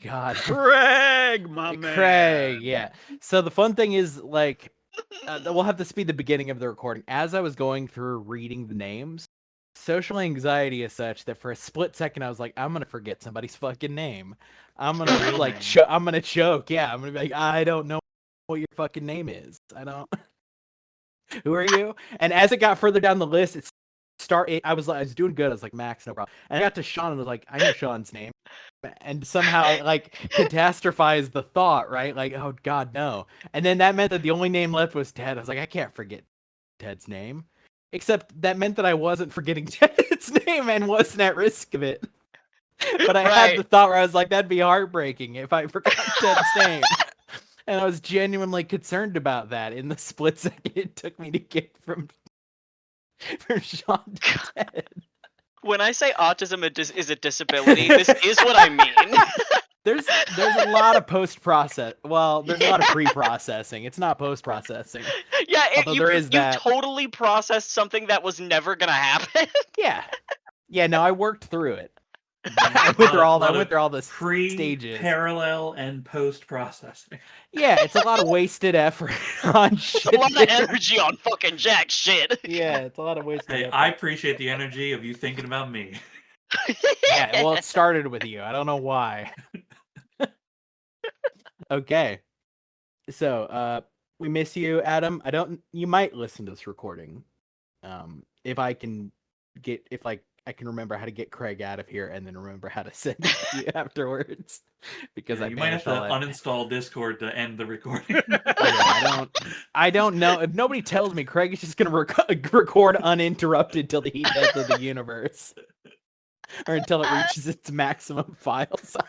God, Craig, my man. Craig, yeah. So the fun thing is, like, we'll have to speed the beginning of the recording. As I was going through reading the names, social anxiety is such that for a split second I was like, I'm gonna forget somebody's fucking name. I'm gonna Real like, name. I'm gonna choke. Yeah, I'm gonna be like, I don't know what your fucking name is. I don't. Who are you? And as it got further down the list, I was doing good. I was like, Max, no problem. And I got to Sean and was like, I know Sean's name. And somehow I like catastrophized the thought, right? Like, oh God, no. And then that meant that the only name left was Ted. I was like, I can't forget Ted's name. Except that meant that I wasn't forgetting Ted's name and wasn't at risk of it. But I had the thought where I was like, that'd be heartbreaking if I forgot Ted's name. And I was genuinely concerned about that in the split second it took me to get from Sean to Ted. When I say autism is a disability, this is what I mean. There's a lot of post-process. Well, there's a lot of pre-processing. It's not post-processing. Yeah, Although there is that. You totally processed something that was never gonna happen. Yeah. Yeah, no, I worked through it. I went through all the stages. Parallel and post-processing. Yeah, it's a lot of wasted effort on shit. A lot of energy on fucking jack shit. Yeah, it's a lot of wasted Hey, effort. I appreciate the energy of you thinking about me. Yeah, well, it started with you. I don't know why. Okay. So, we miss you, Adam. You might listen to this recording. If I can I can remember how to get Craig out of here and then remember how to send it to you afterwards. Because you might have to uninstall Discord to end the recording. Yeah, I don't know. If nobody tells me, Craig is just gonna record uninterrupted till the death of the universe. Or until it reaches its maximum file size.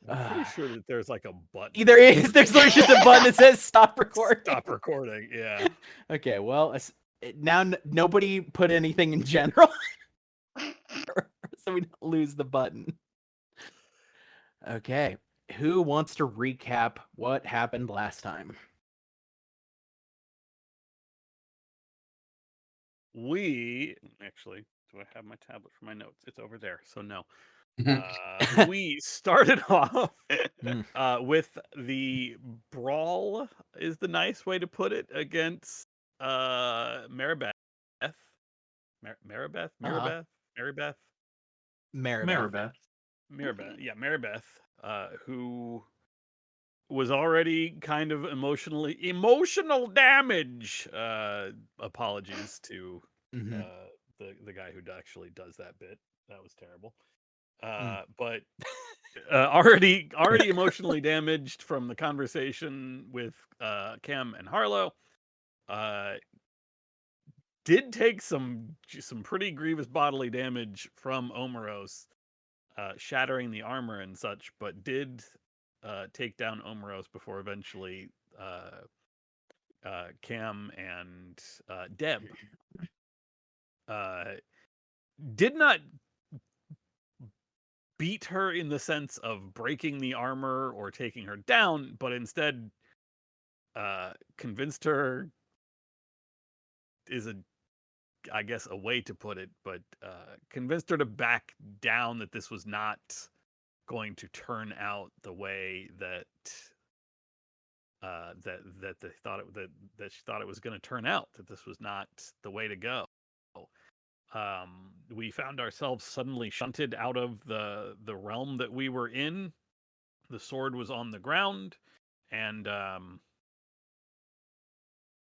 I'm pretty sure that there's like a button. There is. There's just a button that says stop recording. Stop recording, yeah. Okay, well, now nobody put anything in general. So we don't lose the button. Okay, who wants to recap what happened last time? Actually, do I have my tablet for my notes? It's over there, so no. We started off with the brawl, is the nice way to put it, against Maribeth. Maribeth? Yeah, Maribeth, who was already kind of emotional damage. Apologies to the guy who actually does that bit. That was terrible. But already emotionally damaged from the conversation with Cam and Harlow. Did take some pretty grievous bodily damage from Omeros, shattering the armor and such, but did take down Omeros before eventually Cam and Deb did not beat her in the sense of breaking the armor or taking her down, but instead convinced her is I guess a way to put it, but convinced her to back down, that this was not going to turn out the way that that they thought that she thought it was going to turn out, that this was not the way to go. We found ourselves suddenly shunted out of the realm that we were in. The sword was on the ground, and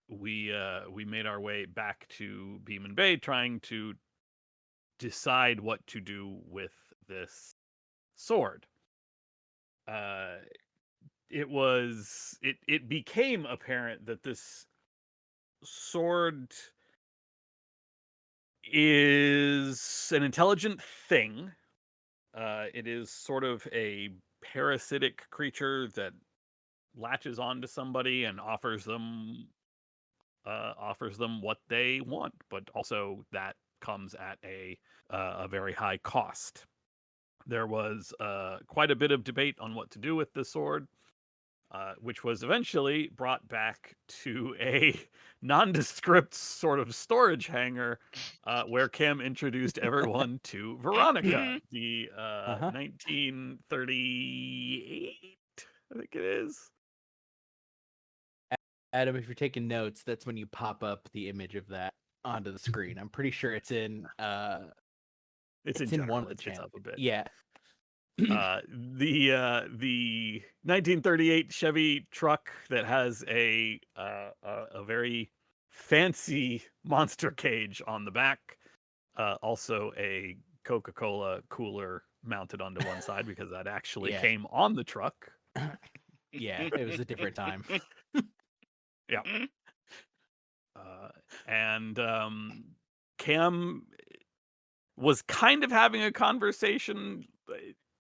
we made our way back to Beeman Bay, trying to decide what to do with this sword. It became apparent that this sword is an intelligent thing. It is sort of a parasitic creature that latches onto somebody and offers them what they want, but also that comes at a very high cost. There was quite a bit of debate on what to do with this sword. which was eventually brought back to a nondescript sort of storage hangar, where Cam introduced everyone to Veronica, the 1938, I think it is. Adam, if you're taking notes, that's when you pop up the image of that onto the screen. I'm pretty sure it's in it's in one general, of the it's channels. up a bit. Yeah. The 1938 Chevy truck that has a very fancy monster cage on the back, also a Coca-Cola cooler mounted onto one side because that actually came on the truck. Yeah, it was a different time. Yeah. And Cam was kind of having a conversation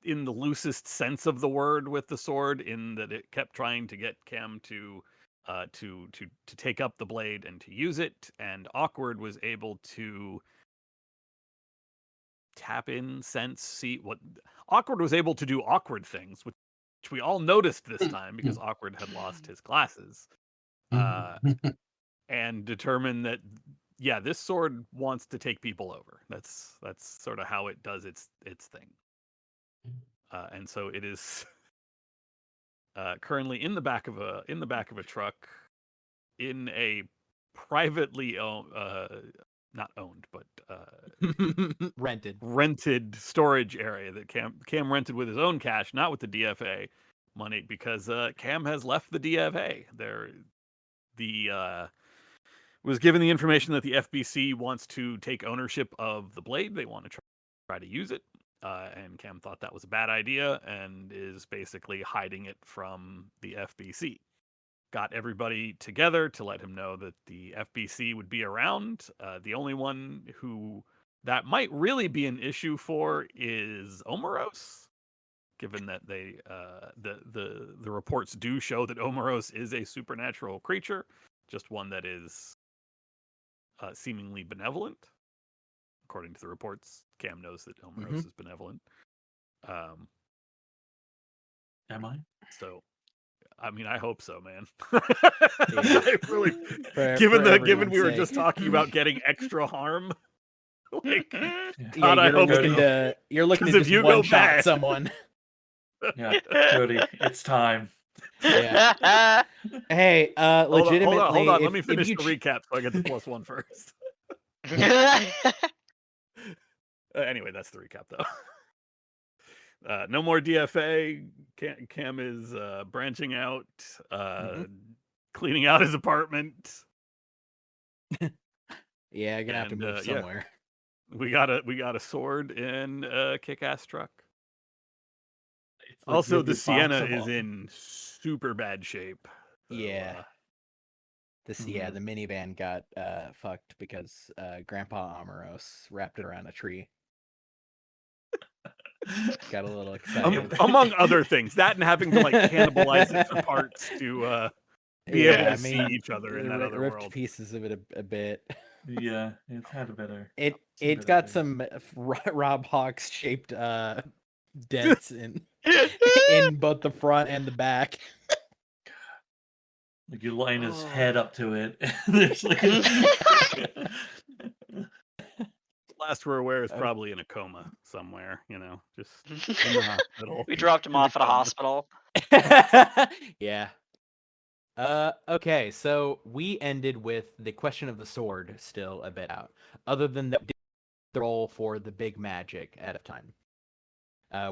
in the loosest sense of the word with the sword, in that it kept trying to get Cam to take up the blade and to use it, and Awkward was able to tap in, sense, see what Awkward was able to do awkward things, which we all noticed this time because Awkward had lost his glasses, and determined that this sword wants to take people over. That's sort of how it does its thing. And so it is currently in the back of a truck in a privately owned, not owned, but rented storage area that Cam rented with his own cash, not with the DFA money, because Cam has left the DFA. Was given the information that the FBC wants to take ownership of the blade. They want to try to use it. And Cam thought that was a bad idea and is basically hiding it from the FBC. Got everybody together to let him know that the FBC would be around. The only one who that might really be an issue for is Omeros, given that they the reports do show that Omeros is a supernatural creature, just one that is seemingly benevolent. According to the reports, Cam knows that Omeros is benevolent. Am I? So, I mean, I hope so, man. Yeah. I really, given we were just talking about getting extra harm, like, God, you're looking to just one shot someone. Yeah, Cody, it's time. Yeah. Hey, legitimately, hold on. Let me finish the recap so I get the +1 first. Anyway, that's the recap, though. No more DFA. Cam is branching out, cleaning out his apartment. Yeah, gonna have to move somewhere. We got a sword and a kick-ass truck. Also, the Sienna is in super bad shape. So, yeah. The minivan got fucked because Grandpa Omeros wrapped it around a tree. Got a little excited. Among other things, that and having to like cannibalize it for parts to be able to see each other in that other ripped world. Pieces of it a bit. Yeah, it's had a better. It's got some Rob Hawks shaped dents in both the front and the back. Like you line his head up to it. There's like Last we're aware is probably in a coma somewhere, just in the hospital. We dropped him off at a hospital. Yeah. Okay, so we ended with the question of the sword still a bit out. Other than the roll for the big magic at a time.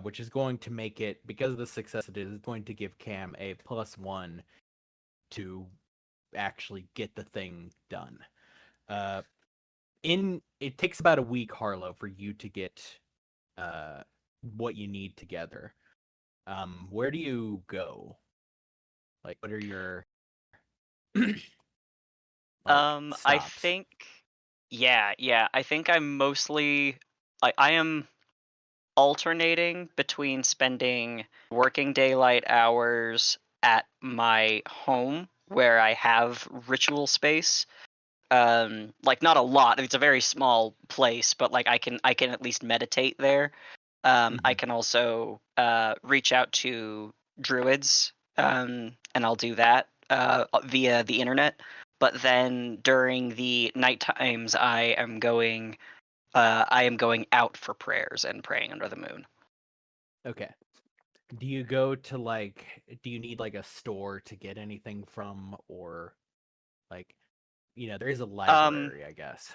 Which is going to make it, because of the success it is, going to give Cam a +1 to actually get the thing done. It takes about a week, Harlow, for you to get what you need together. Where do you go? Like, what are your I think I think I'm mostly I am alternating between spending working daylight hours at my home where I have ritual space. Like not a lot. It's a very small place, but like I can at least meditate there. I can also reach out to druids and I'll do that via the internet. But then during the night times, I am going out for prayers and praying under the moon. Okay. Do you go to do you need like a store to get anything from, or like, there is a library, I guess.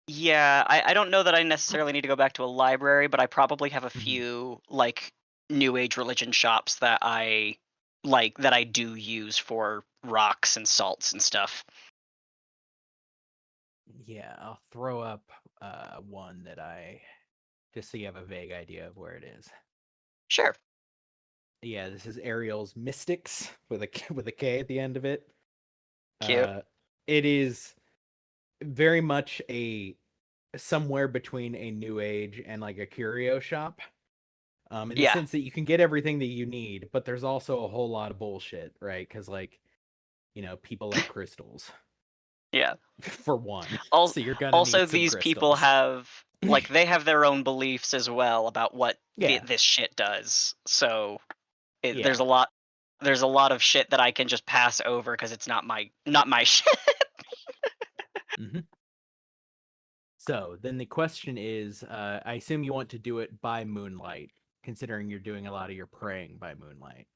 Yeah, I don't know that I necessarily need to go back to a library, but I probably have a few like New Age religion shops that I do use for rocks and salts and stuff. Yeah, I'll throw up one that just so you have a vague idea of where it is. Sure. Yeah, this is Ariel's Mystics with a K at the end of it. Cute. It is very much somewhere between a New Age and like a curio shop. In the sense that you can get everything that you need, but there's also a whole lot of bullshit, right? Because people like crystals. Yeah. For one. So you're gonna also need some these people crystals. have they have their own beliefs as well about what this shit does. So there's a lot of shit that I can just pass over because it's not my shit. So then the question is, I assume you want to do it by moonlight, considering you're doing a lot of your praying by moonlight.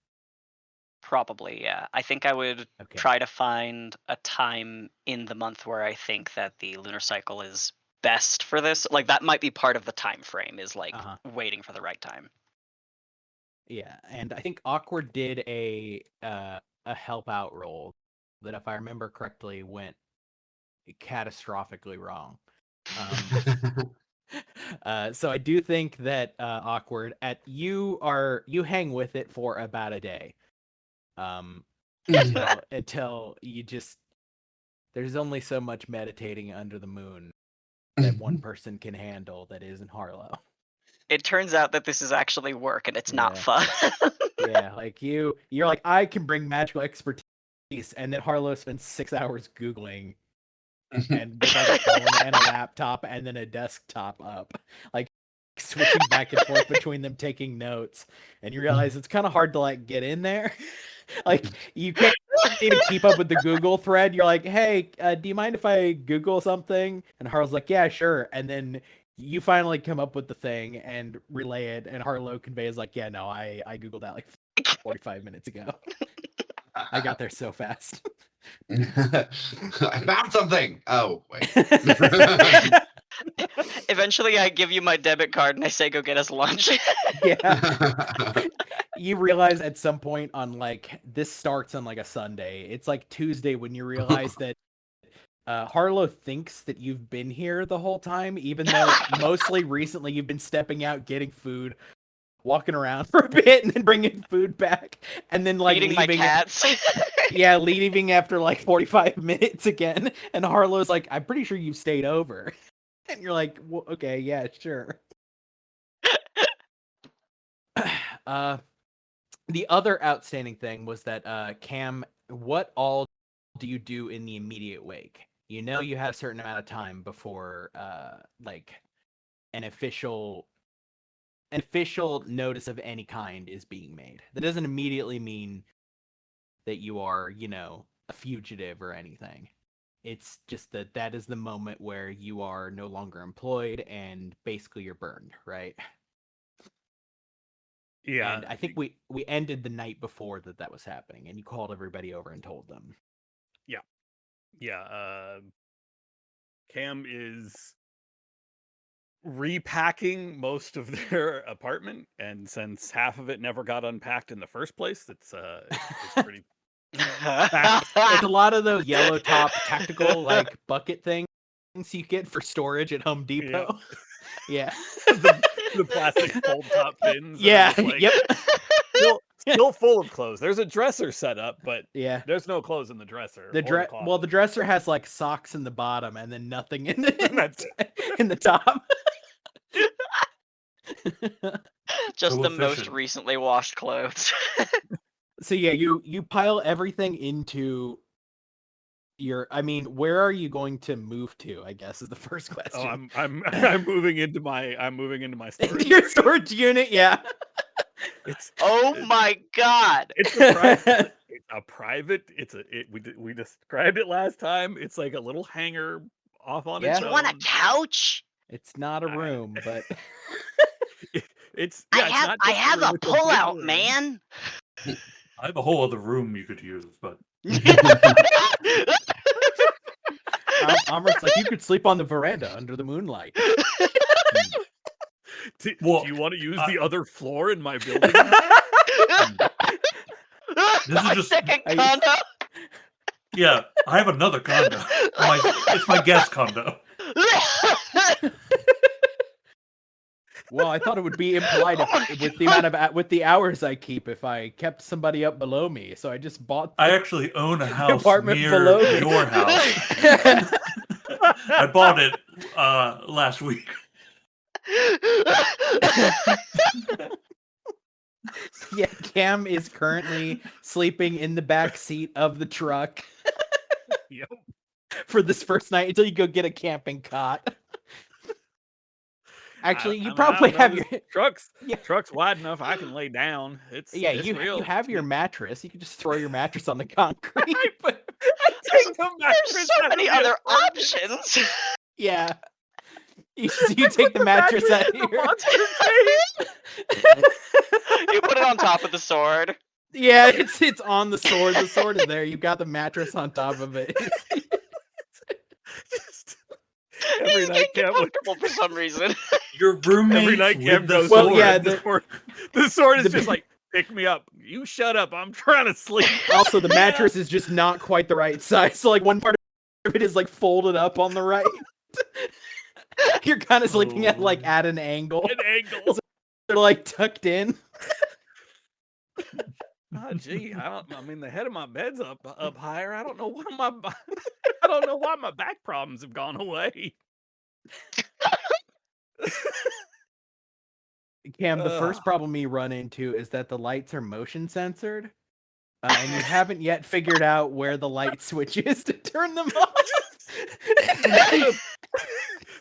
Probably, yeah. I think I would try to find a time in the month where I think that the lunar cycle is best for this. Like that might be part of the time frame, is like waiting for the right time. Yeah, and I think Awkward did a help out roll that, if I remember correctly, went catastrophically wrong. So I do think that Awkward, you hang with it for about a day. Until you just, there's only so much meditating under the moon that one person can handle that isn't Harlow. It turns out that this is actually work and it's not fun. Yeah, like you're like, I can bring magical expertise, and then Harlow spends 6 hours Googling and with like a phone and a laptop and then a desktop up, like switching back and forth between them, taking notes, and you realize it's kind of hard to like get in there. Like you can't even keep up with the Google thread. You're like, hey, do you mind if I Google something? And Harlow's like, yeah, sure. And then you finally come up with the thing and relay it, and Harlow conveys like, yeah, no, I Googled that like 45 minutes ago. I got there so fast. I found something. Oh, wait. Eventually, I give you my debit card and I say, go get us lunch. Yeah. You realize at some point on this starts on like a Sunday. It's like Tuesday when you realize that Harlow thinks that you've been here the whole time, even though mostly recently you've been stepping out, getting food, walking around for a bit, and then bringing food back, and then like feeding leaving. My cats. Yeah, leaving after like 45 minutes again. And Harlow's like, I'm pretty sure you stayed over. And you're like, well, okay, yeah, sure. The other outstanding thing was that Cam, what all do you do in the immediate wake? You had a certain amount of time before an official notice of any kind is being made. That doesn't immediately mean that you are, a fugitive or anything. It's just that is the moment where you are no longer employed and basically you're burned, right? Yeah. And I think we ended the night before that was happening, and you called everybody over and told them. Yeah. Yeah. Cam is repacking most of their apartment, and since half of it never got unpacked in the first place, it's pretty. It's a lot of those yellow top tactical bucket things you get for storage at Home Depot. Yeah. The plastic fold top bins. Yeah. Yep. Still full of clothes. There's a dresser set up, but there's no clothes in the dresser. The dresser has like socks in the bottom and then nothing in the top. Just the most recently washed clothes. So yeah, you pile everything into where are you going to move to, I guess, is the first question. Oh, I'm moving into my storage. Your storage unit, yeah. Oh my god. a private. We described it last time. It's like a little hangar off on its Yeah. own. You want a couch? It's not a room, but It's I it's have not I just have room, a it's big pull-out, room. man. I have a whole other room you could use, but Amr's like, you could sleep on the veranda under the moonlight. Do Well, you want to use I- the other floor in my building? This is My just- second I- condo. yeah, I have another condo. It's my guest condo. Well, I thought it would be impolite Oh my with the amount of with the hours I keep if I kept somebody up below me. So I just bought. I actually own a house apartment near below me. your house. I bought it last week. Yeah, Cam is currently sleeping in the back seat of the truck Yep. for this first night until you go get a camping cot. Actually, you I probably don't know, have this your truck's truck's wide enough I can lay down. It's you real. have your mattress. You can just throw your mattress on the concrete. But I take the There's mattress so out many of the other apartment. Yeah. options. You I take put the mattress out in the here. monster cage. You put it on top of the sword. Yeah, it's on the sword. The sword is there. You got the mattress on top of it. Just every He's night getting Cam would, comfortable for some reason. Your roommate every night Cam with the goes. Well, sword. yeah, the sword is the- just like, pick me up. You shut up. I'm trying to sleep. Also, the mattress is just not quite the right size. So, like, one part of it is like folded up on the right. You're kind of sleeping at like at an angle. An angle. They're like tucked in. Oh, gee, I mean, the head of my bed's up higher. I don't know why I don't know why my back problems have gone away. Cam, the Ugh. first problem you run into is that the lights are motion censored, and you haven't yet figured out where the light switch is to turn them off.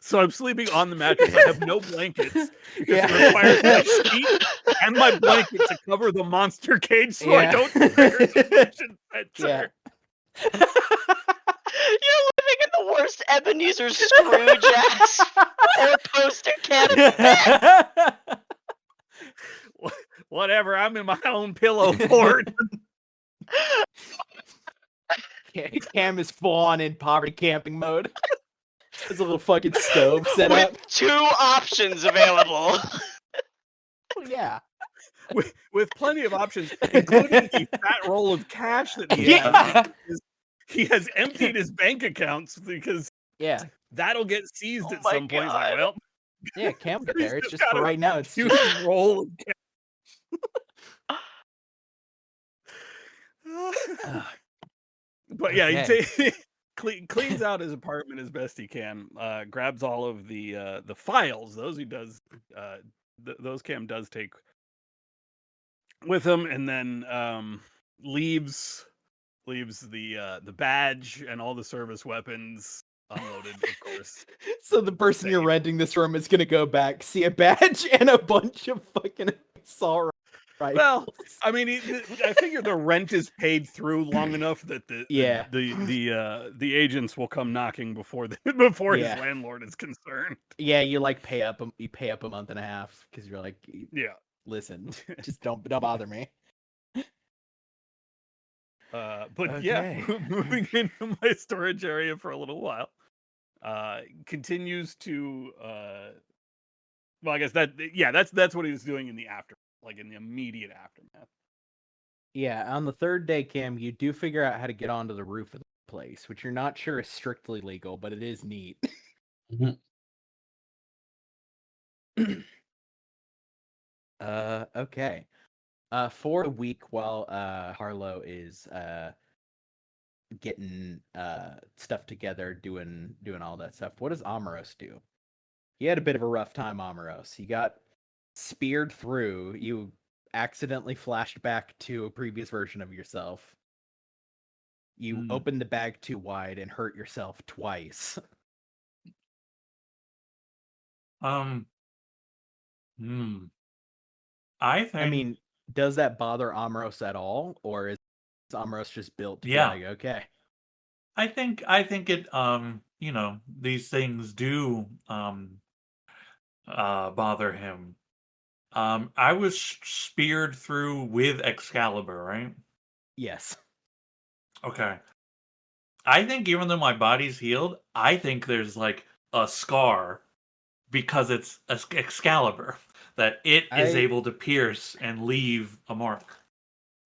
So I'm sleeping on the mattress. I have no blankets because Yeah. it requires my sheet and my blanket to cover the monster cage, so I Yeah. don't trigger the motion sensor. You're living in the worst Ebenezer Scrooge ass or poster cabinet. Whatever. I'm in my own pillow fort. Cam is full on in poverty camping mode. There's a little fucking stove set up. With 2 options available. Yeah. with plenty of options, including the fat roll of cash that he has. Yeah. He has emptied his bank accounts because Yeah. that'll get seized Oh at my some point. He's like, God. well, Yeah, Cam get He's there. It's just just for gotta right now. It's huge just, roll of Ugh. But yeah, Okay. he cleans out his apartment as best he can. Grabs all of the files. Those he does. Those Cam does take with him, and then leaves the badge and all the service weapons unloaded, of course. so the person you're renting this from is gonna go back, see a badge and a bunch of fucking assault rifles. Well, I mean, I figure the rent is paid through long enough that Yeah. the agents will come knocking before Yeah. his landlord is concerned. Yeah, you like pay up a month and a half because you're like, Yeah. listen, just don't bother me. But yeah, Okay. moving into my storage area for a little while. Continues to well, I guess that's what he was doing in the in the immediate aftermath. Yeah, on the third day, Cam, you do figure out how to get onto the roof of the place, which you're not sure is strictly legal, but it is neat. Okay. For a week while Harlow is getting stuff together, doing all that stuff, what does Amaros do? He had a bit of a rough time, Amaros. He got speared through. You accidentally flashed back to a previous version of yourself. You opened the bag too wide and hurt yourself twice. I think. I mean, does that bother Amaros at all, or is Amros just built to be Yeah. like, okay. I think it these things do bother him. I was speared through with Excalibur, right? Yes. Okay. I think even though my body's healed, I think there's like a scar because it's Excalibur that it is I able to pierce and leave a mark.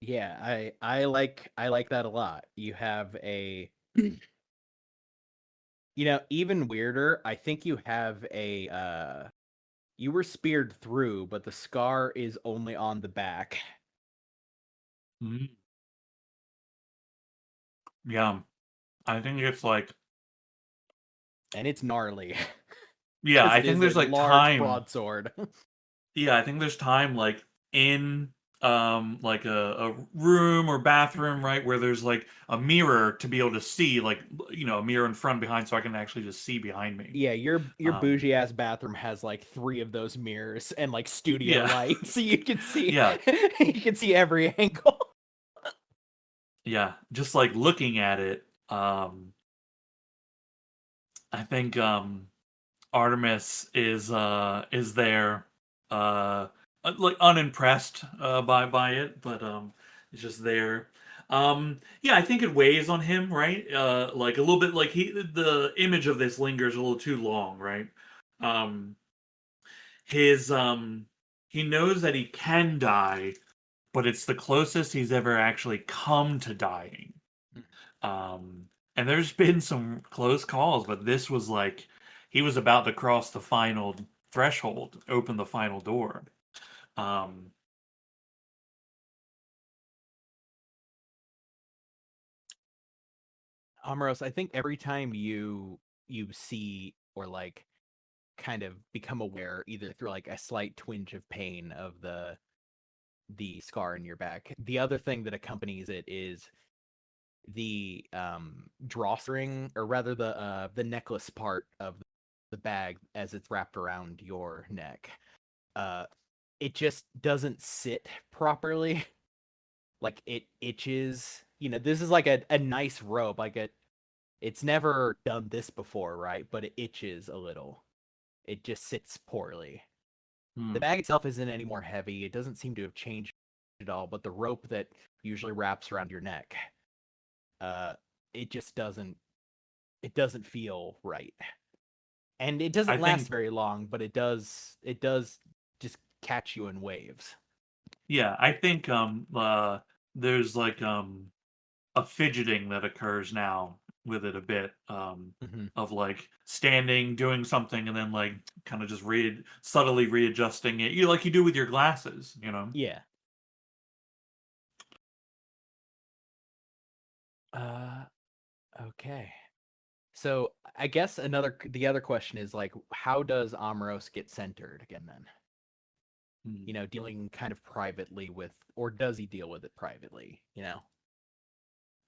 Yeah, I like that a lot. You have a even weirder, I think you have a you were speared through, but the scar is only on the back. Mm. Yeah. I think it's like And it's gnarly. yeah, 'Cause I it think is there's a like large time. broadsword. Yeah, I think there's time like in like a room or bathroom, right, where there's like a mirror to be able to see like a mirror in front behind so I can actually just see behind me. Yeah, your Um bougie ass bathroom has like 3 of those mirrors and like studio yeah. lights, so you can see Yeah. you can see every angle. Yeah, just like looking at it, I think Artemis is there like unimpressed by it, but it's just there. Yeah, I think it weighs on him, right? Like a little bit like the image of this lingers a little too long, right? Um his he knows that he can die, but it's the closest he's ever actually come to dying. And there's been some close calls, but this was like he was about to cross the final threshold, open the final door. Um, Amros, I think every time you see or like kind of become aware, either through like a slight twinge of pain of the scar in your back, the other thing that accompanies it is the drawstring, or rather the necklace part of the bag as it's wrapped around your neck. It just doesn't sit properly. Like it itches. This is like a nice robe. It's never done this before, right? But it itches a little. It just sits poorly. hmm. The bag itself isn't any more heavy. It doesn't seem to have changed at all, but the rope that usually wraps around your neck, uh, it just doesn't feel right. And it I doesn't last think very long, but it does just catch you in waves. yeah, I think there's like a fidgeting that occurs now with it a bit Hmm. of like standing doing something and then like kind of just subtly readjusting it, you like you do with your glasses, you know. Yeah. Uh, okay. So I guess the other question is like, how does Amros get centered again then? Hmm. Dealing kind of privately with, or does he deal with it privately?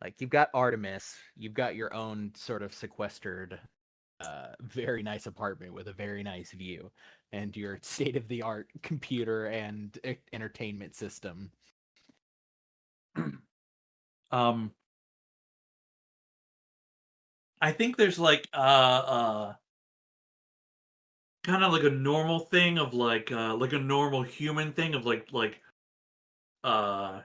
Like you've got Artemis, you've got your own sort of sequestered, very nice apartment with a very nice view, and your state of the art computer and entertainment system. um I think there's like kind of like a normal thing of like a normal human thing of like uh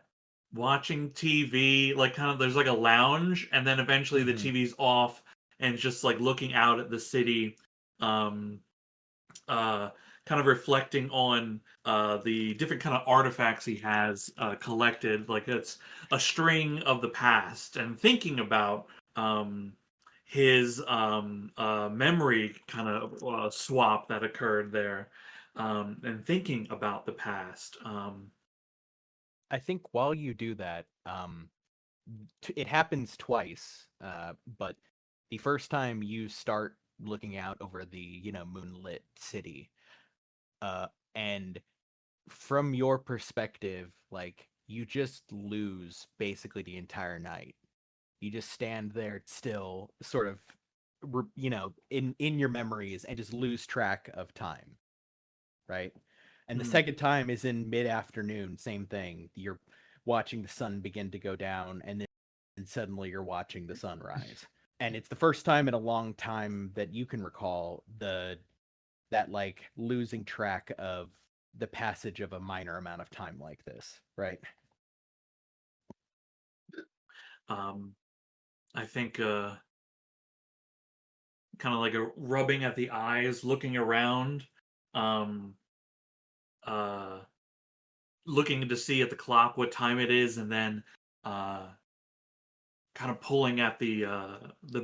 watching TV, like kind of there's like a lounge and then eventually the Mhm. TV's off and just like looking out at the city, um uh kind of reflecting on the different kind of artifacts he has collected, like it's a string of the past, and thinking about his memory kind of swap that occurred there, and thinking about the past. I think while you do that, it happens twice, but the first time you start looking out over the moonlit city, uh, and from your perspective, like you just lose basically the entire night. You just stand there still, sort of, in your memories, and just lose track of time, right? And the Hmm. second time is in mid-afternoon, same thing. You're watching the sun begin to go down, and then suddenly you're watching the sun rise. And it's the first time in a long time that you can recall that like losing track of the passage of a minor amount of time like this, right? I think kind of like a rubbing at the eyes, looking around, looking to see at the clock what time it is, and then kind of pulling at the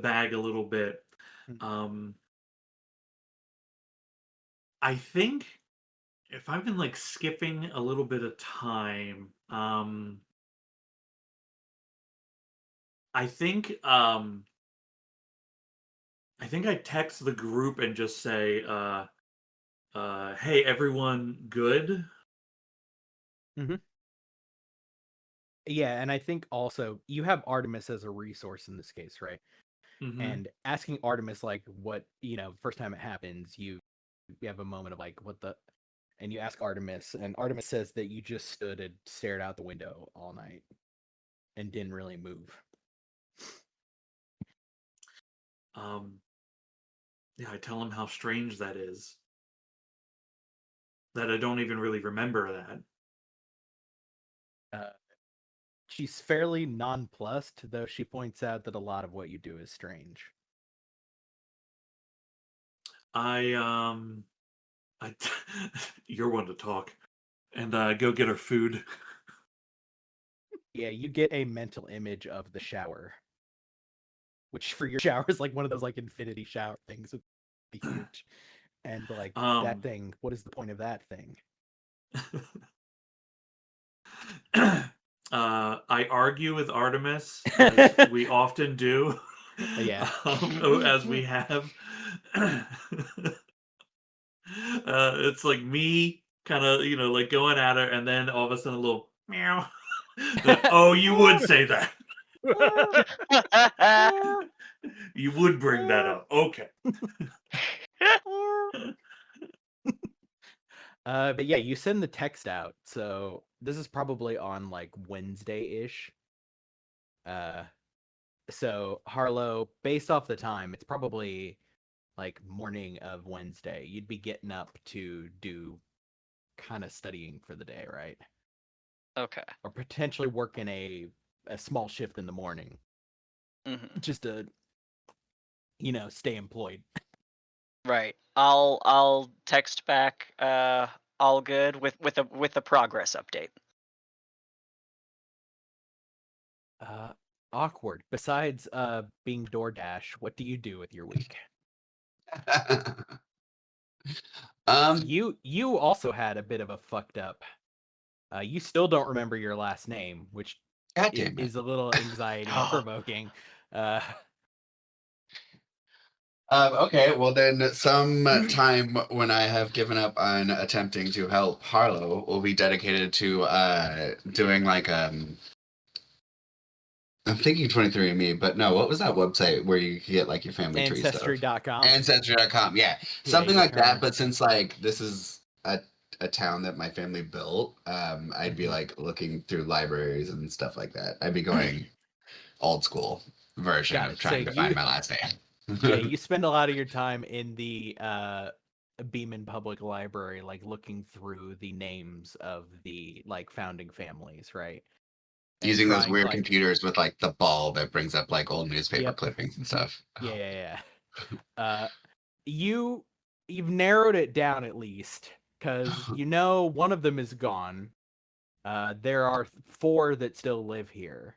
bag a little bit. I think if I've been like skipping a little bit of time, I think I text the group and just say, "Hey, everyone, good?" Yeah, and I think also you have Artemis as a resource in this case, right? And asking Artemis like what, first time it happens, you have a moment of like what the, and you ask Artemis, and Artemis says that you just stood and stared out the window all night and didn't really move. Yeah, I tell him how strange that is. That I don't even really remember that. She's fairly nonplussed, though she points out that a lot of what you do is strange. You're one to talk, and go get her food. Yeah, you get a mental image of the shower, which for your shower is like one of those like infinity shower things with huge, and like that thing. What is the point of that thing? I argue with Artemis, as we often do. Yeah, as we have. It's like me kind of, like going at her, and then all of a sudden a little meow. Oh, you would say that. You would bring that up. Okay. But yeah, you send the text out. So this is probably on like Wednesday-ish. So Harlow, based off the time, it's probably like morning of Wednesday. You'd be getting up to do kind of studying for the day, right? Okay. Or potentially working a small shift in the morning. Just to, stay employed. Right. I'll text back all good with a progress update. Awkward. Besides being DoorDash, what do you do with your week? You also had a bit of a fucked up. You still don't remember your last name, which is a little anxiety provoking. Okay, well then some time when I have given up on attempting to help Harlow will be dedicated to doing like I'm thinking 23andMe, but no, what was that website where you could get like your family tree stuff? Ancestry.com. Ancestry.com, yeah. Something like that, but since like this is a town that my family built, I'd be like looking through libraries and stuff like that. I'd be going old school version of trying to find my last name. Yeah, you spend a lot of your time in the Beeman Public Library, like looking through the names of the like founding families, right? Using those weird computers with like the ball that brings up like old newspaper clippings and stuff. Yeah. You've narrowed it down at least, because one of them is gone. There are 4 that still live here.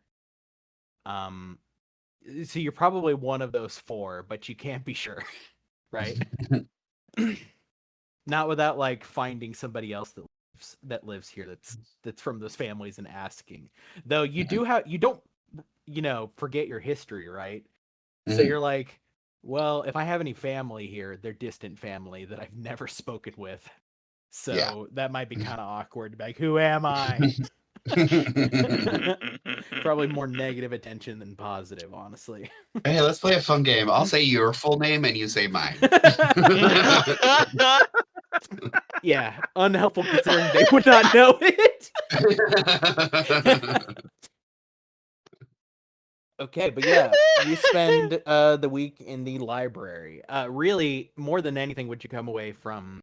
So you're probably one of those 4, but you can't be sure, right? Not without like finding somebody else that lives here that's from those families and asking. Though you don't forget your history, right? So you're like, well, if I have any family here, they're distant family that I've never spoken with. So that might be kind of awkward. Like, who am I? Probably more negative attention than positive, honestly. Hey, let's play a fun game. I'll say your full name and you say mine. Yeah, unhelpful considering they would not know it. Okay, but yeah, you spend the week in the library. Really, more than anything, what you come away from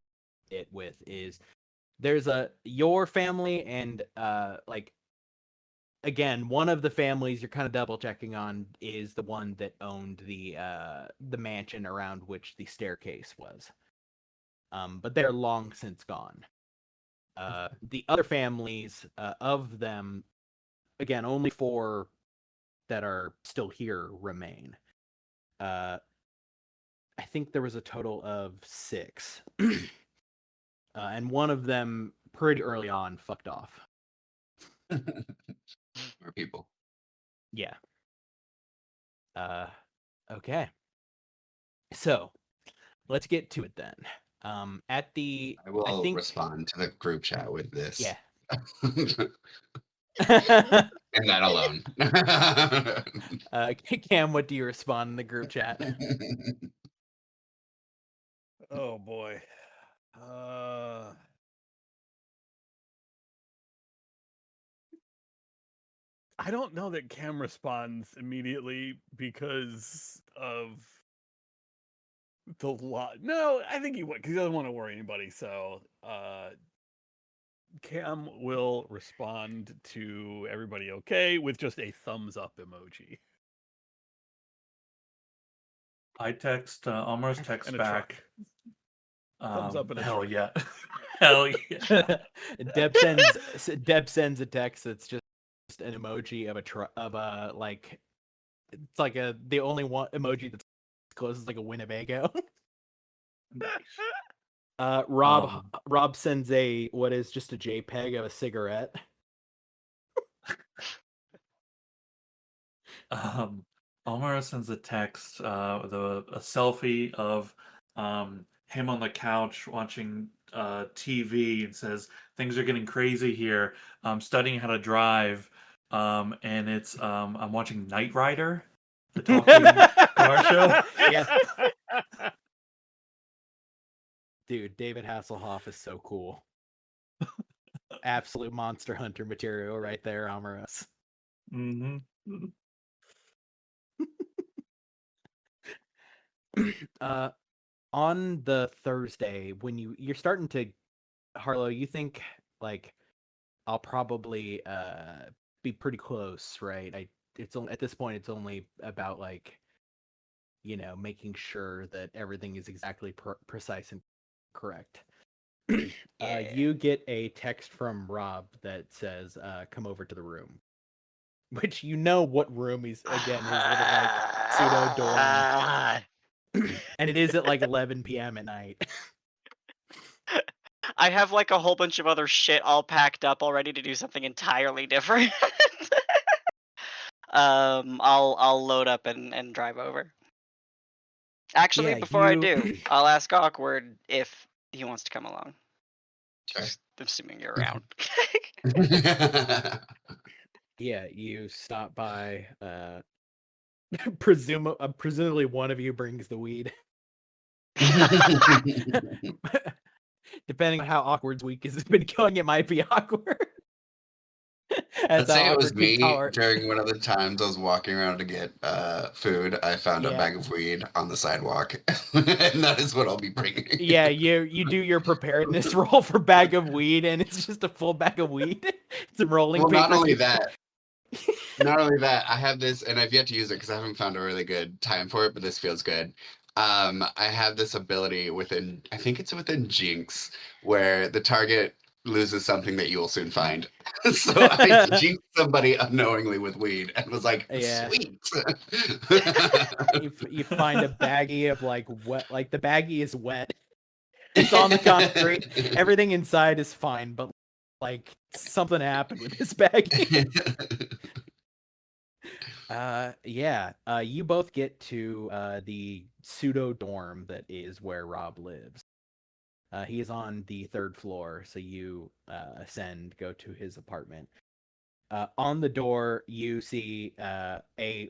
it with is there's your family and like again, one of the families you're kind of double checking on is the one that owned the mansion around which the staircase was. But they're long since gone. The other families of them, again, only 4 that are still here remain. I think there was a total of 6. And one of them pretty early on fucked off. More people. Yeah. Okay. So, let's get to it then. At the I will think respond to the group chat with this. yeah. And that alone. Cam, what do you respond in the group chat? Oh boy. I don't know that Cam responds immediately because of the lot. No, I think he would because he doesn't want to worry anybody. So Cam will respond to everybody okay with just a thumbs up emoji. I text Almar's text And a back. truck. Thumbs up and a hell truck. yeah. Hell yeah. Deb sends a text that's just an emoji of a truck of a like it's like the only one emoji that's close is like a Winnebago. Rob sends a what is just a JPEG of a cigarette. Almar sends a text with a selfie of him on the couch watching TV and says things are getting crazy here. I'm studying how to drive, and it's I'm watching Knight Rider, the talking car show. Yeah. Dude, David Hasselhoff is so cool. Absolute monster hunter material right there, Amaros. Mm-hmm. On the Thursday, when you're starting to Harlow, you think like I'll probably be pretty close, right? It's only at this point it's only about like making sure that everything is exactly precise and correct. You get a text from Rob that says come over to the room, which what room he's again his little like pseudo dorm. And it is at like 11 p.m. at night. I have like a whole bunch of other shit all packed up already to do something entirely different. I'll load up and drive over. Actually, Yeah, before I do, I'll ask Awkward if he wants to come along. Okay. Just assuming you're around. Yeah, you stop by. Presumably one of you brings the weed. Depending on how Awkward's week has been going, it might be awkward. Let's say it was me during one of the times I was walking around to get food. I found a bag of weed on the sidewalk, and that is what I'll be bringing. Yeah, you do your preparedness roll for bag of weed, and it's just a full bag of weed. It's a rolling. Well, not only that, I have this, and I've yet to use it because I haven't found a really good time for it. But this feels good. I have this ability within, I think it's within Jinx, where the target loses something that you will soon find. So I jinxed somebody unknowingly with weed and was like, sweet. You find a baggie of like wet, like the baggie is wet. It's on the concrete. Everything inside is fine, but like something happened with this baggie. You both get to the pseudo dorm that is where Rob lives. He is on the 3rd floor, so you go to his apartment. On the door, you see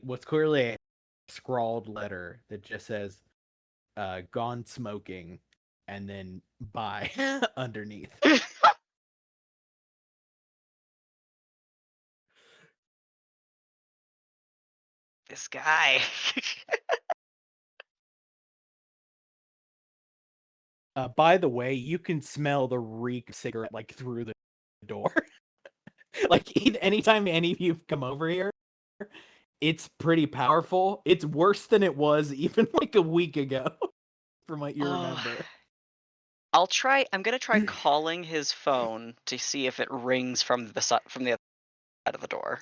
what's clearly a scrawled letter that just says "Gone smoking," and then buy underneath. This guy. By the way, you can smell the reek of cigarette like through the door. Like anytime any of you come over here, it's pretty powerful. It's worse than it was even like a week ago, from what you remember. I'm gonna try calling his phone to see if it rings from the other side of the door.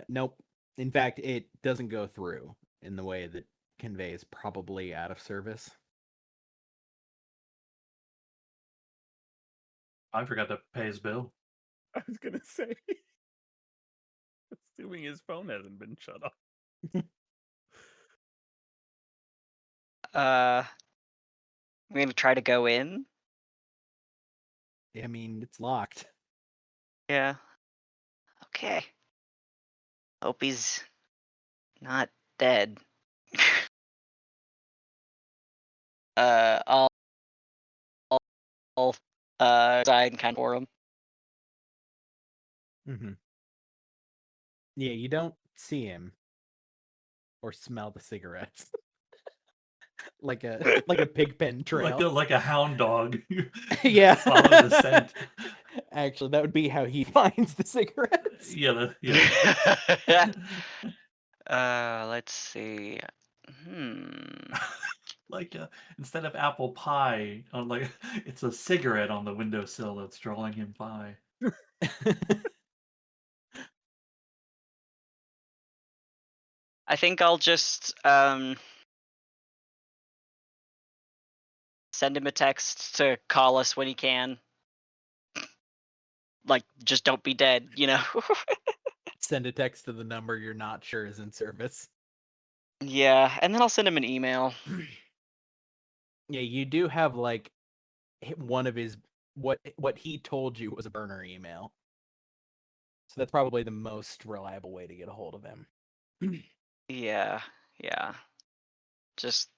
Nope. In fact, it doesn't go through in the way that Convey is probably out of service. I forgot to pay his bill. I was gonna say, assuming his phone hasn't been shut off. I'm gonna try to go in. I mean, it's locked. Yeah. Okay. Hope he's not dead. I'll sign kind for him. Mm-hmm. Yeah, you don't see him or smell the cigarettes. like a pig pen trail. Like a hound dog. Yeah. Follow the scent. Actually, that would be how he finds the cigarettes. Yeah. Let's see. Like instead of apple pie, like it's a cigarette on the windowsill that's drawing him by. I think I'll just send him a text to call us when he can. Like, just don't be dead, you know? Send a text to the number you're not sure is in service. Yeah, and then I'll send him an email. Yeah, you do have like one of his what he told you was a burner email. So that's probably the most reliable way to get a hold of him. Yeah. Just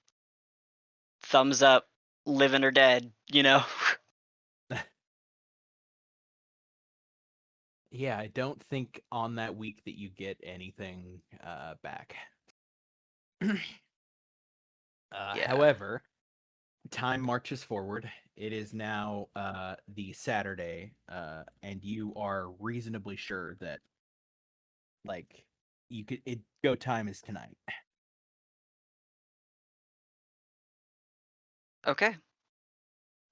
thumbs up, living or dead, you know? Yeah, I don't think on that week that you get anything back. Yeah. However, time marches forward. It is now the Saturday, and you are reasonably sure that like go time is tonight. Okay.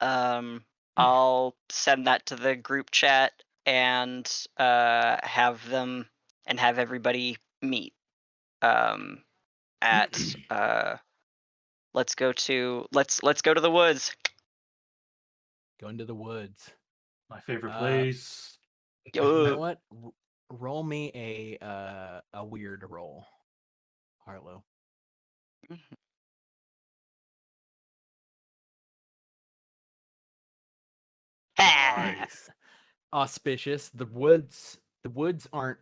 I'll send that to the group chat and have everybody meet at let's go to the woods. Go into the woods. My favorite place. You know what? Roll me a weird roll, Harlow. Nice. Auspicious. The woods aren't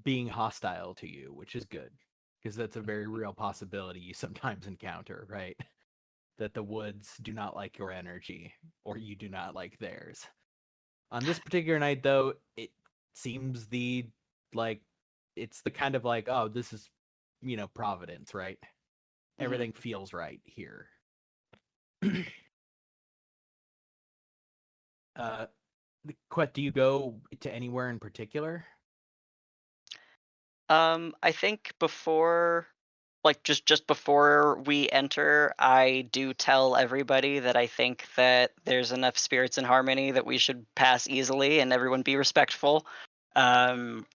being hostile to you, which is good, because that's a very real possibility you sometimes encounter, right? That the woods do not like your energy, or you do not like theirs. On this particular night, though, it seems it's the kind of like, oh, this is, Providence, right? Everything feels right here. Quet, do you go to anywhere in particular? I think before, like just before we enter, I do tell everybody that I think that there's enough spirits in harmony that we should pass easily and everyone be respectful. And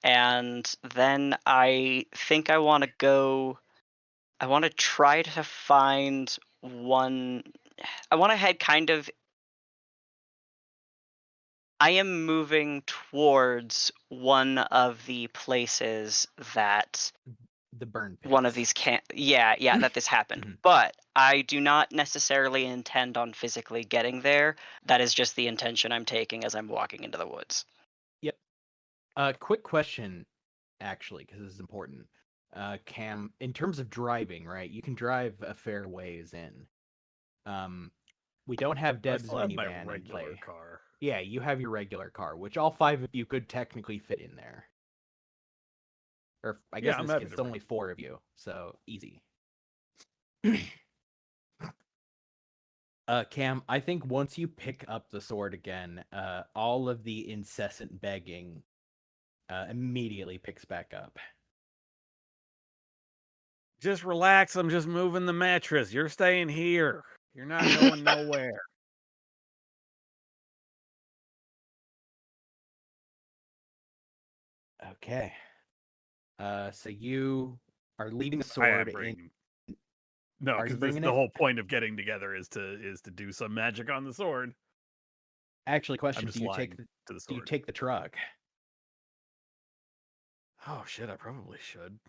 then I think I want to try to find one. I want to head kind of. I am moving towards one of the places that The burn pits. one of these that this happened. But I do not necessarily intend on physically getting there. That is just the intention I'm taking as I'm walking into the woods. Yep. Quick question, actually, because this is important. Cam, in terms of driving, right? You can drive a fair ways in. We don't have I Deb's still have my minivan in regular play. car. Yeah, you have your regular car, which all 5 of you could technically fit in there. Or I guess I'm in this happy case, to it's only 4 of you, so easy. Cam, I think once you pick up the sword again, all of the incessant begging immediately picks back up. Just relax. I'm just moving the mattress. You're staying here. You're not going nowhere. Okay. So you are leading the I am sword in. bringing. No, Are you because bringing the it? whole point of getting together is to do some magic on the sword. Actually, I'm question: just Do you lying take to the do sword. you take the truck? Oh shit! I probably should.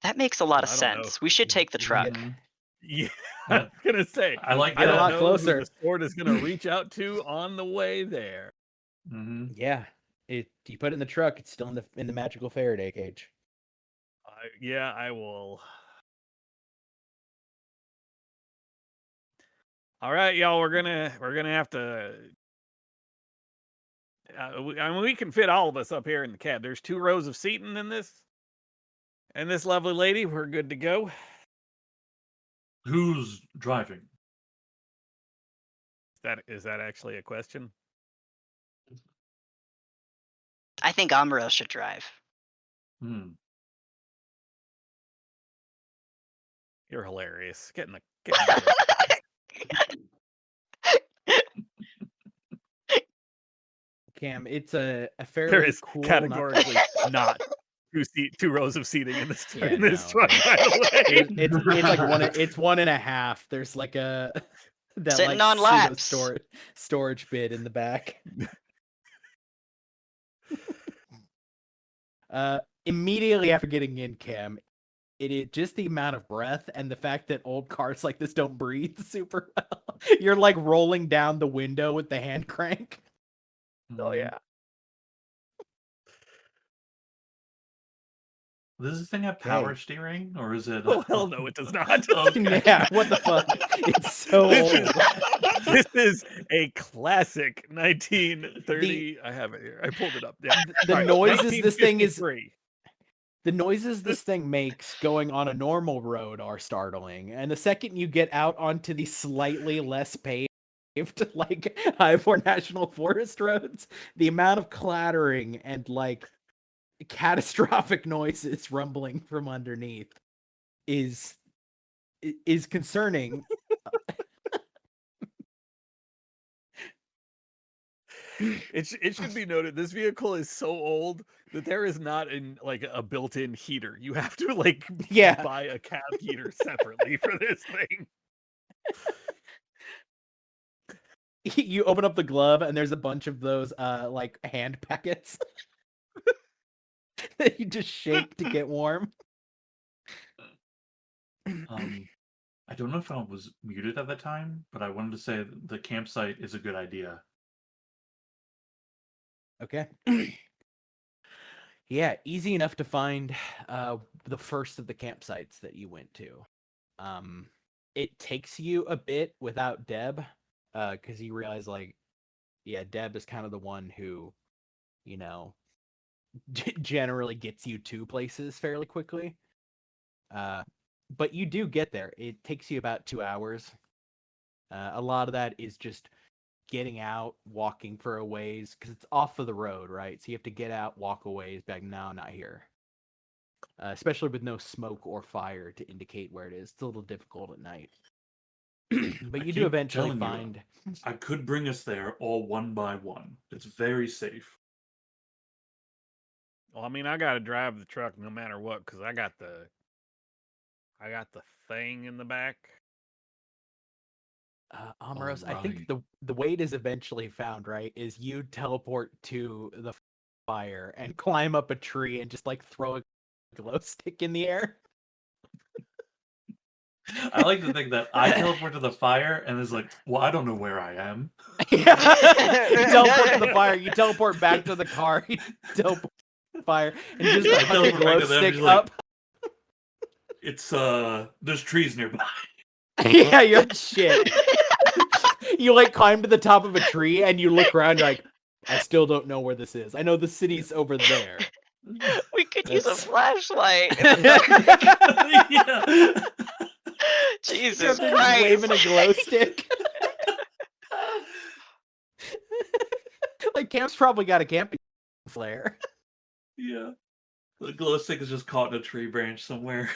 That makes a lot of I don't know. sense. We should take the truck. Mhm. Yeah, I was gonna say. I like I Get a don't lot know closer. who the sword is gonna reach out to on the way there. Mm-hmm. Yeah. You put it in the truck. It's still in the magical Faraday cage. Yeah, I will. All right, y'all. We're gonna have to. I mean, we can fit all of us up here in the cab. There's 2 rows of seating in this. And this lovely lady, we're good to go. Who's driving? Is that actually a question? I think Amuro should drive. Hmm. You're hilarious. Get in the Cam, it's a fairly There is cool. categorically not 2 rows of seating in this Yeah, in this no, truck. By the way, it's like one. It's 1.5. There's like a that Sitting like on pseudo laps. storage bit in the back. Immediately after getting in, Cam, it is just the amount of breath and the fact that old cars like this don't breathe super well. You're like rolling down the window with the hand crank. oh yeah. Does this thing have power steering, or is it? Oh hell no, it does not. Okay. Yeah, what the fuck? It's so old. This is a classic 1930. I have it here. I pulled it up. Yeah. The Sorry, noises this thing is 1953. The noises this thing makes going on a normal road are startling, and the second you get out onto the slightly less paved, like Ivor National Forest roads, the amount of clattering and like catastrophic noises rumbling from underneath is concerning. It should be noted this vehicle is so old that there is not a built-in heater. You have to buy a cab heater separately for this thing. You open up the glove and there's a bunch of those like hand packets that you just shake to get warm. I don't know if I was muted at the time, but I wanted to say that the campsite is a good idea. Okay. Yeah, easy enough to find the first of the campsites that you went to. It takes you a bit without Deb, because you realize Deb is kind of the one who, generally gets you to places fairly quickly. But you do get there. It takes you about 2 hours. A lot of that is just getting out, walking for a ways, because it's off of the road, right? So you have to get out, walk a ways, back, no, not here. Especially with no smoke or fire to indicate where it is. It's a little difficult at night. But you do eventually find... I could bring us there all one by one. It's very safe. Well, I mean, I got to drive the truck no matter what, because I got the thing in the back. Amoros, I think the way it is eventually found, right, is you teleport to the fire and climb up a tree and just throw a glow stick in the air. I like to think that I teleport to the fire and it's well, I don't know where I am. You teleport to the fire, you teleport back to the car, you teleport to the fire, and just put the glow stick up. It's there's trees nearby. Yeah, you're shit. You like climb to the top of a tree and you look around. You're like, I still don't know where this is. I know the city's over there. We could use a That's- flashlight. Yeah. Jesus They're just Christ. waving a glow stick. Like Camp's probably got a camping flare. Yeah. The glow stick is just caught in a tree branch somewhere.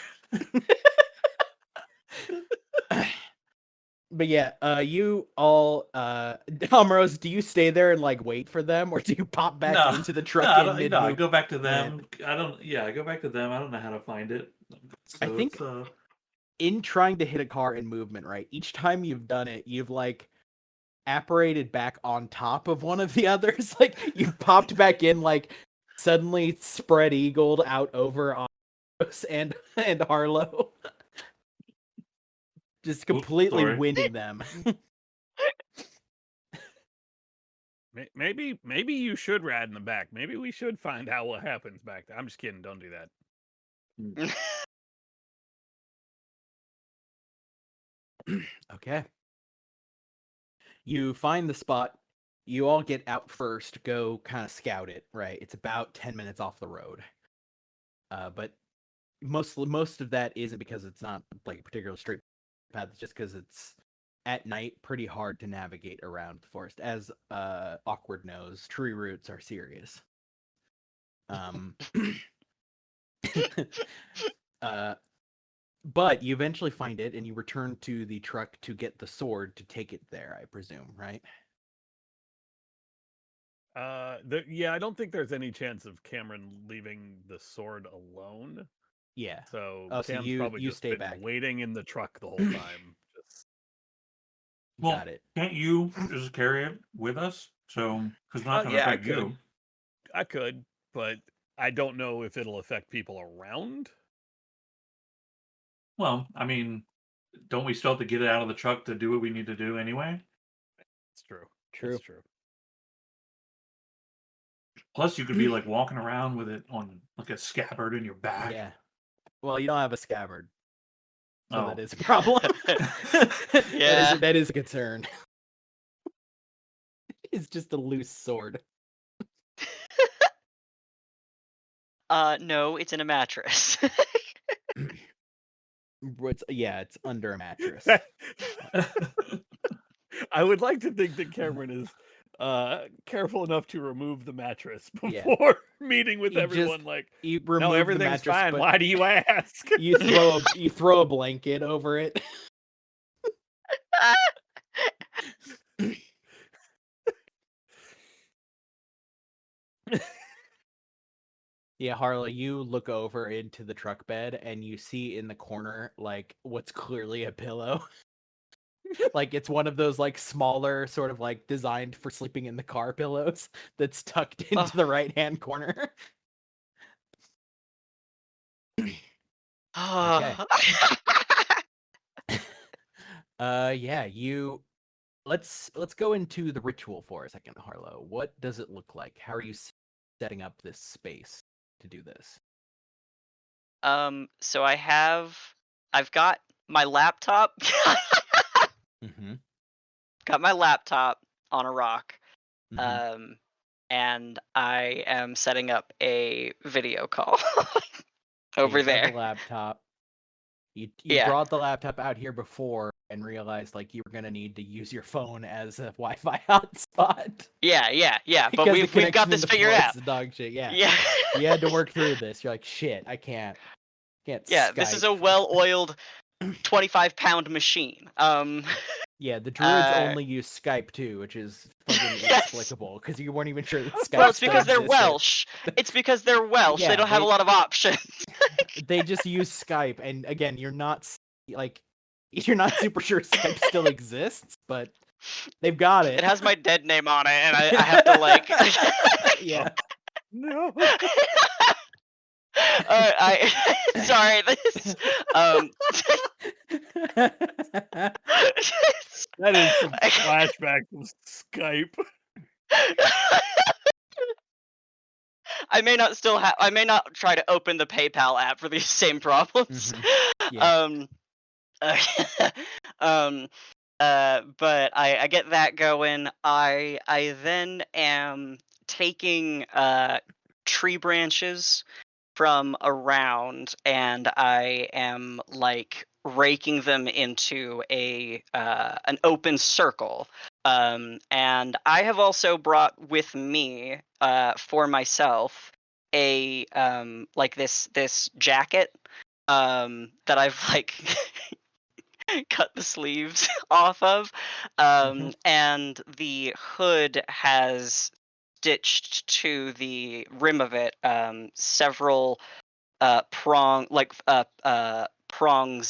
But yeah, you all, Domrose, do you stay there and like wait for them, or do you pop back No, into the No, truck I in don't, mid no, I move? go back to them. I don't. Yeah, I go back to them. I don't know how to find it. So I think- it's, In trying to hit a car in movement, right? Each time you've done it, you've like apparated back on top of one of the others. Like you've popped back in, like suddenly spread eagled out over Osmose and Harlow. Just completely sorry. winning them. Maybe you should ride in the back. Maybe we should find out what happens back there. I'm just kidding. Don't do that. Okay. You find the spot. You all get out first, go kind of scout it, right? It's about 10 minutes off the road. But most of that isn't because it's not like a particular straight path, it's just because it's at night pretty hard to navigate around the forest. As Awkward knows, tree roots are serious. But you eventually find it and you return to the truck to get the sword to take it there, I presume, right? Yeah, I don't think there's any chance of Cameron leaving the sword alone. Yeah. So Oh, so Cam's you- probably you just stay been back. waiting in the truck the whole time. Just... well, Got it. can't you just carry it with us? So, because it's not going to yeah, I affect you. could. I could, but I don't know if it'll affect people around. Well, I mean, don't we still have to get it out of the truck to do what we need to do anyway? It's true. True. It's true. Plus, you could be like walking around with it on like a scabbard in your back. Yeah. Well, you don't have a scabbard, so Oh. that is a problem. Yeah. that is a concern. It's just a loose sword. No, it's in a mattress. It's under a mattress. I would like to think that Cameron is careful enough to remove the mattress Yeah. before meeting with You everyone. just- Like, You remove no, the everything's mattress, fine. but Why do you ask? you throw a blanket over it. Yeah, Harley, you look over into the truck bed and you see in the corner like what's clearly a pillow. Like it's one of those like smaller sort of like designed for sleeping in the car pillows that's tucked into Oh. the right-hand corner. Okay. Yeah, let's go into the ritual for a second, Harlow. What does it look like? How are you setting up this space to do this? So I've got my laptop. Mm-hmm. Got my laptop on a rock. Mm-hmm. And I am setting up a video call over there. The laptop. You Yeah. brought the laptop out here before and realized like you were gonna need to use your phone as a Wi-Fi hotspot. Yeah. But Because the we've connection got in this the figured forest out. is dog shit. Yeah. Yeah. You had to work through this. You're like, shit, I can't. Yeah, this is a Skype." well-oiled 25-pound machine. Yeah, the druids Uh, only use Skype too, which is fucking Yes. inexplicable because you weren't even sure that Skype. Well, it's still because they're existed. Welsh. It's because they're Welsh. Yeah, they don't have a they- lot of options. They just use Skype, and again, you're not super sure Skype still exists, but they've got it. It has my dead name on it, and I have to like. Yeah. No. Sorry. This. That is some flashbacks of Skype. I may not still have. I may not try to open the PayPal app for these same problems. Yeah. But I get that going. I then am taking tree branches from around, and I am like raking them into a an open circle. And I have also brought with me for myself a like this jacket that I've like cut the sleeves off of, and the hood has stitched to the rim of it several prongs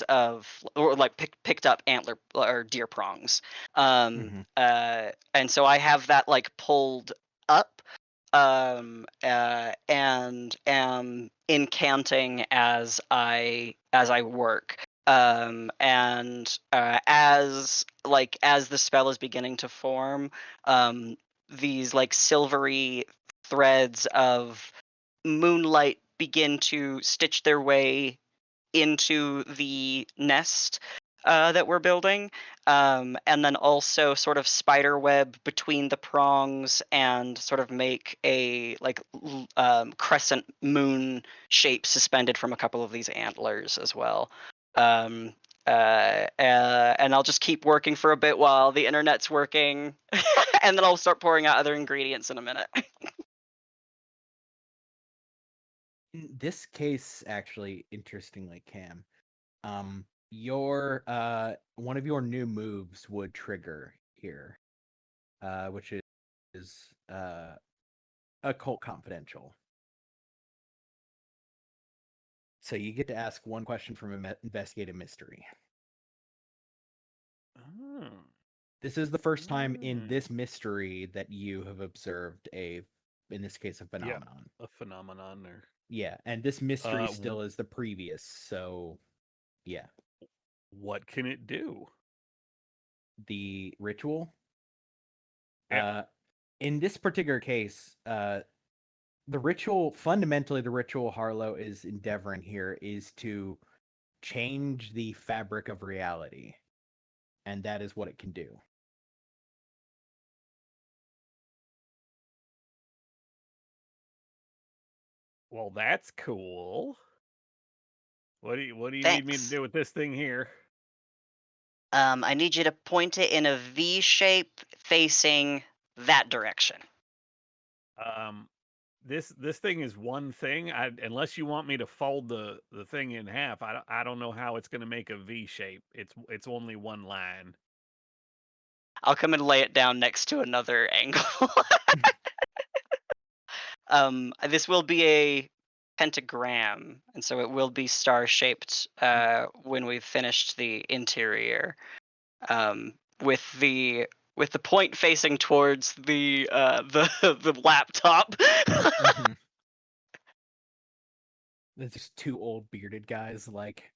of, or like picked up antler or deer prongs, and so I have that like pulled up, and am incanting as I work, and as the spell is beginning to form, these like silvery threads of moonlight begin to stitch their way into the nest that we're building, and then also sort of spider web between the prongs and sort of make a like crescent moon shape suspended from a couple of these antlers as well. Um, and I'll just keep working for a bit while the internet's working, and then I'll start pouring out other ingredients in a minute. In this case, actually, interestingly, Cam, your one of your new moves would trigger here, which is occult confidential. So you get to ask one question from investigative mystery. Oh. This is the first time in this mystery that you have observed in this case, a phenomenon. Yeah, a phenomenon, or yeah, and this mystery still is the previous. So, yeah. What can it do? The ritual. Yeah. In this particular case, the ritual, fundamentally, the ritual Harlow is endeavoring here is to change the fabric of reality. And that is what it can do. Well, that's cool. What do you need me to Thanks. do with this thing here? I need you to point it in a V shape facing that direction. This thing is one thing. Unless you want me to fold the thing in half, I don't know how it's going to make a V shape. It's only one line. I'll come and lay it down next to another angle. This will be a pentagram, and so it will be star shaped when we've finished the interior. With the point facing towards the the laptop. There's just two old bearded guys, like,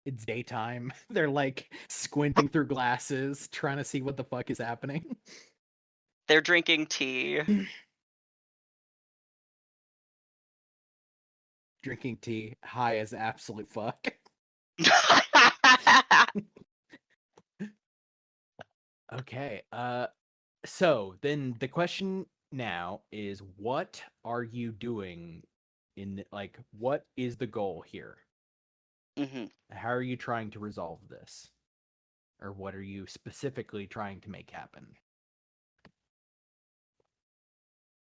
it's daytime. They're like squinting through glasses, trying to see what the fuck is happening. They're drinking tea. Drinking tea, high as absolute fuck. Okay, so then the question now is, what are you doing what is the goal here? How are you trying to resolve this? Or what are you specifically trying to make happen?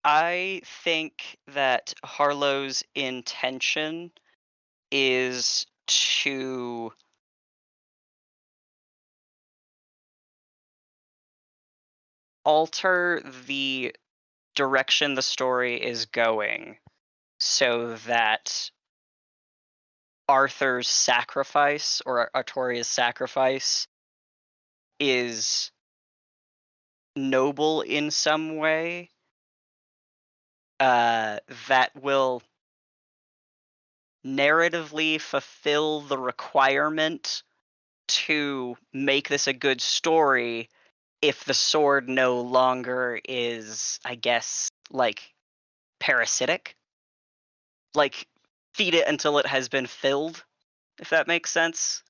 I think that Harlow's intention is to alter the direction the story is going so that Arthur's sacrifice, or Artoria's sacrifice, is noble in some way, that will narratively fulfill the requirement to make this a good story if the sword no longer is, I guess, like, parasitic. Like, feed it until it has been filled, if that makes sense.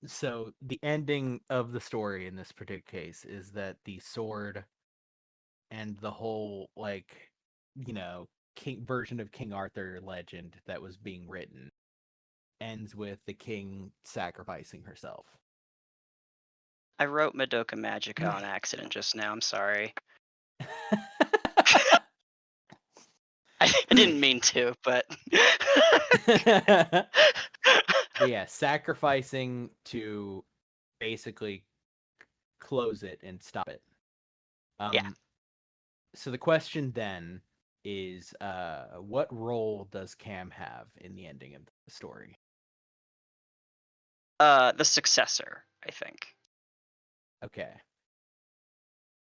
So the ending of the story in this particular case is that the sword and the whole king version of King Arthur legend that was being written ends with the king sacrificing herself. I wrote Madoka Magica on accident just now. I'm sorry. I didn't mean to, but But yeah, sacrificing to basically close it and stop it. Yeah. So the question then is, what role does Cam have in the ending of the story? The successor, I think. Okay.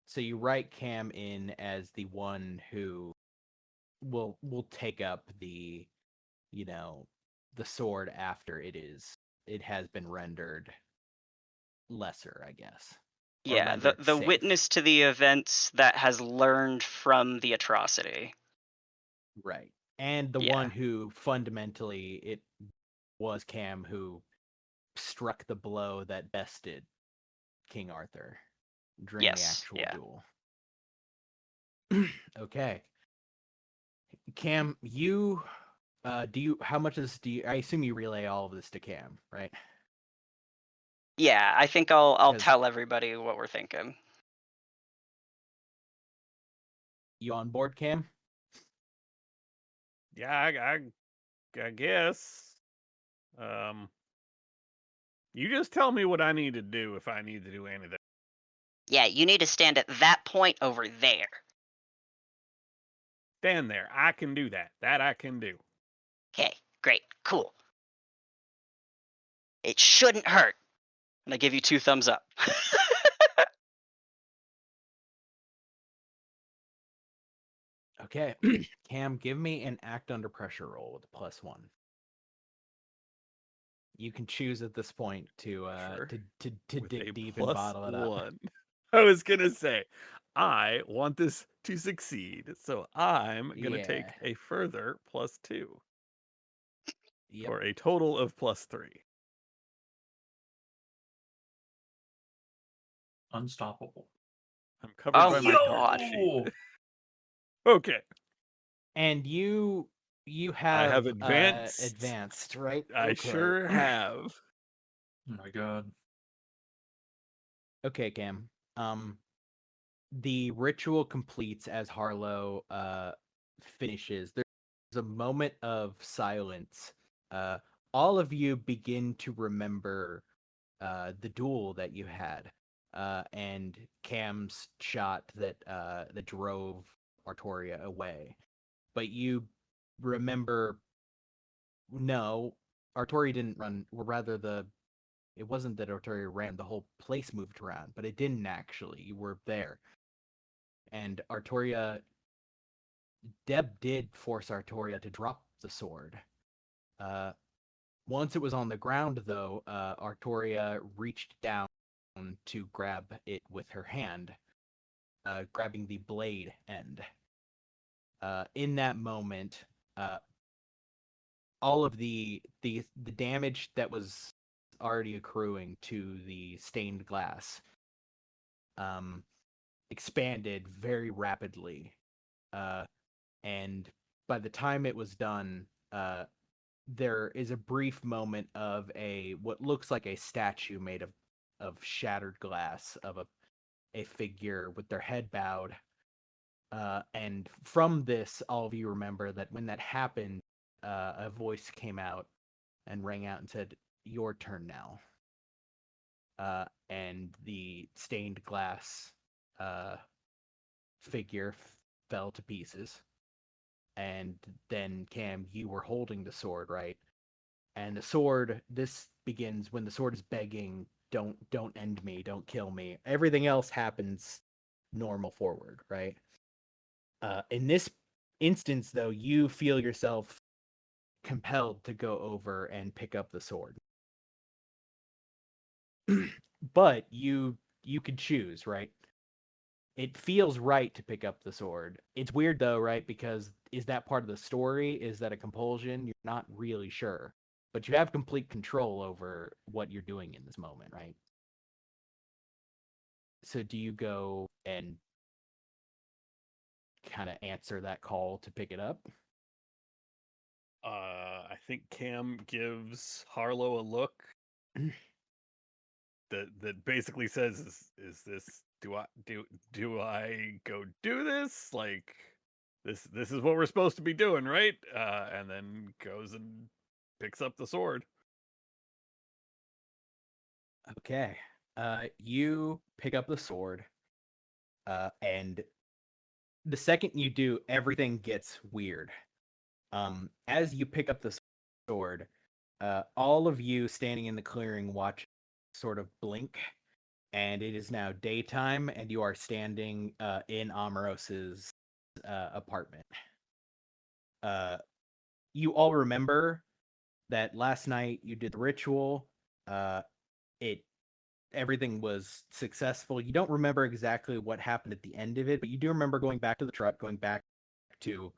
So you write Cam in as the one who will take up the sword after it has been rendered lesser, I guess. Or Yeah, rendered the safe. witness to the events that has learned from the atrocity. Right. And the Yeah. one who fundamentally it was Cam who struck the blow that bested King Arthur during the Yes. actual Yeah. duel. Okay. Cam, you how much of this I assume you relay all of this to Cam, right? Yeah, I think I'll 'Cause- tell everybody what we're thinking. You on board, Cam? Yeah, I guess. You just tell me what I need to do if I need to do anything. Yeah, you need to stand at that point over there. Stand there. I can do that. That I can do. Okay, great, cool. It shouldn't hurt. And I give you 2 thumbs up. Okay. Cam, give me an act under pressure roll with a +1. You can choose at this point to Sure. to With dig a deep and bottle it up. +1. I was gonna say, I want this to succeed, so I'm gonna take Yeah. a further +2 Yep. for a total of +3. Unstoppable. I'm covered Oh by my my God. character sheet. Okay. And you I have have advanced. advanced, right? I Okay. sure have. Oh my god. Okay, Cam. The ritual completes as Harlow finishes. There's a moment of silence. All of you begin to remember the duel that you had, and Cam's shot that drove Artoria away. But you remember, no, Artoria didn't run, or rather it wasn't that Artoria ran, the whole place moved around, but it didn't actually. You were there. And Artoria, Deb did force Artoria to drop the sword. Once it was on the ground, though, Artoria reached down to grab it with her hand, grabbing the blade end. In that moment, all of the damage that was already accruing to the stained glass expanded very rapidly, and by the time it was done, there is a brief moment of what looks like a statue made of shattered glass of a figure with their head bowed. And from this, all of you remember that when that happened, a voice came out and rang out and said, "Your turn now." And the stained glass figure fell to pieces. And then, Cam, you were holding the sword, right? And the sword, this begins when the sword is begging, don't end me, don't kill me. Everything else happens normal forward, right? In this instance, though, you feel yourself compelled to go over and pick up the sword. But you could choose, right? It feels right to pick up the sword. It's weird though, right? Because is that part of the story? Is that a compulsion? You're not really sure. but you have complete control over what you're doing in this moment, right? So do you go and kind of answer that call to pick it up? I think Cam gives Harlow a look that basically says, "Is this do I go do this? Like this is what we're supposed to be doing, right?" And then goes and picks up the sword. Okay. You pick up the sword, and the second you do, everything gets weird. As you pick up the sword, all of you standing in the clearing watch sort of blink, and it is now daytime, and you are standing in Amaros's apartment. You all remember that last night you did the ritual. Everything was successful. You don't remember exactly what happened at the end of it, but you do remember going back to the truck, going back to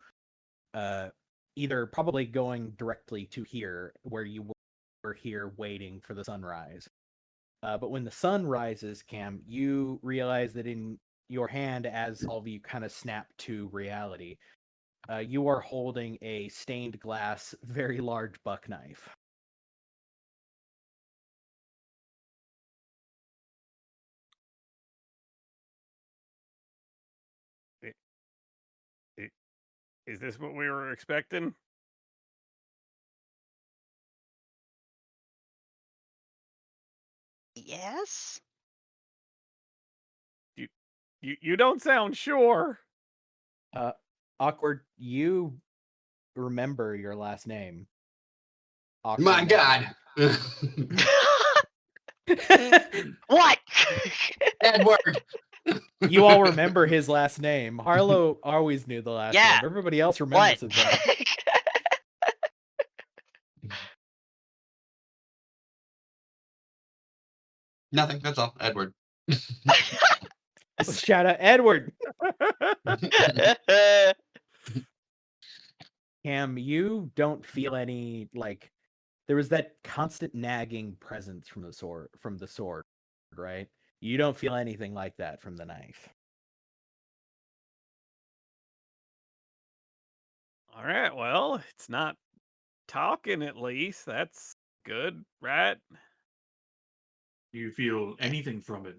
either probably going directly to here where you were here waiting for the sunrise. But when the sun rises, Cam, you realize that in your hand, as all of you kind of snap to reality, you are holding a stained glass, very large buck knife. Is this what we were expecting? Yes? You don't sound sure. Awkward, you remember your last name. Awkward My God. What? Edward. You all remember his last name. Harlow always knew the last Yeah. name. Everybody else remembers What? it though. Nothing. That's all. Edward. Shout out Edward. Cam, you don't feel any like there was that constant nagging presence from the sword, right? You don't feel anything like that from the knife. All right, well, it's not talking at least. That's good, right? Do you feel anything from it?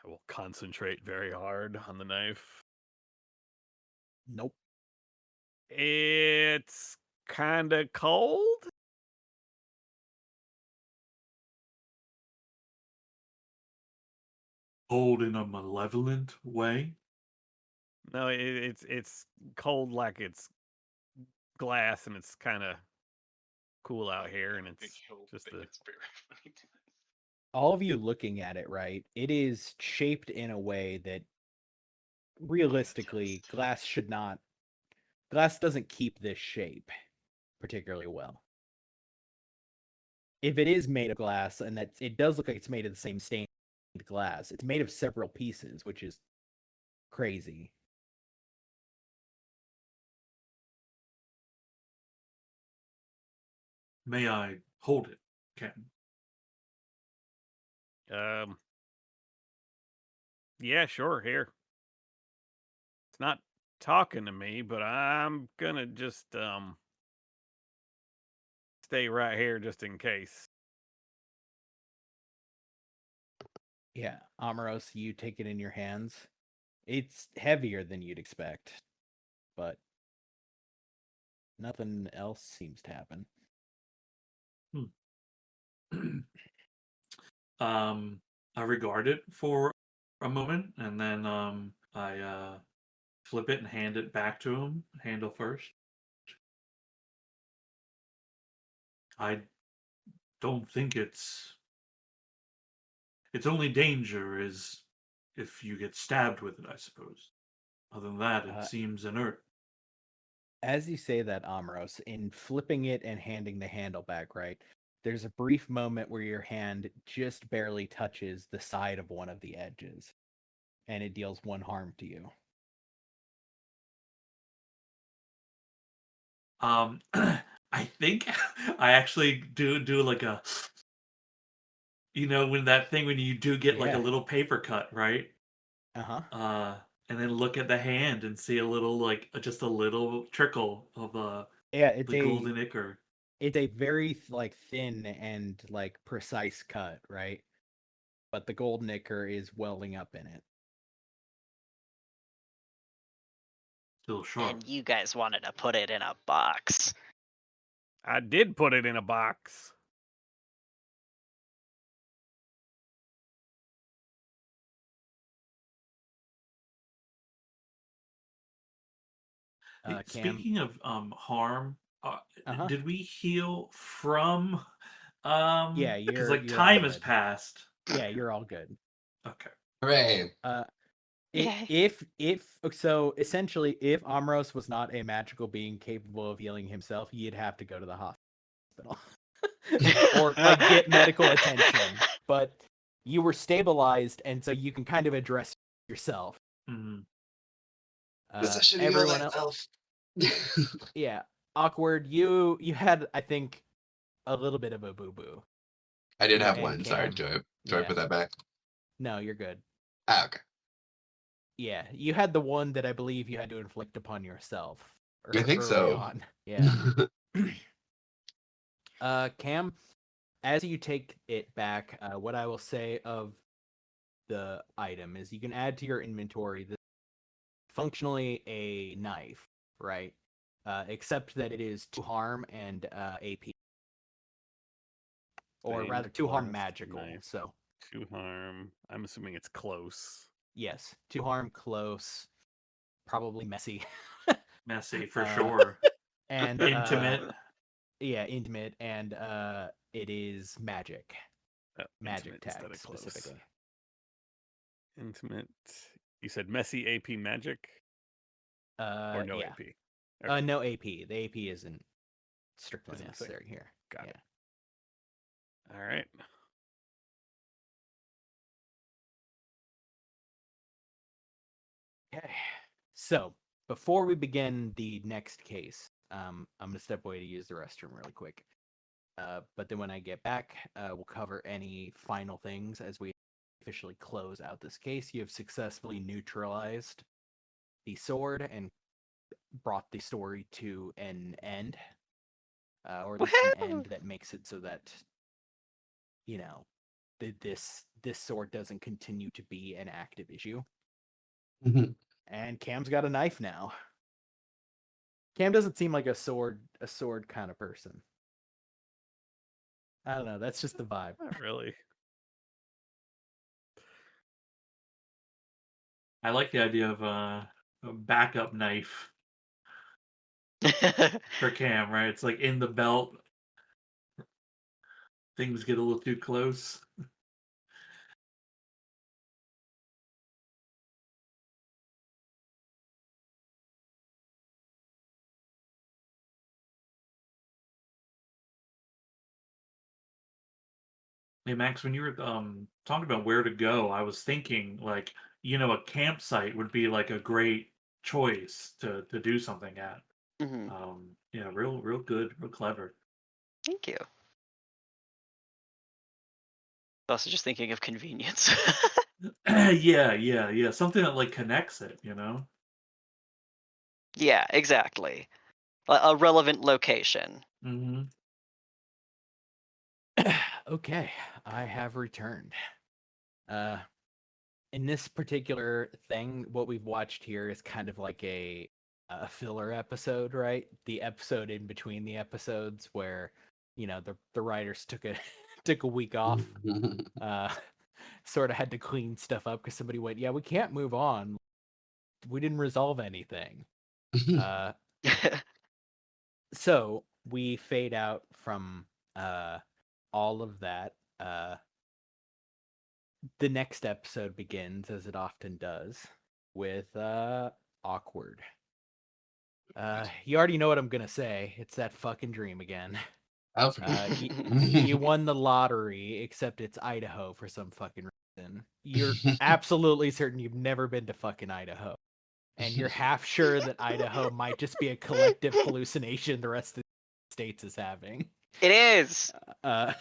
I will concentrate very hard on the knife. Nope. It's kind of cold. Cold in a malevolent way? No, it's cold like it's glass and it's kind of cool out here, and it's just the. All of you looking at it, right? It is shaped in a way that realistically glass doesn't keep this shape particularly well. If it is made of glass, and that it does look like it's made of the same stained glass, it's made of several pieces, which is crazy. May I hold it, Captain? Yeah, sure. Here. It's not talking to me, but I'm gonna just stay right here just in case. Yeah, Amaros, you take it in your hands. It's heavier than you'd expect, but nothing else seems to happen. I regard it for a moment, and then I flip it and hand it back to him, handle first. I don't think its only danger is if you get stabbed with it, I suppose. Other than that, it seems inert. As you say that, Amaros, in flipping it and handing the handle back, right, there's a brief moment where your hand just barely touches the side of one of the edges, and it deals 1 harm to you. I think I actually do like a, when that thing when you do get like a Yeah. little paper cut, right? Uh-huh. And then look at the hand and see a little like just a little trickle of Yeah, it's the a golden ichor. it's a very like thin and like precise cut, right? But the golden ichor is welling up in it. Still sharp. And you guys wanted to put it in a box. I did put it in a box. Cam. Speaking of harm, Uh-huh. did we heal from Yeah, because you're like time has good. passed. Yeah, you're all good. Okay. Hooray. If so, essentially, if Amros was not a magical being capable of healing himself, he'd have to go to the hospital or like get medical attention. But you were stabilized, and so you can kind of address yourself. Mm-hmm. Everyone else, yeah, awkward. You had, I think, a little bit of a boo boo. I did have And one. Sorry, Cam. do I put that back? No, you're good. Ah, okay. Yeah, you had the one that I believe you had to inflict upon yourself. I think so. On. Yeah. Cam, as you take it back, what I will say of the item is you can add to your inventory this functionally a knife, right? Except that it is 2 harm and AP. Or Same rather 2 harm plus magical. knife. So 2 harm. I'm assuming it's close. yes, 2 harm, close, probably messy. Messy for sure. And intimate. Yeah, intimate, and it is magic. Magic Intimate tag specifically. Intimate. You said messy AP magic? Or no yeah. AP? Okay. No AP. The AP isn't strictly Isn't a thing. necessary here. Got it. All right. Okay. So before we begin the next case, I'm gonna step away to use the restroom really quick. But then when I get back, we'll cover any final things as we officially close out this case. You have successfully neutralized the sword and brought the story to an end, or at least an end that makes it so that this sword doesn't continue to be an active issue. And Cam's got a knife now. Cam doesn't seem like a sword kind of person. I don't know. That's just the vibe. Not really. I like the idea of a backup knife for Cam, right? It's like in the belt. Things get a little too close. Hey Max, when you were talking about where to go, I was thinking like, a campsite would be like a great choice to do something at. Mm-hmm. Yeah, real good, real clever. Thank you. Also just thinking of convenience. Yeah. Something that like connects it, Yeah, exactly. A relevant location. Mm-hmm. Okay, I have returned. In this particular thing, what we've watched here is kind of like a filler episode, right? The episode in between the episodes where the writers took a week off, sort of had to clean stuff up because somebody went, yeah, we can't move on, we didn't resolve anything. So we fade out from all of that. The next episode begins, as it often does, with awkward. You already know what I'm gonna say. It's that fucking dream again. You won the lottery, except it's Idaho for some fucking reason. You're absolutely certain you've never been to fucking Idaho. and you're half sure that Idaho might just be a collective hallucination the rest of the states is having. It is. Uh,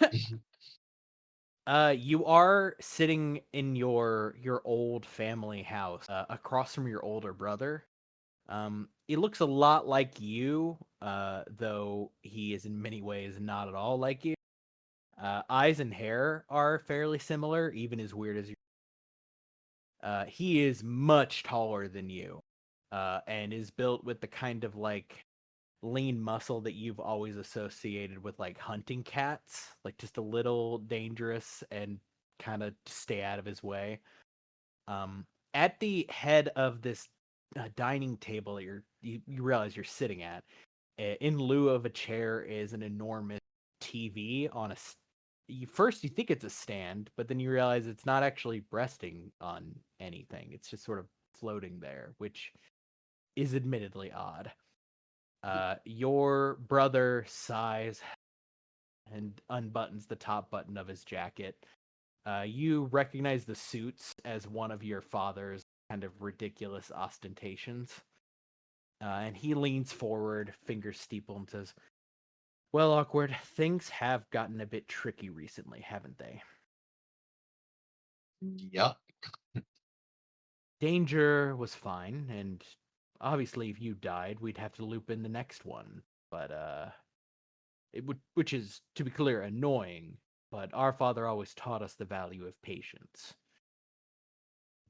you are sitting in your old family house, across from your older brother. He looks a lot like you, though he is in many ways not at all like you. Eyes and hair are fairly similar, even as weird as you. He is much taller than you, and is built with the kind of like lean muscle that you've always associated with like hunting cats, like just a little dangerous and kind of stay out of his way. At the head of this dining table that you realize you're sitting at, in lieu of a chair, is an enormous TV on first you think it's a stand, but then you realize it's not actually resting on anything. It's just sort of floating there, which is admittedly odd. Your brother sighs and unbuttons the top button of his jacket. You recognize the suits as one of your father's kind of ridiculous ostentations. And he leans forward, fingers steepled, and says, "Well, Awkward, things have gotten a bit tricky recently, haven't they? Yep. Danger was fine, and obviously if you died, we'd have to loop in the next one. But, which is, to be clear, annoying, but our father always taught us the value of patience.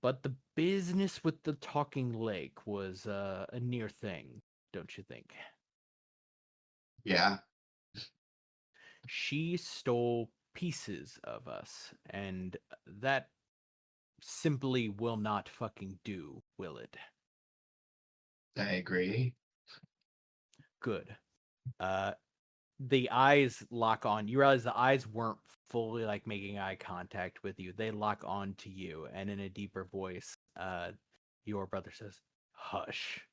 But the business with the talking lake was a near thing, don't you think? Yeah. She stole pieces of us, and that simply will not fucking do, will it? I agree. Good. The eyes lock on. You realize the eyes weren't fully like making eye contact with you. They lock on to you, and in a deeper voice, your brother says, "Hush."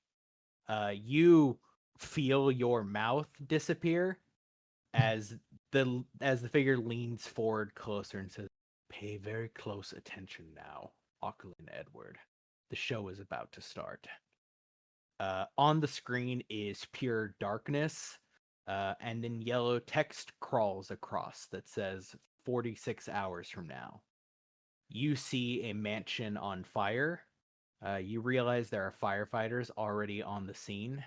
You feel your mouth disappear as the figure leans forward closer and says, "Pay very close attention now, Auckland Edward. The show is about to start." On the screen is pure darkness, and then yellow text crawls across that says 46 hours from now. You see a mansion on fire. You realize there are firefighters already on the scene.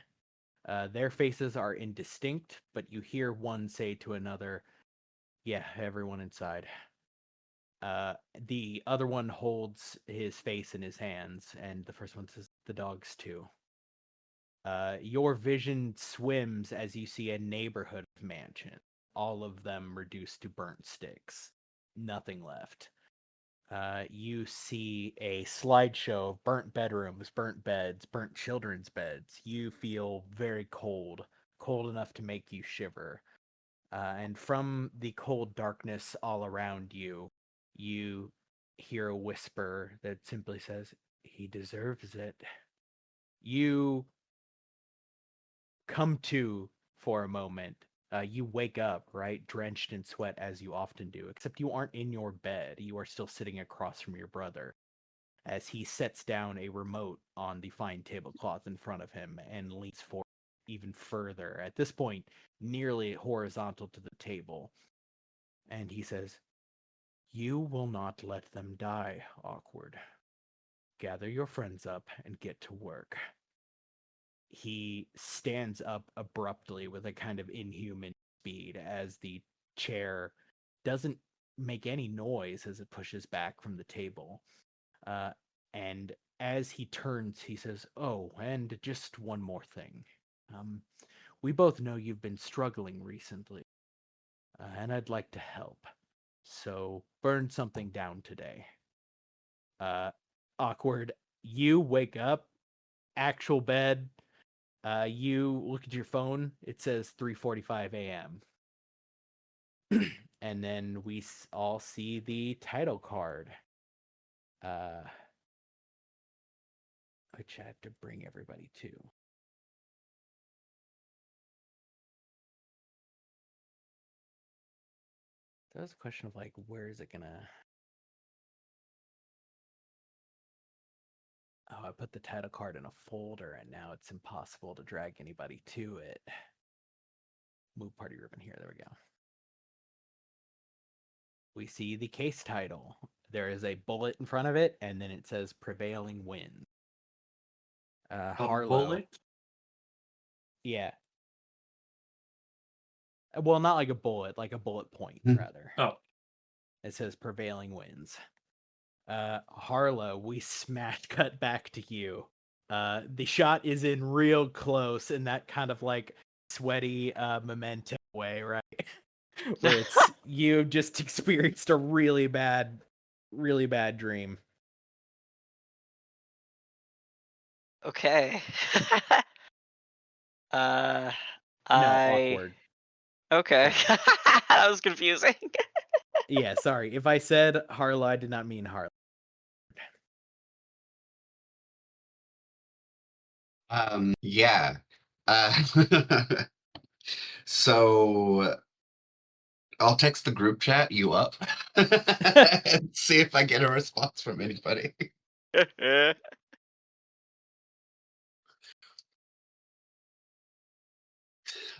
Their faces are indistinct, but you hear one say to another, "Yeah, everyone inside." The other one holds his face in his hands, and the first one says, "The dogs too." Your vision swims as you see a neighborhood of mansions, all of them reduced to burnt sticks. Nothing left. You see a slideshow of burnt bedrooms, burnt beds, burnt children's beds. You feel very cold, cold enough to make you shiver. And from the cold darkness all around you, you hear a whisper that simply says, "He deserves it." You come to for a moment. You wake up, right, drenched in sweat as you often do, except you aren't in your bed. You are still sitting across from your brother as he sets down a remote on the fine tablecloth in front of him and leans forward even further, at this point, nearly horizontal to the table. And he says, "You will not let them die, Awkward. Gather your friends up and get to work." He stands up abruptly with a kind of inhuman speed as the chair doesn't make any noise as it pushes back from the table. And as he turns, he says, "Oh, and just one more thing. We both know you've been struggling recently, and I'd like to help. So burn something down today." Awkward. You wake up, actual bed. You look at your phone. It says 3:45 a.m. And then we all see the title card, which I have to bring everybody to. That was a question of like, where is it gonna? Oh, I put the title card in a folder, and now it's impossible to drag anybody to it. Move party ribbon here. There we go. We see the case title. There is a bullet in front of it, and then it says "Prevailing Winds." Harlow. Bullet? Yeah. Well, not like a bullet, like a bullet point, rather. Oh. It says "Prevailing Winds." Harlow, we smash cut back to you. The shot is in real close in that kind of like sweaty Memento way, right? Where it's you just experienced a really bad dream. Okay. No, awkward. Okay. That was confusing. Yeah, sorry. If I said Harlow, I did not mean Harlow. Yeah. So I'll text the group chat you up and see if I get a response from anybody.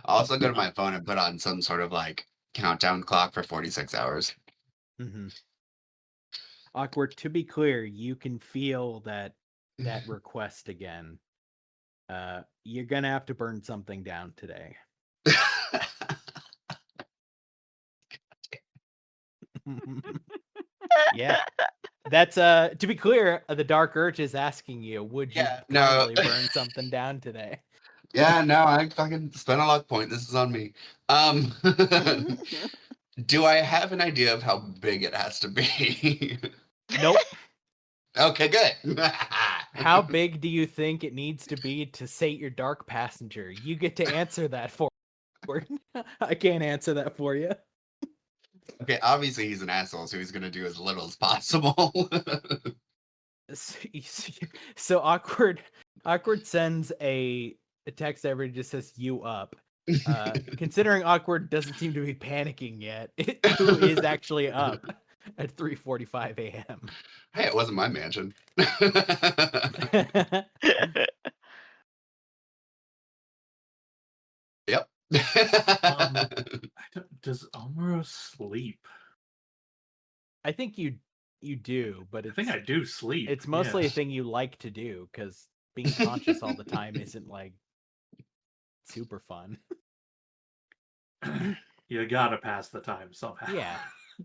I'll also go to my phone and put on some sort of like countdown clock for 46 hours. Mm-hmm. Awkward. To be clear, you can feel that request again. You're gonna have to burn something down today. Yeah. That's to be clear, the Dark Urge is asking you, would you kindly burn something down today? Yeah, no, I fucking spent a luck point. This is on me. Do I have an idea of how big it has to be? Nope. Okay, good. How big do you think it needs to be to sate your dark passenger? You get to answer that for I can't answer that for you. Okay, obviously he's an asshole, so he's gonna do as little as possible. So awkward sends a text that just says "you up." Considering awkward doesn't seem to be panicking yet, who is actually up at 3:45 a.m. Hey, it wasn't my mansion. Yep. Does Omuro sleep? I think you do, but I think I do sleep. It's mostly a thing you like to do, because being conscious all the time isn't like super fun. You gotta pass the time somehow. Yeah,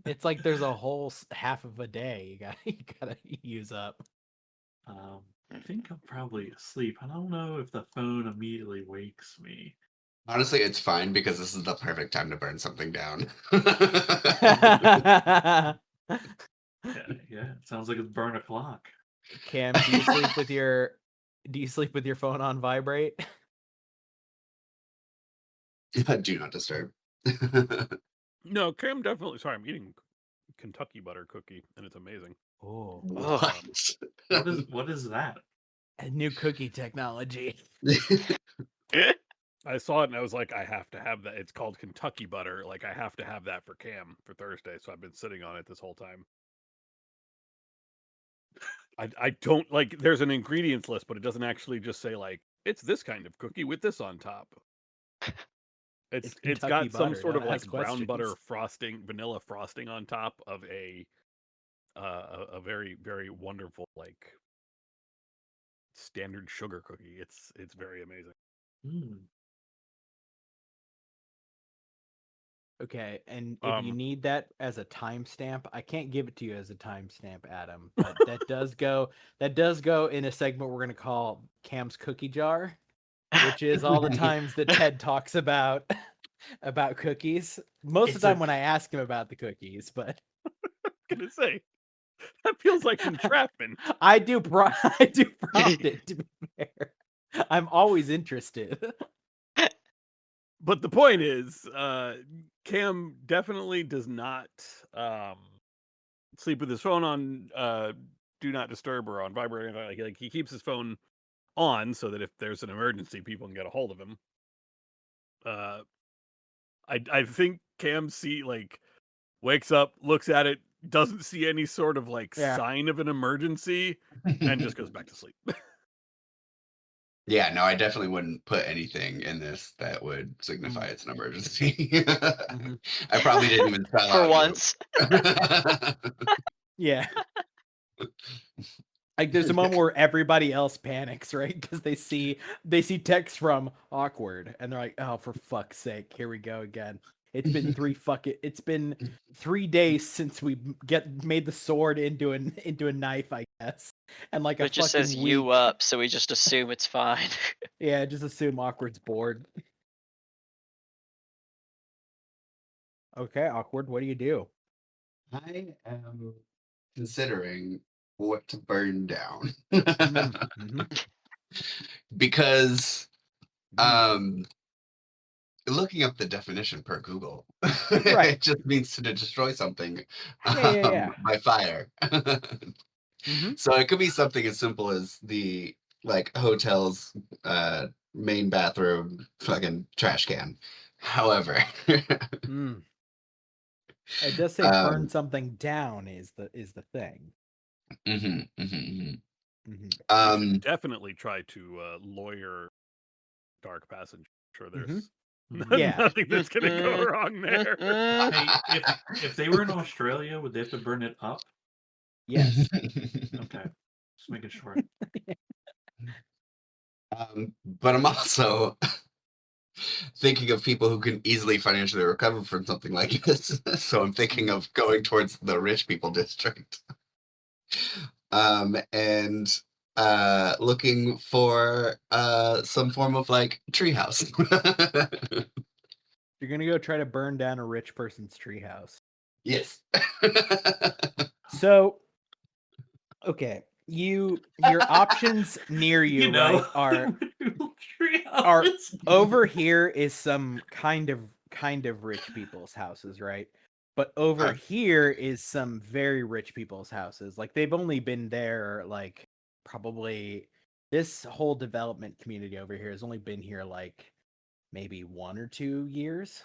it's like there's a whole half of a day you gotta use up. I think I'm probably asleep. I don't know if the phone immediately wakes me. Honestly, it's fine because this is the perfect time to burn something down. Yeah, it sounds like it's burn o'clock. Cam, do you sleep with your phone on vibrate? Do not disturb. No, Cam definitely. Sorry, I'm eating Kentucky butter cookie, and it's amazing. Oh, What is that? a new cookie technology. I saw it and I was like, I have to have that. It's called Kentucky butter. Like, I have to have that for Cam for Thursday. So I've been sitting on it this whole time. I don't like. There's an ingredients list, but it doesn't actually just say like it's this kind of cookie with this on top. It's got some sort of like brown butter frosting, vanilla frosting on top of a very, very wonderful like standard sugar cookie. It's very amazing. Okay, and if you need that as a timestamp, I can't give it to you as a timestamp, Adam, but that does go in a segment we're gonna call Cam's Cookie Jar, which is all the times that Ted talks about cookies. Most of the time when I ask him about the cookies, but I'm gonna say that feels like entrapment. I do prompt it, to be fair. I'm always interested. But the point is, Cam definitely does not sleep with his phone on do not disturb or on vibrate. Like he keeps his phone on so that if there's an emergency, people can get a hold of him. I think Cam wakes up, looks at it, doesn't see any sort of sign of an emergency, and just goes back to sleep. Yeah, no, I definitely wouldn't put anything in this that would signify it's an emergency. I probably didn't even spell For out once. Yeah. Like there's a moment where everybody else panics, right? Because they see text from Awkward, and they're like, "Oh, for fuck's sake, here we go again." It's been 3 days since we made the sword into a knife, I guess, and like a It just fucking says week. you up, so we just assume it's fine. Yeah, just assume Awkward's bored. Okay, Awkward, what do you do? I am considering what to burn down. Because looking up the definition per Google, Right. it just means to destroy something Yeah. by fire. So it could be something as simple as the hotel's main bathroom fucking trash can. However, It does say burn something down is the thing. You should definitely try to lawyer Dark Passage. I'm sure there's nothing that's gonna go wrong there. Hey, if they were in Australia, would they have to burn it up? Yes. Okay, just making sure. But I'm also thinking of people who can easily financially recover from something like this. So I'm thinking of going towards the rich people district. And looking for some form of treehouse. You're gonna go try to burn down a rich person's treehouse. Yes. So, okay, your options near you, right, are over here is some kind of rich people's houses, right? But over here is some very rich people's houses. Like they've only been there like probably this whole development community over here has only been here like maybe 1 or 2 years.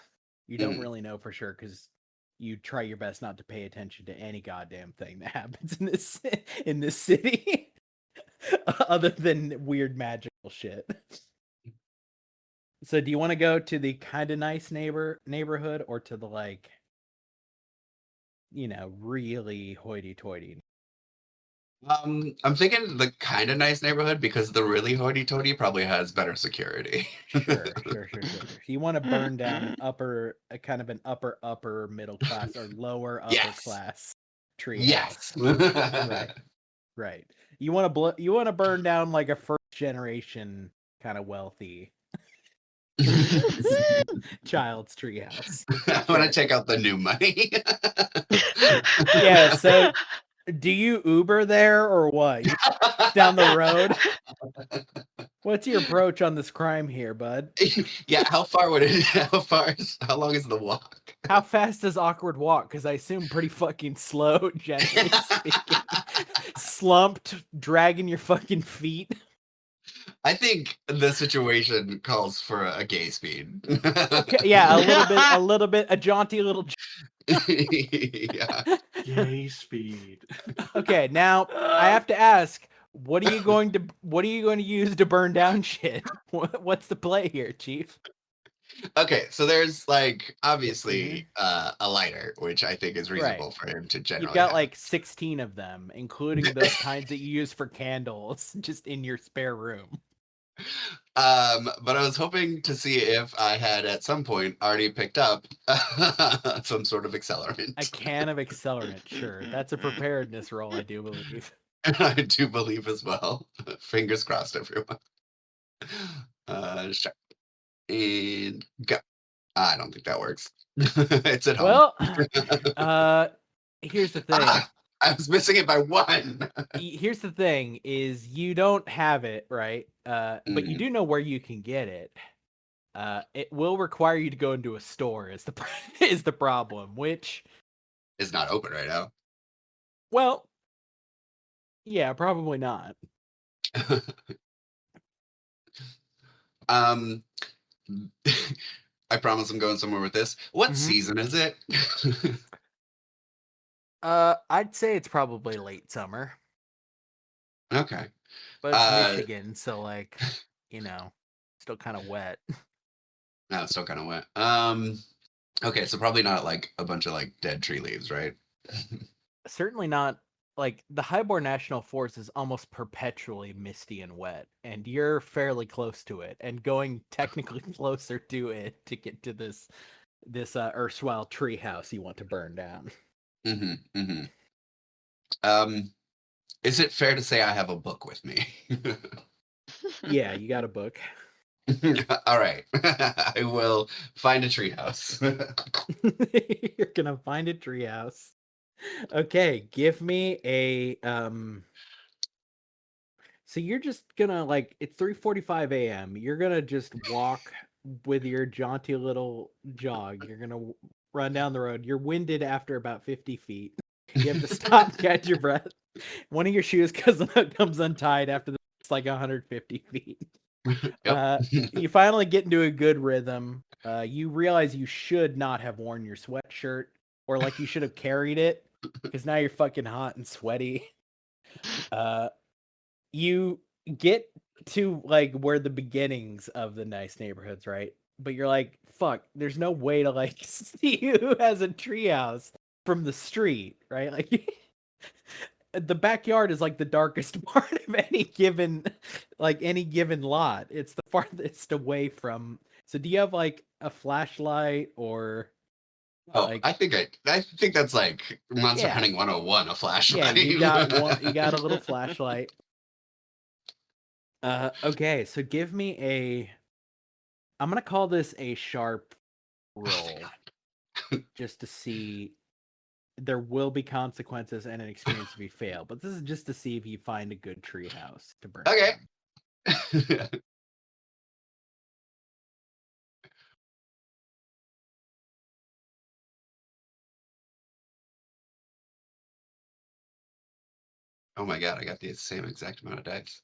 You don't really know for sure because you try your best not to pay attention to any goddamn thing that happens in this city, other than weird magical shit. So, do you want to go to the kind of nice neighborhood, or to the really hoity-toity? I'm thinking the kind of nice neighborhood because the really hoity-toity probably has better security. Sure. You want to burn down an kind of an upper middle class or lower upper class tree house. Yes. Right. You want to burn down like a first generation kind of wealthy child's treehouse. I want to check out the new money. Yeah, so do you Uber there or what? You down the road? What's your approach on this crime here, bud? Yeah, how long is the walk? How fast does Awkward walk? Because I assume pretty fucking slow, generally speaking. Slumped, dragging your fucking feet. I think the situation calls for a gay speed. Okay, yeah, a little bit, a jaunty little. Yeah. Gay speed. Okay, now I have to ask, what are you going to use to burn down shit? What's the play here, Chief? Okay, so there's obviously a lighter, which I think is reasonable for him to generally. You've got have. like 16 of them, including those kinds that you use for candles, just in your spare room. But I was hoping to see if I had at some point already picked up some sort of accelerant. A can of accelerant, sure. That's a preparedness roll, I do believe. I do believe as well. Fingers crossed, everyone. Sure. And go. I don't think that works. It's at home. Well, here's the thing. I was missing it by 1. Here's the thing: is you don't have it, right? But you do know where you can get it. It will require you to go into a store. Is the problem? Which is not open right now. Well, yeah, probably not. I promise I'm going somewhere with this. What season is it? I'd say it's probably late summer. Okay. But it's Michigan, so still kind of wet. No, it's still kind of wet. Okay, so probably not like a bunch of like dead tree leaves, right? Certainly not. Like the Highborn National Forest is almost perpetually misty and wet, and you're fairly close to it, and going technically closer to it to get to this erstwhile tree house you want to burn down. Is it fair to say I have a book with me? Yeah, you got a book. All right. I will find a treehouse. You're gonna find a treehouse. Okay, give me a so you're just gonna it's 3:45 a.m. You're gonna just walk with your jaunty little jog. You're gonna run down the road. You're winded after about 50 feet. You have to stop, catch your breath. One of your shoes comes untied after it's like 150 feet. Yep. You finally get into a good rhythm. You realize you should not have worn your sweatshirt, or you should have carried it, because now you're fucking hot and sweaty. You get to where the beginnings of the nice neighborhoods, right? But you're like, fuck, there's no way to see who has a treehouse from the street, right? The backyard is the darkest part of any given lot. It's the farthest away from. So do you have a flashlight or? Oh, I think that's Monster Yeah. Hunting 101, a flashlight. Yeah, you got a little flashlight. Okay, so give me I'm gonna call this a sharp roll, just to see. There will be consequences and an experience if you fail, but this is just to see if you find a good treehouse to burn. Okay. down. Oh my god, I got the same exact amount of dice.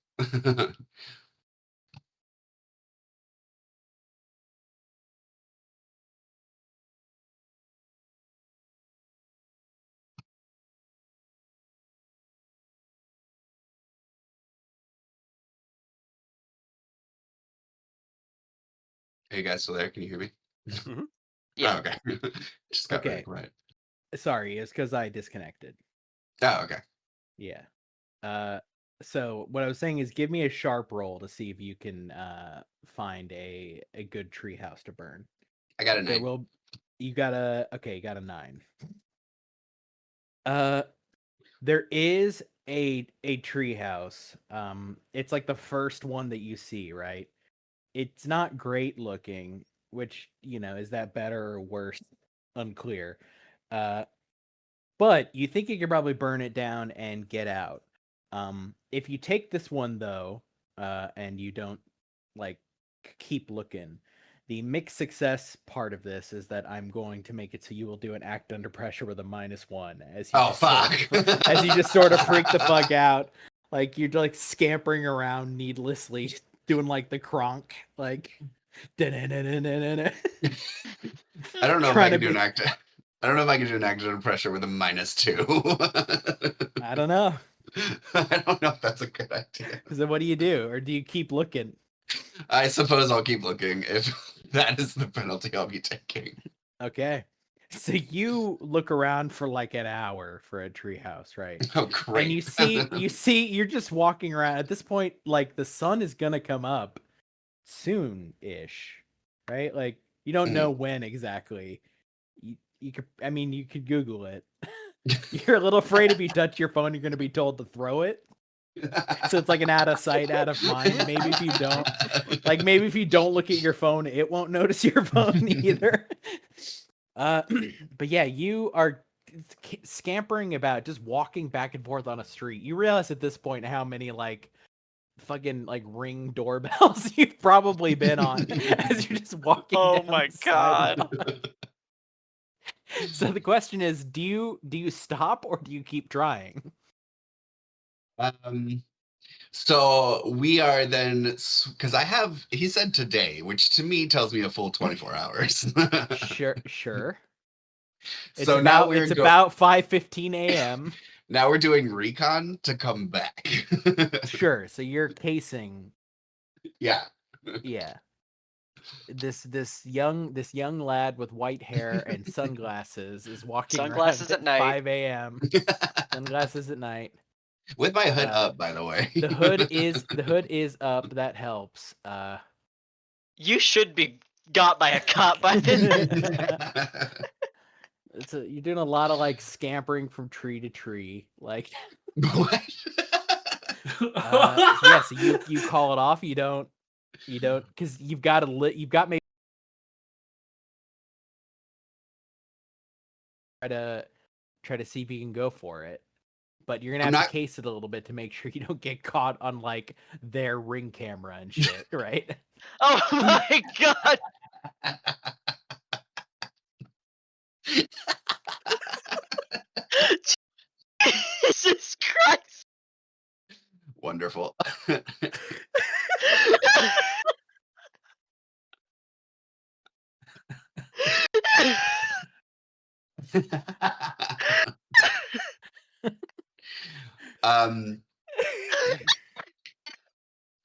Hey guys, still there? Can you hear me? Yeah. Oh, okay. Just got really Okay. quiet. Sorry, it's because I disconnected. Oh, okay. Yeah. So what I was saying is, give me a sharp roll to see if you can find a good treehouse to burn. I got a There 9. will. You got a 9. There is a treehouse. It's the first one that you see, right? It's not great looking, which is that better or worse? Unclear. But you think you could probably burn it down and get out. If you take this one though, and you don't keep looking, the mixed success part of this is that I'm going to make it so you will do an act under pressure with a -1 as you as you just sort of freak the fuck out, you're scampering around needlessly, doing the Kronk, I don't know if I can do an act. I don't know if I can do an act under pressure with a -2. I don't know. I don't know if that's a good idea. So what do you do, or do you keep looking? I suppose I'll keep looking if that is the penalty I'll be taking. Okay. So you look around for an hour for a treehouse, right? Oh, great. And you see, you're just walking around. At this point, the sun is gonna come up soon-ish, right? You don't know when exactly. You could, you could Google it. You're a little afraid if you touch your phone, you're gonna be told to throw it. So it's an out of sight, out of mind. Maybe if you don't, maybe if you don't look at your phone, it won't notice your phone either. But yeah, you are scampering about, just walking back and forth on a street. You realize at this point how many fucking Ring doorbells you've probably been on as you're just walking. Oh down my the god. sidewalk. So the question is, do you stop or do you keep trying? So we are then, because he said today, which to me tells me a full 24 hours. Sure. It's So about, now it's about 5:15 a.m. Now we're doing recon to come back. Sure. So you're casing Yeah. Yeah. This young lad with white hair and sunglasses is walking Sunglasses around at at night. 5 a.m. Sunglasses at night. With my hood up, by the way. The hood is up. That helps. You should be got by a cop by this. You're doing a lot of like scampering from tree to tree. Like, What? yeah. So you call it off. You don't because you've got maybe try to see if you can go for it. But you're gonna have to case it a little bit to make sure you don't get caught on like their ring camera and shit, right? Oh my god! Jesus Christ! Wonderful.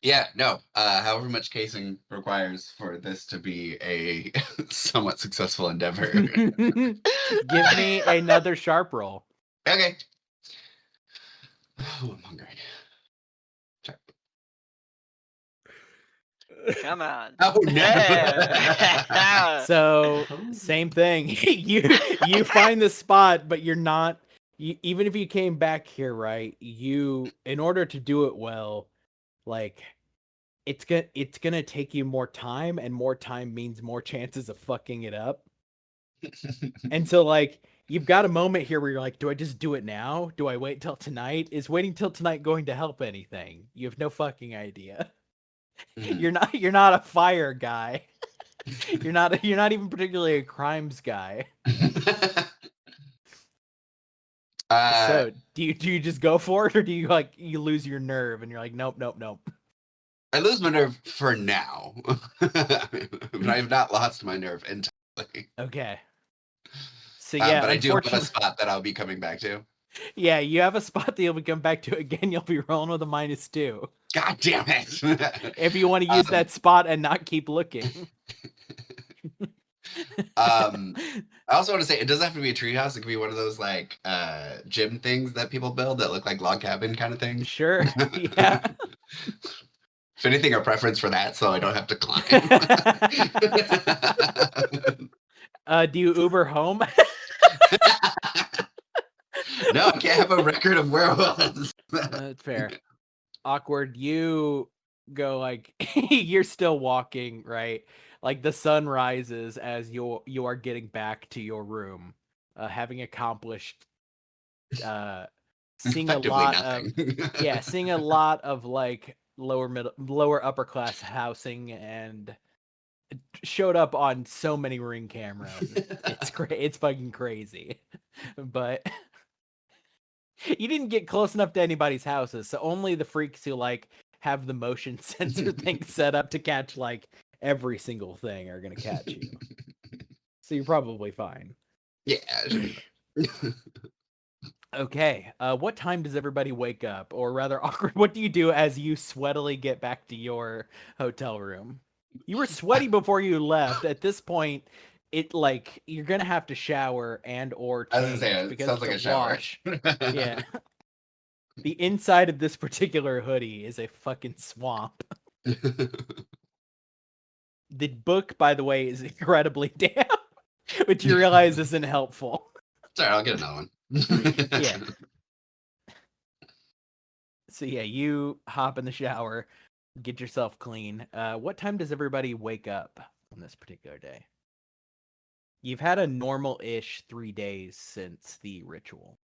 Yeah, no. However much casing requires for this to be a somewhat successful endeavor. Give me another sharp roll. Okay. Oh, I'm hungry. Check. Come on. Oh no. Yeah. So same thing. you find the spot, but you're not. Even if you came back here, right? In order to do it well, like it's gonna take you more time, and more time means more chances of fucking it up. And so like you've got a moment here where you're like, do I just do it now? Do I wait till tonight? Is waiting till tonight going to help anything? You have no fucking idea. You're not a fire guy. You're not even particularly a crimes guy. So do you just go for it, or do you like you lose your nerve and you're like, nope. I lose my nerve for now. But I have not lost my nerve entirely. Okay. So yeah, but I do have a spot that I'll be coming back to. Yeah, you have a spot that you'll be coming back to again. You'll be rolling with a -2. God damn it! If you want to use that spot and not keep looking. I also want to say it doesn't have to be a treehouse. It could be one of those like gym things that people build that look like log cabin kind of things. Sure. Yeah. If anything, a preference for that, so I don't have to climb. Do you Uber home? No, I can't have a record of where I was. That's fair. Awkward. You go like you're still walking, right? Like the sun rises as you are getting back to your room, having accomplished seeing a lot of seeing a lot of like lower upper class housing, and showed up on so many ring cameras. It's great. It's fucking crazy. But you didn't get close enough to anybody's houses, so only the freaks who like have the motion sensor thing set up to catch like every single thing are gonna catch you. So you're probably fine. Yeah. Okay. What time does everybody wake up? Or rather, Awkward, what do you do as you sweatily get back to your hotel room? You were sweaty before you left. At this point, it like you're gonna have to shower and or change. I was gonna say, it sounds like a shower. Yeah. The inside of this particular hoodie is a fucking swamp. The book, by the way, is incredibly damp, which you realize isn't helpful. Sorry, I'll get another one. Yeah. So yeah, you hop in the shower, get yourself clean. What time does everybody wake up on this particular day? You've had a normal-ish 3 days since the ritual.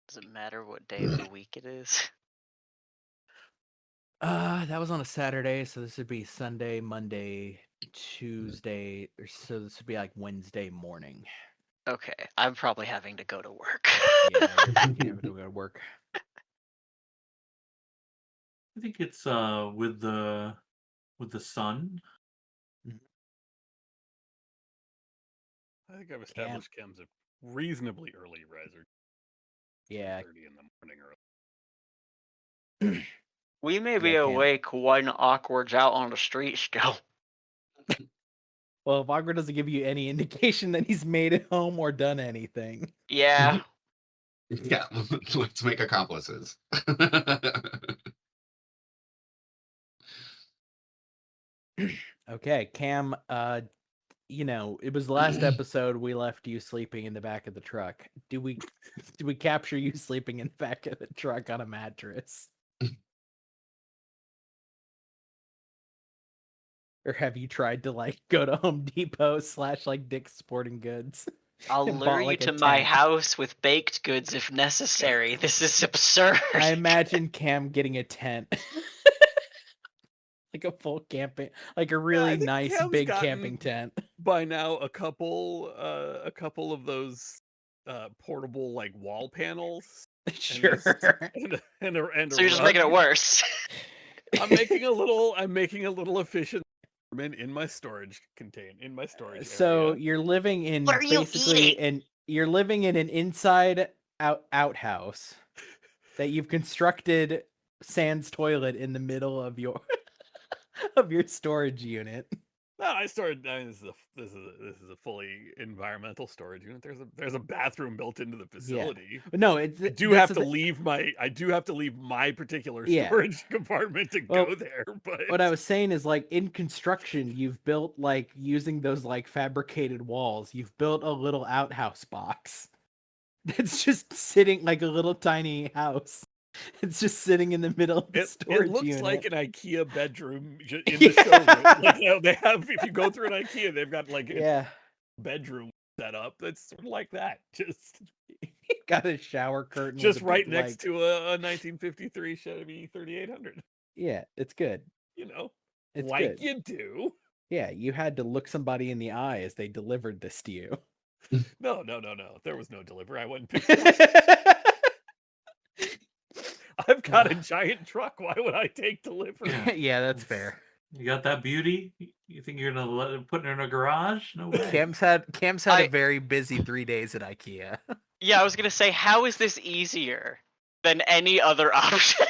Does it matter what day of the week it is? That was on a Saturday, so this would be Sunday, Monday, Tuesday, or so this would be like Wednesday morning. Okay, I'm probably having to go to work. Yeah, you're having to go to work. I think it's with the sun. I think I've established Kim's a reasonably early riser. Yeah. 30 in the morning early. We may be Yeah, Cam. awake when Awkward's out on the street still. Well, if Awkward doesn't give you any indication that he's made it home or done anything. Yeah. Yeah, let's make accomplices. Okay, Cam, it was last episode we left you sleeping in the back of the truck. Do we capture you sleeping in the back of the truck on a mattress? Or have you tried to like go to Home Depot / like Dick's Sporting Goods? I'll and lure bought, you like, a to my tent? house with baked goods if necessary. This is absurd. I imagine Cam getting a tent. Like a full camping, like a really think nice Cam's big gotten- camping tent. By now, a couple of those portable like wall panels. Sure. And a So you're just rug. making it worse. I'm making a little efficient in my storage So area. you're living in What are you basically eating? you're living in an inside outhouse that you've constructed sans toilet in the middle of your of your storage unit. No, I stored. This is a fully environmental storage unit. There's a bathroom built into the facility. But no, it's I do that's have the to thi- leave my particular Yeah. storage compartment to Well, go there. But What I was saying is, like, in construction, you've built, like, using those like fabricated walls, you've built a little outhouse box that's just sitting like a little tiny house. It's just sitting in the middle of the it storage looks unit. like an IKEA bedroom in the showroom. Like, they have, if you go through an IKEA, they've got like a Yeah. bedroom set up that's sort of like that, just Got a shower curtain. with just a right big, next like- to a 1953 Chevy 3800. Yeah, it's good. You know, It's like good. you do. Yeah, you had to look somebody in the eye as they delivered this to you. No. There was no delivery. I went and picked it up. I've got a giant truck. Why would I take delivery? Yeah, that's fair. You got that beauty? You think you're gonna put her in a garage? No way. Cam's had I- a very busy 3 days at IKEA. Yeah, I was gonna say, how is this easier than any other option?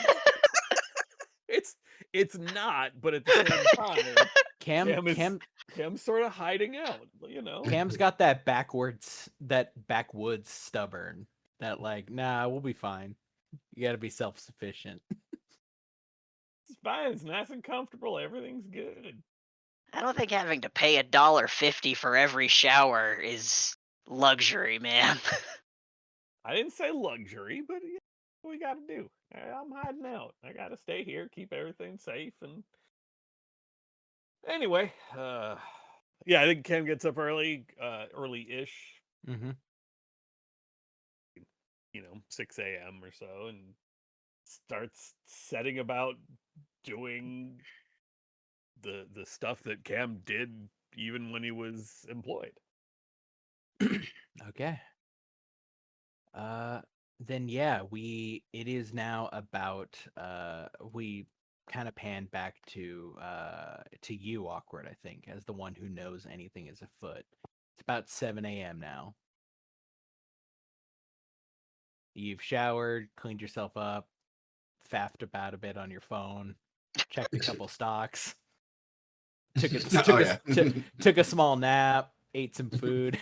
It's not, but at the same time, Cam is- Cam's sort of hiding out. You know, Cam's got that backwoods stubborn that like, nah, we'll be fine. You got to be self-sufficient. it's fine. It's nice and comfortable. Everything's good. I don't think having to pay $1.50 for every shower is luxury, man. I didn't say luxury, but yeah, what we got to do. I'm hiding out. I got to stay here, keep everything safe, and anyway, yeah, I think Cam gets up early-ish. Mm-hmm. 6 a.m. or so, and starts setting about doing the stuff that Cam did even when he was employed. Okay. Then yeah, it is now about we kind of pan back to you, Awkward, I think, as the one who knows anything is afoot. It's about 7 a.m. now. You've showered, cleaned yourself up, faffed about a bit on your phone, checked a couple stocks, took a small nap, ate some food.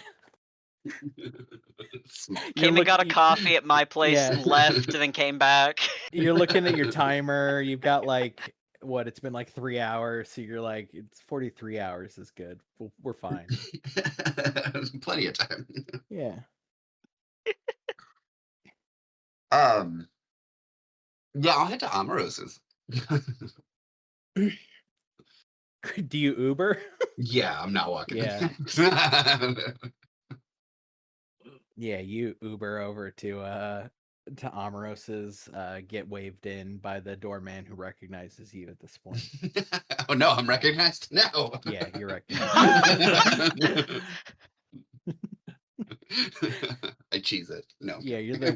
Came and got a coffee at my place, Yeah. left, and then came back. You're looking at your timer. You've got like it's been like 3 hours, so you're like, it's 43 hours is good. We're fine. Plenty of time. Yeah. Yeah, I'll head to Amaros's. Do you Uber? Yeah, I'm not walking. Yeah. Yeah, you Uber over to Amaros's, get waved in by the doorman who recognizes you at this point. Oh no, I'm recognized? No. Yeah, you're recognized. I cheese it. No. Yeah, you're the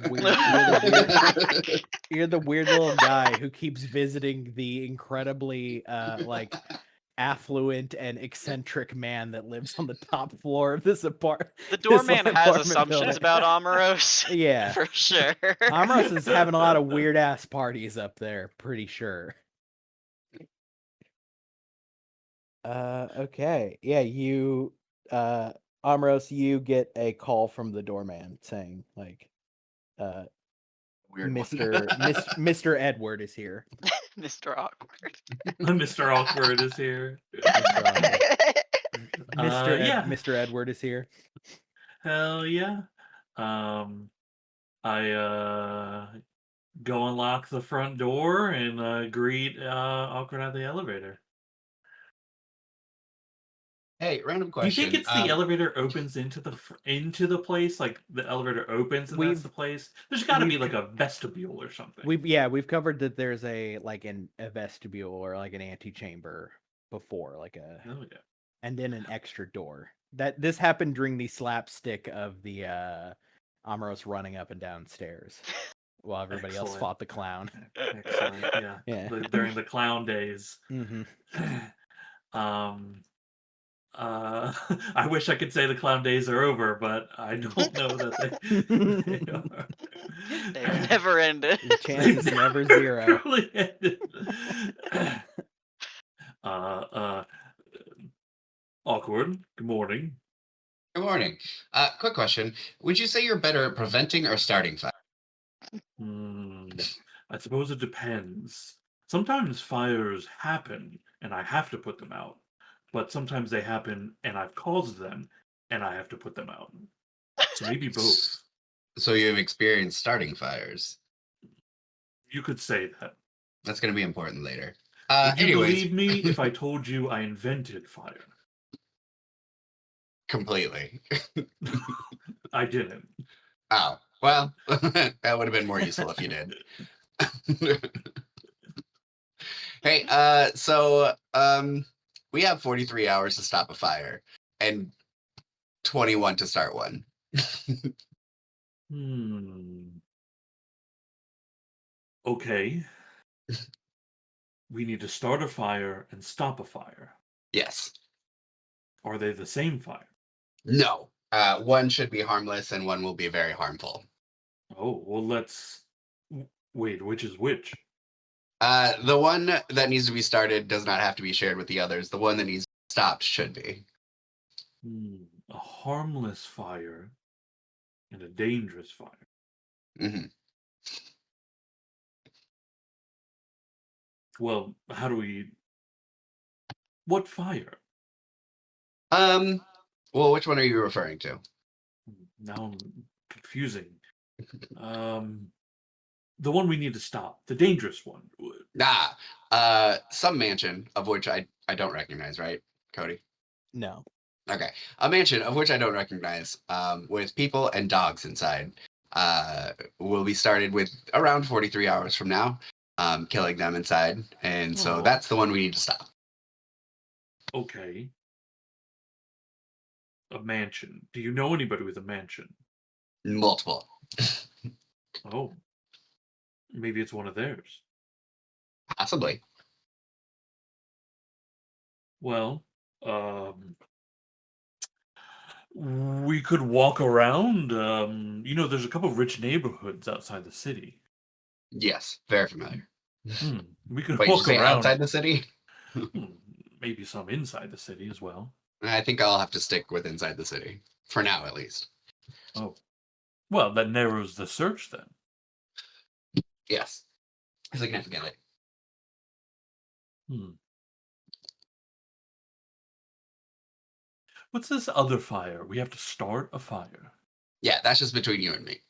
weird little guy who keeps visiting the incredibly like affluent and eccentric man that lives on the top floor of this apartment. The doorman has apartment assumptions building. about Amoros, Yeah. for sure. Amoros is having a lot of weird ass parties up there, pretty sure. Okay. Yeah, you Amros, you get a call from the doorman saying like Weird one. Mr. Edward is here. Mr. Awkward. Mr. Awkward is here. Mr. Awkward. Yeah. Mr. Edward is here. Hell yeah. I go unlock the front door and greet Awkward at the elevator. Hey, random Do you question. think it's the elevator opens into the place? Like the elevator opens and that's the place? There's got to be like a vestibule or something. We've covered that there's a vestibule or like an antechamber before, like a and then an extra door. That this happened during the slapstick of the Amros running up and down stairs while everybody else fought the clown. Excellent. Yeah. During the clown days. Mm-hmm. I wish I could say the clown days are over, but I don't know that they are. They've never ended. The chance is never zero. Awkward. Good morning. Good morning. Quick question. Would you say you're better at preventing or starting fire? I suppose it depends. Sometimes fires happen and I have to put them out. But sometimes they happen and I've caused them and I have to put them out. So maybe both. So you've experienced starting fires. You could say that. That's going to be important later. Would you Anyways. believe me if I told you I invented fire? Completely. I didn't. Oh, well, that would have been more useful if you did. Hey, we have 43 hours to stop a fire and 21 to start one. Okay. We need to start a fire and stop a fire. Yes. Are they the same fire? No. One should be harmless and one will be very harmful. Oh, well, let's... Wait, which is which? The one that needs to be started does not have to be shared with the others. The one that needs stopped should be. A harmless fire and a dangerous fire. Mm-hmm. Well, how do we... What fire? Well, which one are you referring to? Now I'm confusing. The one we need to stop. The dangerous one. Some mansion of which I don't recognize, right, Cody? No. Okay. A mansion of which I don't recognize, with people and dogs inside, will be started with around 43 hours from now, killing them inside. And so that's the one we need to stop. Okay. A mansion. Do you know anybody with a mansion? Multiple. Oh. Maybe it's one of theirs. Possibly. Well, we could walk around. There's a couple of rich neighborhoods outside the city. Yes, very familiar. We could Wait, walk you say around outside the city? Maybe some inside the city as well. I think I'll have to stick with inside the city for now, at least. Oh, well, that narrows the search then. Yes, significantly. What's this other fire? We have to start a fire. Yeah, that's just between you and me.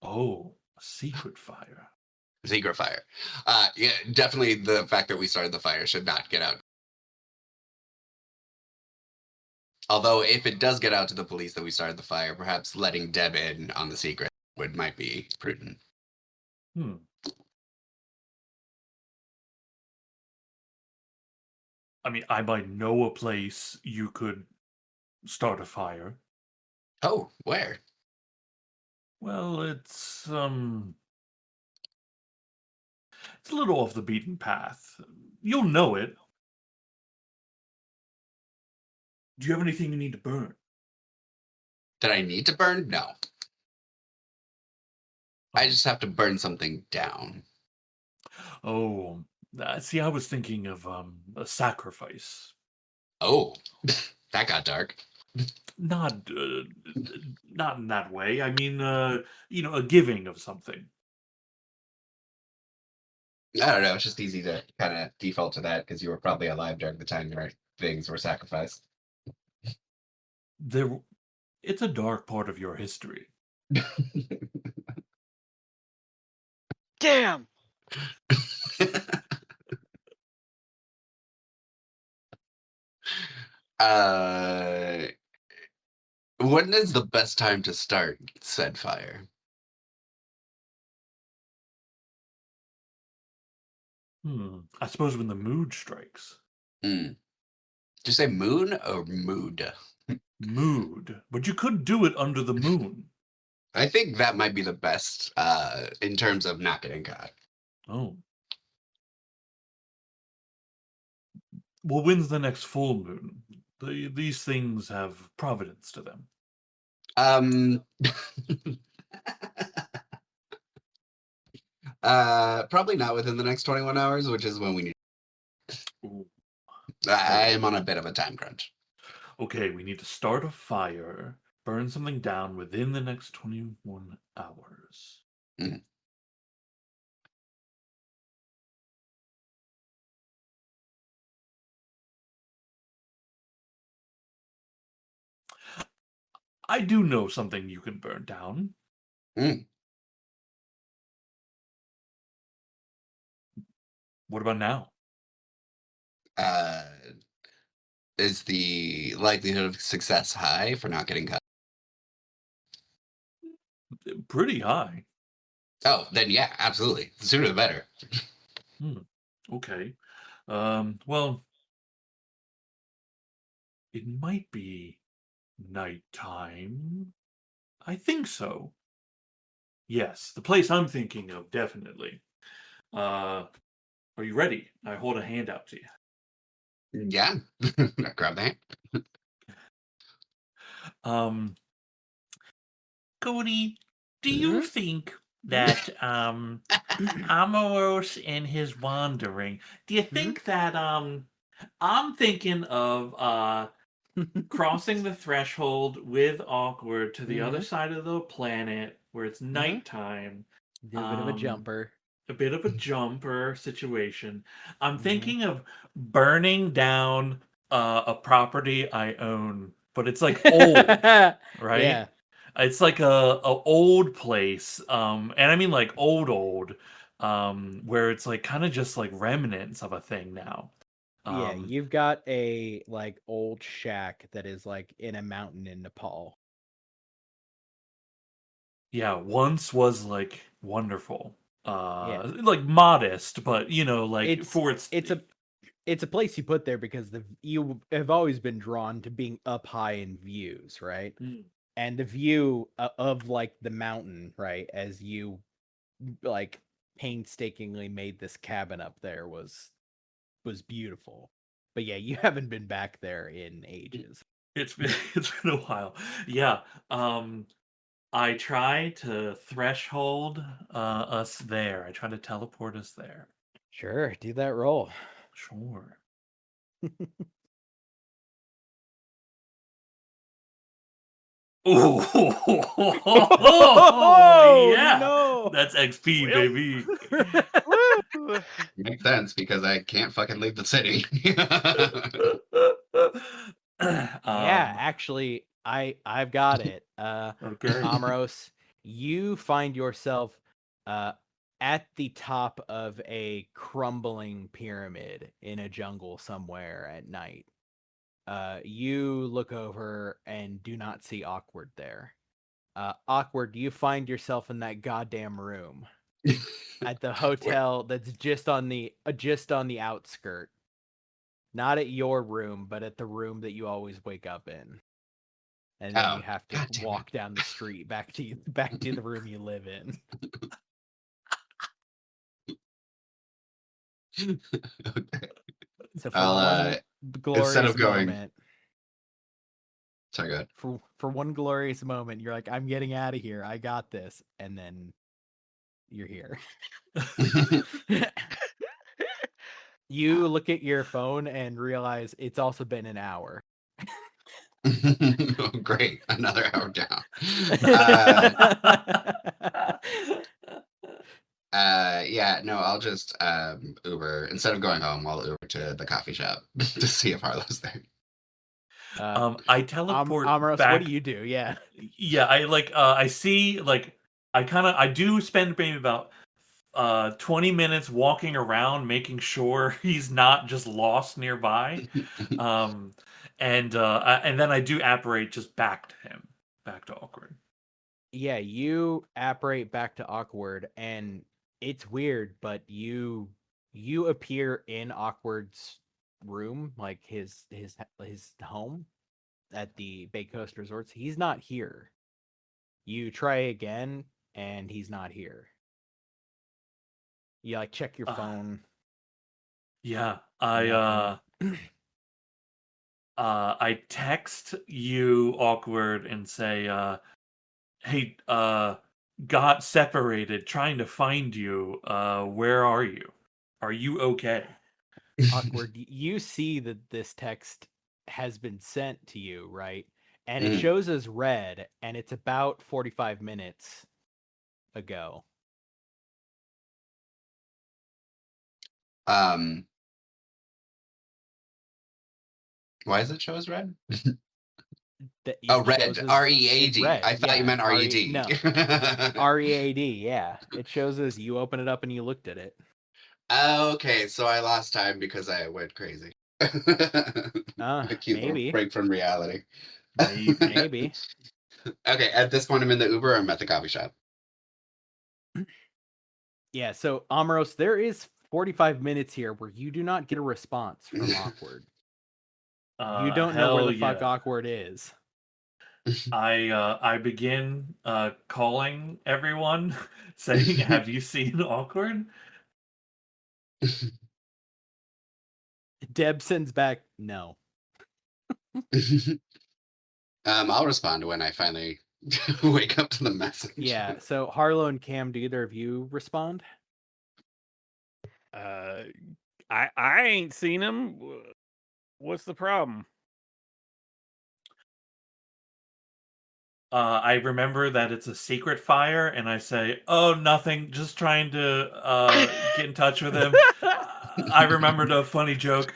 Oh, a secret fire. Secret fire. Yeah, definitely the fact that we started the fire should not get out. Although, if it does get out to the police that we started the fire, perhaps letting Deb in on the secret might be prudent. I mean, I might know a place you could start a fire. Oh, where? Well, it's a little off the beaten path. You'll know it. Do you have anything you need to burn? Did I need to burn? No. I just have to burn something down. Oh, See, I was thinking of a sacrifice. Oh, that got dark. Not not in that way. I mean, a giving of something. I don't know. It's just easy to kind of default to that because you were probably alive during the time your things were sacrificed. It's a dark part of your history. Damn. uh, when is the best time to start said fire? I suppose when the mood strikes. Did you say moon or mood? Mood. But you could do it under the moon. I think that might be the best in terms of not getting caught. Oh. Well, when's the next full moon? These things have providence to them. Probably not within the next 21 hours, which is when we need. Ooh. I am on a bit of a time crunch. Okay, we need to start a fire, burn something down within the next 21 hours. I do know something you can burn down. What about now? Is the likelihood of success high for not getting caught? Pretty high. Oh, then yeah, absolutely. The sooner the better. Okay. Well, it might be nighttime. I think so. Yes, the place I'm thinking of, definitely. Are you ready? I hold a hand out to you. Yeah. Grab that. Cody, do you think that Amoros in his wandering, do you think that I'm thinking of crossing the threshold with Awkward to the other side of the planet where it's nighttime. Do a bit of a jumper. A bit of a jumper situation. I'm thinking of burning down a property I own, but it's like old, right? Yeah. It's like a old place, and I mean like old, where it's like kind of just like remnants of a thing now. Yeah, you've got a like old shack that is like in a mountain in Nepal. Yeah, once was like wonderful. Like modest, but like it's a place you put there because you have always been drawn to being up high in views, right? And the view of like the mountain, right, as you like painstakingly made this cabin up there was beautiful. But yeah, you haven't been back there in ages. It's been a while. Yeah. I try to threshold us there. I try to teleport us there. Sure, do that roll. Sure. Oh, yeah. No. That's XP, baby. Makes sense because I can't fucking leave the city. Yeah, actually, I've got it. Okay. Amoros, you find yourself at the top of a crumbling pyramid in a jungle somewhere at night. You look over and do not see Awkward there. Awkward, you find yourself in that goddamn room at the hotel that's just on the outskirt. Not at your room, but at the room that you always wake up in. And then you have to walk down the street back to the room you live in. Okay. So for one glorious moment. Sorry, go ahead. For one glorious moment, you're like, I'm getting out of here. I got this. And then you're here. You look at your phone and realize it's also been an hour. Oh, great, another hour down. Yeah, no, I'll just Uber instead of going home. I'll Uber to the coffee shop to see if Harlow's there. I teleport Amros, back. what do you do? Yeah. Yeah, I see I do spend maybe about 20 minutes walking around making sure he's not just lost nearby. And then I do apparate just back to him, back to Awkward. Yeah, you apparate back to Awkward, and it's weird, but you appear in Awkward's room, like his home at the Bay Coast Resorts. He's not here. You try again, and he's not here. You like check your phone. Yeah, I text you Awkward and say, hey, got separated, trying to find you. Where are you? Are you okay? Awkward, you see that this text has been sent to you, right? And it shows as read, and it's about 45 minutes ago. Why does it show as red? It Red. shows as- READ. red, I thought yeah, you meant RED. No. READ, yeah. It shows as you open it up and you looked at it. Okay, so I lost time because I went crazy. A cute little Maybe. break from reality. Maybe. Okay, at this point I'm in the Uber or I'm at the coffee shop. Yeah, so Amros, there is 45 minutes here where you do not get a response from Awkward. You don't know where the fuck Awkward is. I begin calling everyone, saying, "Have you seen Awkward?" Deb sends back, no. I'll respond when I finally wake up to the message. Yeah, so Harlow and Cam, do either of you respond? I ain't seen him. What's the problem? I remember that it's a secret fire, and I say, "Oh, nothing. Just trying to get in touch with him." I remembered a funny joke.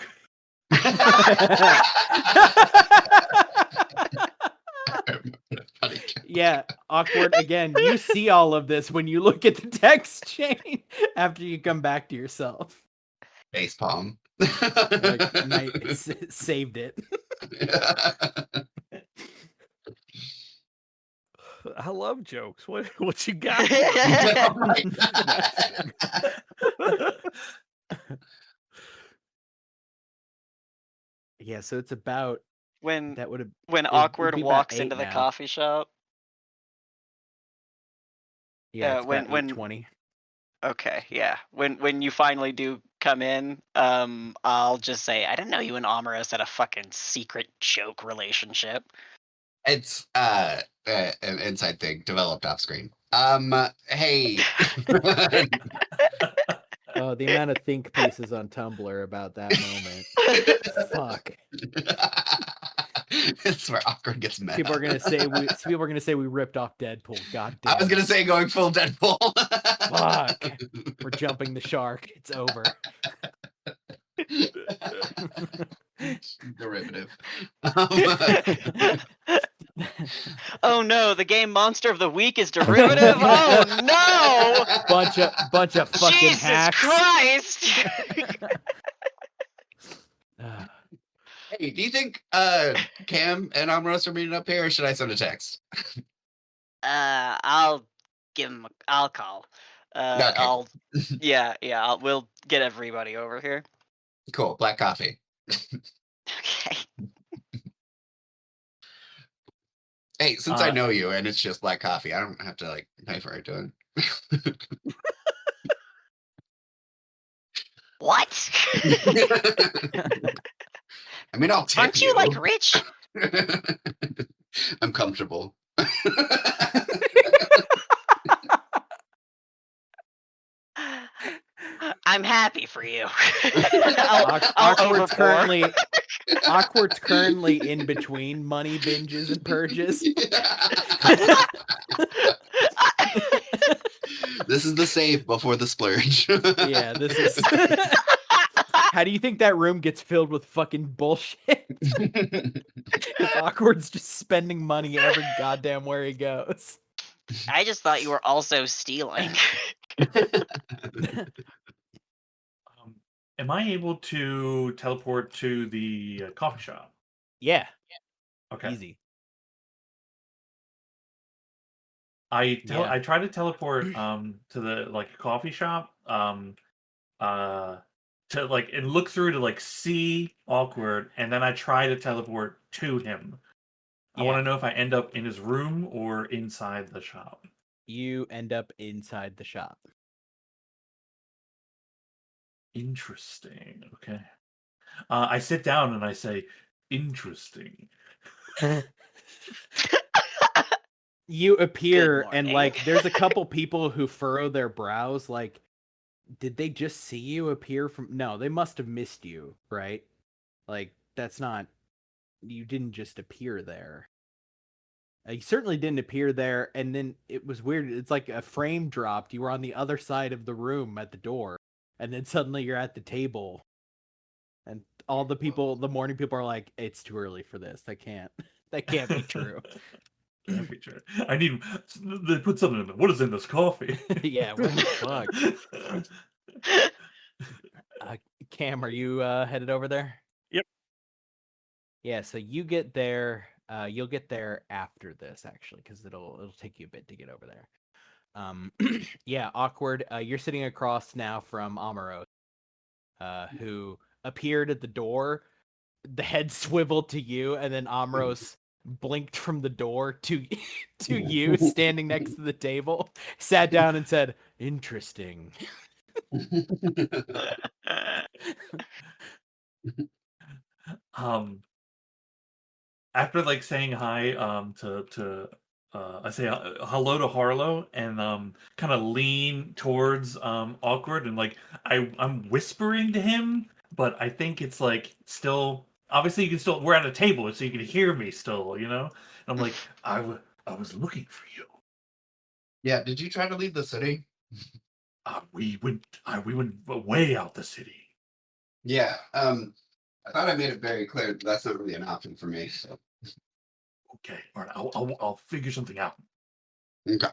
Yeah, Awkward. Again, you see all of this when you look at the text chain after you come back to yourself. Face palm. Saved it. I love jokes. What you got? Yeah, so it's about when that would have when it'd Awkward be about walks 8 into the now. coffee shop. Yeah, it's when- about when- 8:20. Okay, yeah. When you finally do come in, I'll just say I didn't know you and Amorous had a fucking secret joke relationship. It's an inside thing developed off screen. Hey. Oh, the amount of think pieces on Tumblr about that moment. Fuck. It's where Awkward gets meta. People are gonna say we ripped off Deadpool. God damn. I was gonna say going full Deadpool. Fuck. We're jumping the shark. It's over. Derivative. Oh no, the game Monster of the Week is derivative. Oh no! bunch of fucking Jesus hacks. Christ! Hey, do you think Cam and Amros are meeting up here, or should I send a text? I'll give him. I'll call. Okay. We'll get everybody over here. Cool. Black coffee. Okay. Hey, since I know you and it's just black coffee, I don't have to like pay for it, do I? What? I mean, I'll tip Aren't you like rich? I'm comfortable. I'm happy for you. Awkward's currently in between money binges and purges. This is the save before the splurge. Yeah, this is. How do you think that room gets filled with fucking bullshit? Because Awkward's just spending money every goddamn where he goes. I just thought you were also stealing. Am I able to teleport to the coffee shop? Yeah. Okay. Easy. I try to teleport to the coffee shop to and look through to see Awkward, and then I try to teleport to him. I want to know if I end up in his room or inside the shop. You end up inside the shop. Interesting. Okay. I sit down and I say, interesting. You appear and there's a couple people who furrow their brows did they just see you appear from... No, they must have missed you, right? That's not... You didn't just appear there. You certainly didn't appear there, and then it was weird. It's like a frame dropped. You were on the other side of the room at the door, and then suddenly you're at the table. And all the morning people are like, it's too early for this. That can't be true. Can't be true. I need... They put something in it. What is in this coffee? Yeah, what the fuck? Cam, are you headed over there? Yep. Yeah, so you get there. You'll get there after this, actually, because it'll take you a bit to get over there. Yeah, Awkward. You're sitting across now from Amaros, who appeared at the door. The head swiveled to you, and then Amaros blinked from the door to you, standing next to the table, sat down and said, "Interesting." After saying hi I say hello to Harlow and kind of lean towards Awkward, and I'm whispering to him, but I think it's still... Obviously you can still... We're at a table so you can hear me still, and I'm like, I was looking for you. Yeah, did you try to leave the city? We went way out the city. Yeah, I thought I made it very clear that's not really an option for me. So. Okay, all right, I'll figure something out. Okay.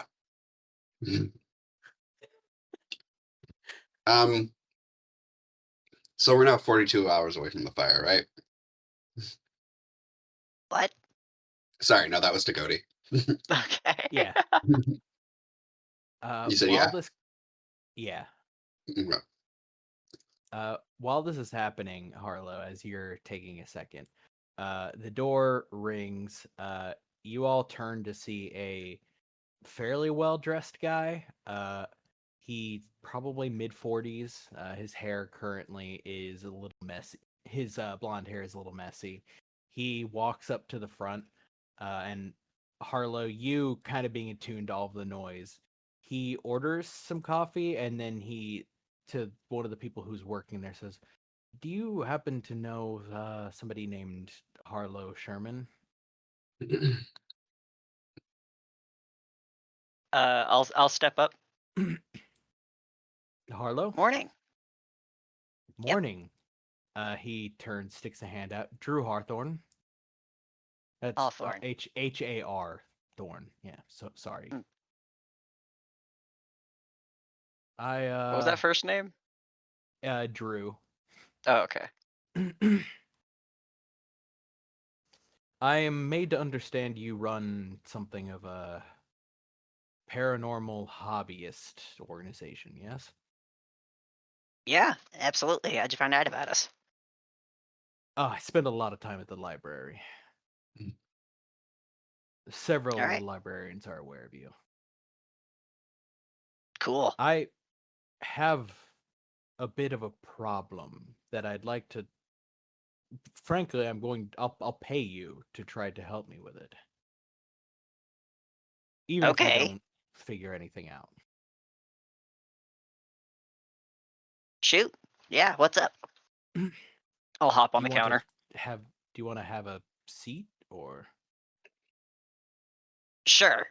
So we're now 42 hours away from the fire, right? What? Sorry, no, that was Dakota. Okay. Yeah. You said yeah? Yeah. Okay. While this is happening, Harlow, as you're taking a second, the door rings. You all turn to see a fairly well-dressed guy. He's probably mid-40s. His hair currently is a little messy. His blonde hair is a little messy. He walks up to the front, and Harlow, you kind of being attuned to all of the noise, he orders some coffee, and then he, to one of the people who's working there, says, "Do you happen to know somebody named Harlow Sherman?" I'll step up. Harlow? Morning. Morning. Yep. He turns, sticks a hand out. Drew Hawthorne. That's Hawthorne. H-A-R Thorne. Yeah. So sorry. What was that first name? Drew. Oh, okay. I am made to understand you run something of a paranormal hobbyist organization, yes? Yeah, absolutely. How'd you find out about us? Oh, I spend a lot of time at the library. Several of the librarians are aware of you. Cool. I have a bit of a problem that I'd like to... Frankly, I'll pay you to try to help me with it. Even if I don't figure anything out. Shoot. Yeah, what's up? I'll hop on the counter. Do you want to have a seat or? Sure.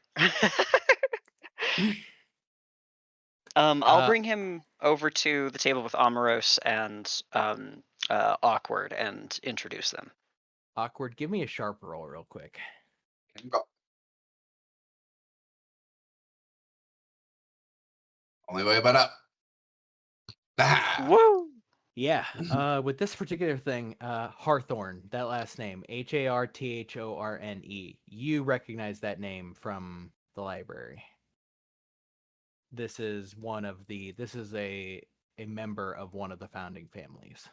I'll bring him over to the table with Amaros and Awkward and introduce them. Awkward, give me a sharp roll real quick. Go. Only way but up. Ah! Woo! Yeah, with this particular thing, Harthorne, that last name, Harthorne, you recognize that name from the library. This is a member of one of the founding families.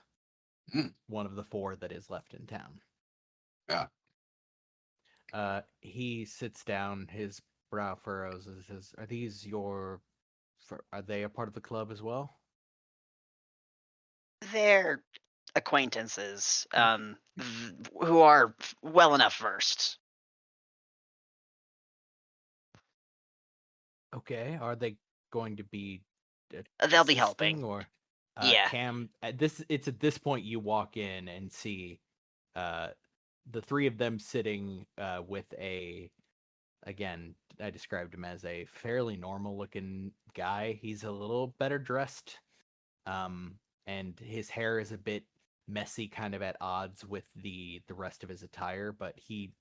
One of the 4 that is left in town. Yeah. He sits down, his brow furrows, and says, are they a part of the club as well? They're acquaintances who are well enough versed. Okay, are they going to be They'll be helping, or yeah. Cam, it's at this point you walk in and see the 3 of them sitting with again, I described him as a fairly normal looking guy. He's a little better dressed, and his hair is a bit messy, kind of at odds with the rest of his attire, but he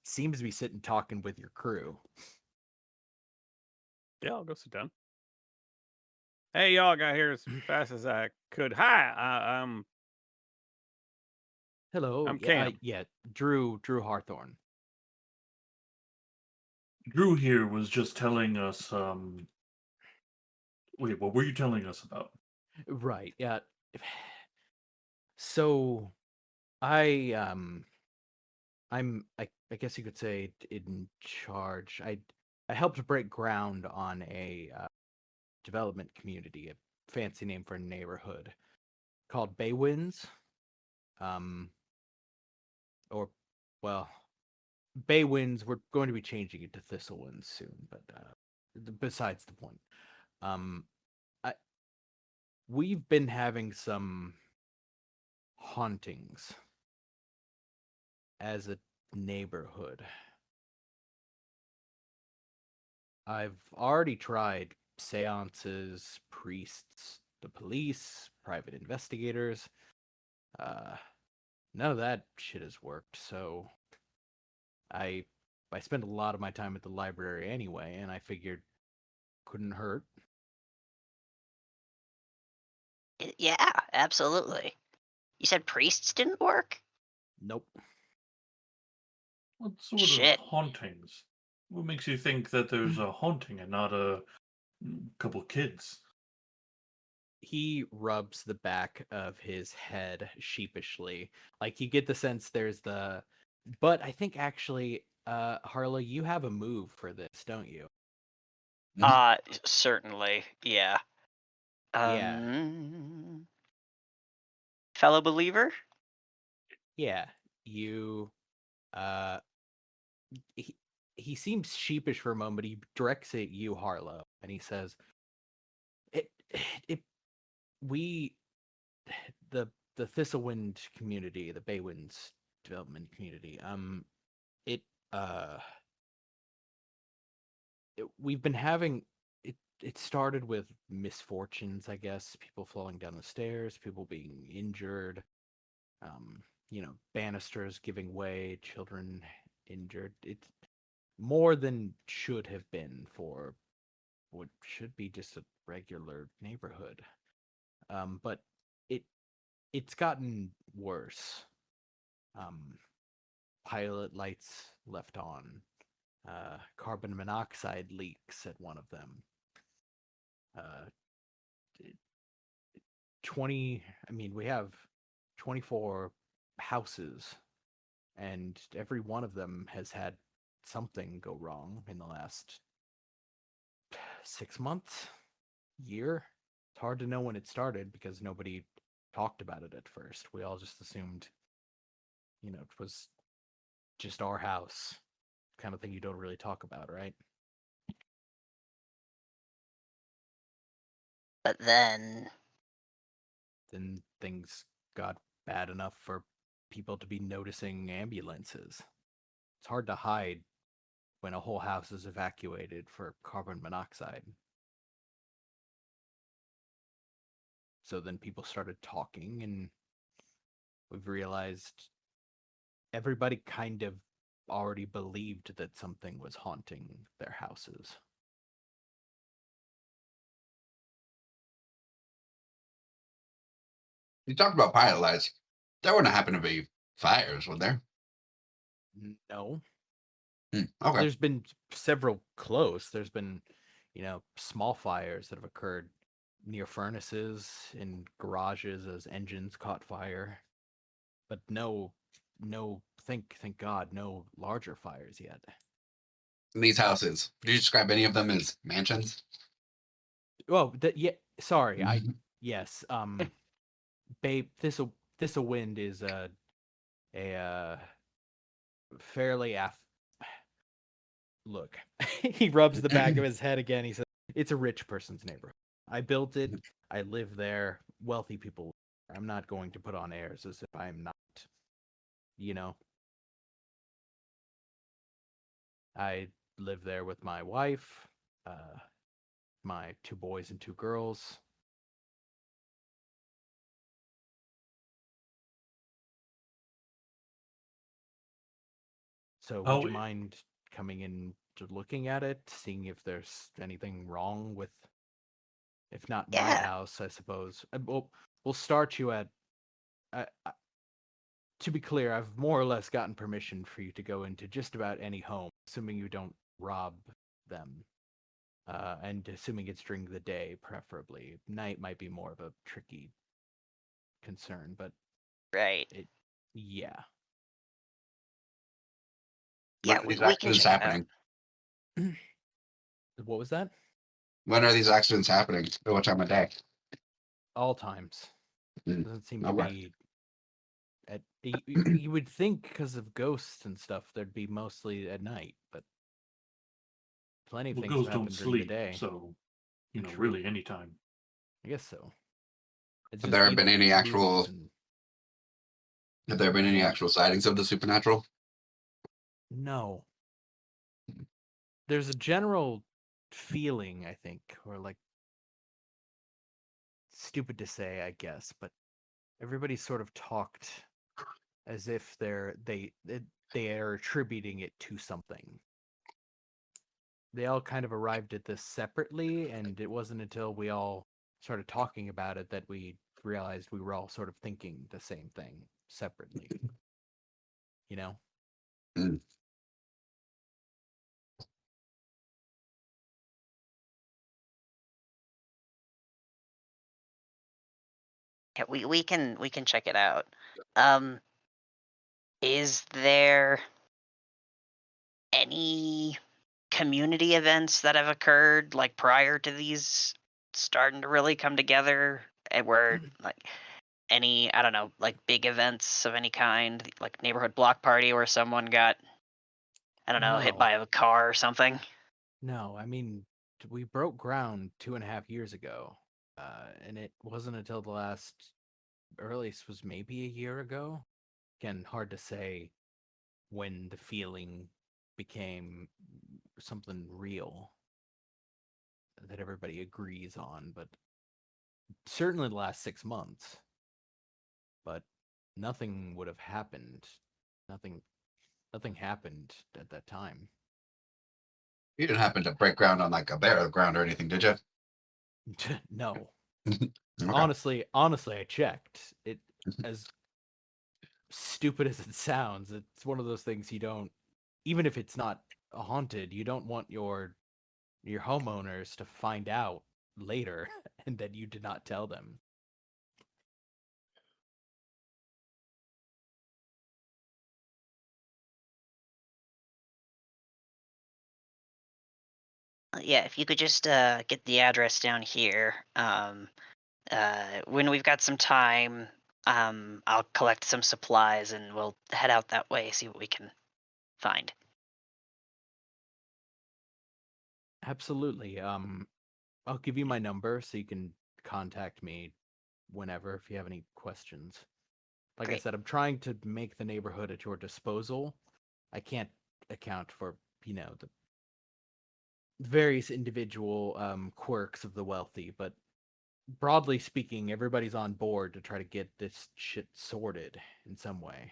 seems to be sitting talking with your crew. Yeah, I'll go sit down. Hey, y'all, got here as fast as I could. Hi, Hello. I'm Cam. Drew Harthorne. Drew here was just telling us. Wait, what were you telling us about? Right. Yeah. So, I guess you could say in charge. I helped break ground on a development community, a fancy name for a neighborhood called Baywinds. Baywinds. We're going to be changing it to Thistlewinds soon, but besides the point. We've been having some hauntings as a neighborhood. I've already tried seances, priests, the police, private investigators. None of that shit has worked, so I spend a lot of my time at the library anyway, and I figured couldn't hurt. Yeah, absolutely. You said priests didn't work? Nope. What sort Shit. of hauntings? What makes you think that there's a haunting and not a couple kids? He rubs the back of his head sheepishly. Like, you get the sense but I think actually, Harlow, you have a move for this, don't you? Certainly, yeah. Yeah. Fellow believer? Yeah. You, he seems sheepish for a moment. He directs it at you, Harlow, and he says, the Thistlewind community, the Baywinds development community, we've been having it started with misfortunes, I guess, people falling down the stairs, people being injured, banisters giving way, children injured. It's more than should have been for what should be just a regular neighborhood. But it's gotten worse. Pilot lights left on. Carbon monoxide leaks at one of them. we have 24 houses, and every one of them has had something go wrong in the last 6 months, year. It's hard to know when it started because nobody talked about it at first. We all just assumed, it was just our house, kind of thing you don't really talk about, right? But then then things got bad enough for people to be noticing ambulances. It's hard to hide when a whole house is evacuated for carbon monoxide. So then people started talking, and we've realized everybody kind of already believed that something was haunting their houses. You talked about pilot lights. There wouldn't happen to be fires, would there? No. Okay. There's been several close. There's been, small fires that have occurred near furnaces, in garages as engines caught fire. But no, thank God, no larger fires yet. In these houses, would you describe any of them as mansions? Oh, sorry, yes. Babe, Thistle-Wind is a fairly look. He rubs the back of his head again. He says, "It's a rich person's neighborhood. I built it. I live there. Wealthy people. I'm not going to put on airs as if I'm not. You know. I live there with my wife, my 2 boys and 2 girls." So would you mind coming in to looking at it, seeing if there's anything wrong with, if not my house, I suppose. We'll start you at, to be clear, I've more or less gotten permission for you to go into just about any home, assuming you don't rob them. And assuming it's during the day, preferably. Night might be more of a tricky concern, but... Right. Yeah. Yeah, When are these we can accidents check it out. happening? What was that? When are these accidents happening? At what time of day? All times. Doesn't seem to Okay. be... You would think because of ghosts and stuff, there'd be mostly at night, but plenty of things ghosts happen don't during the sleep, day. so True. really anytime. I guess so. It's Have just there either been any movies actual? and- Have there been any What? actual sightings of the supernatural? No. There's a general feeling, I think, or like, stupid to say, I guess, but everybody sort of talked as if they are attributing it to something. They all kind of arrived at this separately, and it wasn't until we all started talking about it that we realized we were all sort of thinking the same thing separately. You know? Mm. Yeah, we can check it out. Is there any community events that have occurred like prior to these starting to really come together, where like any, I don't know, like big events of any kind, like neighborhood block party where someone got, I don't know, hit No. by a car or something? No, I mean, we broke ground 2.5 years ago, and it wasn't until the last earliest was maybe a year ago. Again, hard to say when the feeling became something real that everybody agrees on, but certainly the last 6 months. But nothing would have happened. Nothing happened at that time. You didn't happen to break ground on like a burial ground or anything, did you? No. Okay. Honestly, I checked. It, as stupid as it sounds, it's one of those things you don't, even if it's not haunted, you don't want your homeowners to find out later and that you did not tell them. Yeah, if you could just get the address down here. When we've got some time, I'll collect some supplies and we'll head out that way, see what we can find. Absolutely. I'll give you my number so you can contact me whenever if you have any questions. Like I Great. said, I'm trying to make the neighborhood at your disposal. I can't account for, the various individual quirks of the wealthy, but broadly speaking, everybody's on board to try to get this shit sorted in some way.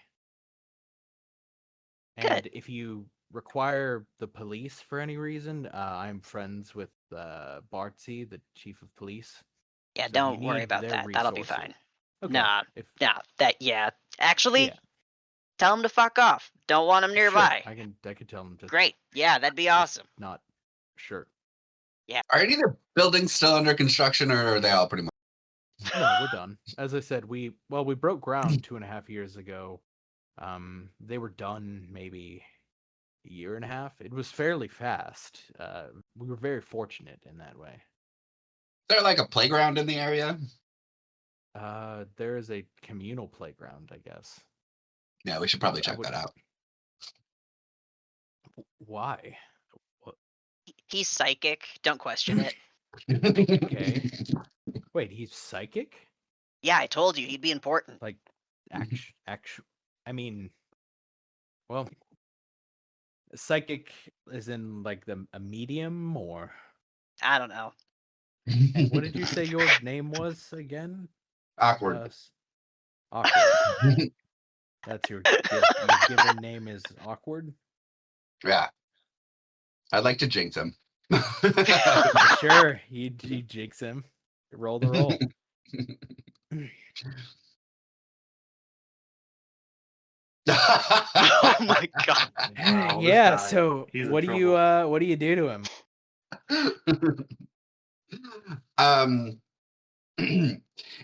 Good. And if you require the police for any reason, I'm friends with Bartsy, the chief of police. Yeah, So if you don't worry need about their that. That'll be resources- fine. Okay. Nah, If yeah. Actually, Yeah. tell him to fuck off. Don't want him sure, nearby. I could tell them to Great. Yeah, that'd be just awesome. not sure. Are any of the buildings still under construction, or are they all pretty much? No, we're done. As I said, we broke ground 2.5 years ago. They were done maybe a year and a half. It was fairly fast. We were very fortunate in that way. Is there like a playground in the area? There is a communal playground, I guess. Yeah, we should probably I check would- that out. Why? He's psychic. Don't question it. Okay. Wait, he's psychic? Yeah, I told you he'd be important. Like, actual. I mean, well, psychic is in like a medium, or I don't know. and what did you say your name was again? Awkward. Awkward. That's your given name is Awkward. Yeah. I'd like to jinx him. Sure, you jinx him. Roll the roll. Oh my god. Wow, this Yeah. guy, So he's in what do you do to him?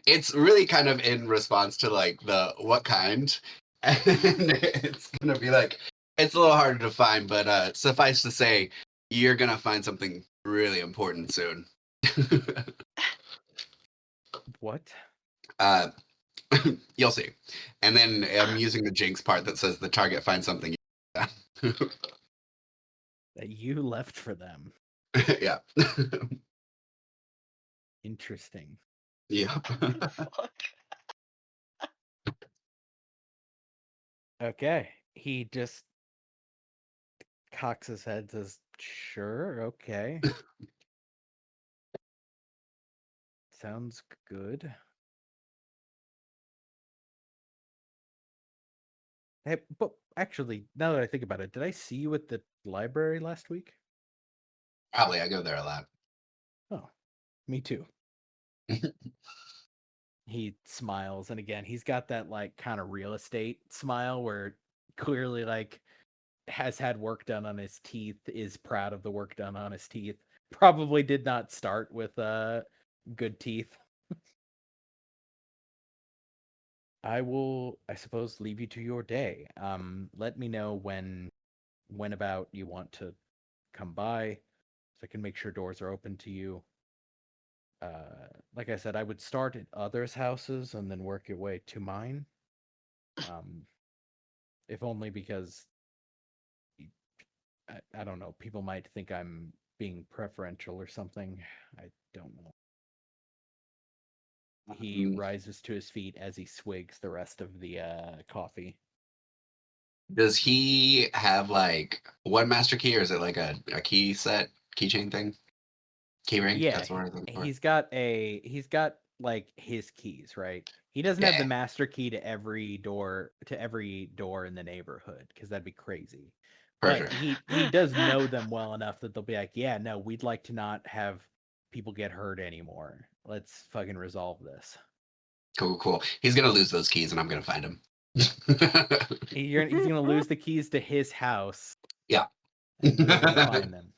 It's really kind of in response to like the what kind, and it's gonna be like it's a little harder to find, but suffice to say, you're gonna find something really important soon. What? You'll see. And then I'm using the jinx part that says the target finds something. That you left for them. Yeah. Interesting. Yeah. Fuck. Okay. He just cocks his head, says, "Sure, okay. Sounds good." Hey, but actually, now that I think about it, did I see you at the library last week? Probably. I go there a lot. Oh, me too. He smiles, and again, he's got that like kind of real estate smile where clearly like has had work done on his teeth, is proud of the work done on his teeth. Probably did not start with good teeth. I will, I suppose, leave you to your day. Let me know when about you want to come by, so I can make sure doors are open to you. Like I said, I would start at others' houses and then work your way to mine. If only because I don't know, people might think I'm being preferential or something. I don't know. He rises to his feet as he swigs the rest of the coffee. Does he have like one master key, or is it like a key set, keychain thing? Key ring? Yeah, That's what I'm looking for. he's got like his keys, right? He doesn't have the Yeah. master key to every door in the neighborhood, because that'd be crazy. For But sure. he does know them well enough that they'll be like, yeah, no, we'd like to not have people get hurt anymore. Let's fucking resolve this. Cool. He's gonna lose those keys, and I'm gonna find him. He's gonna lose the keys to his house. Yeah. And you're gonna find them.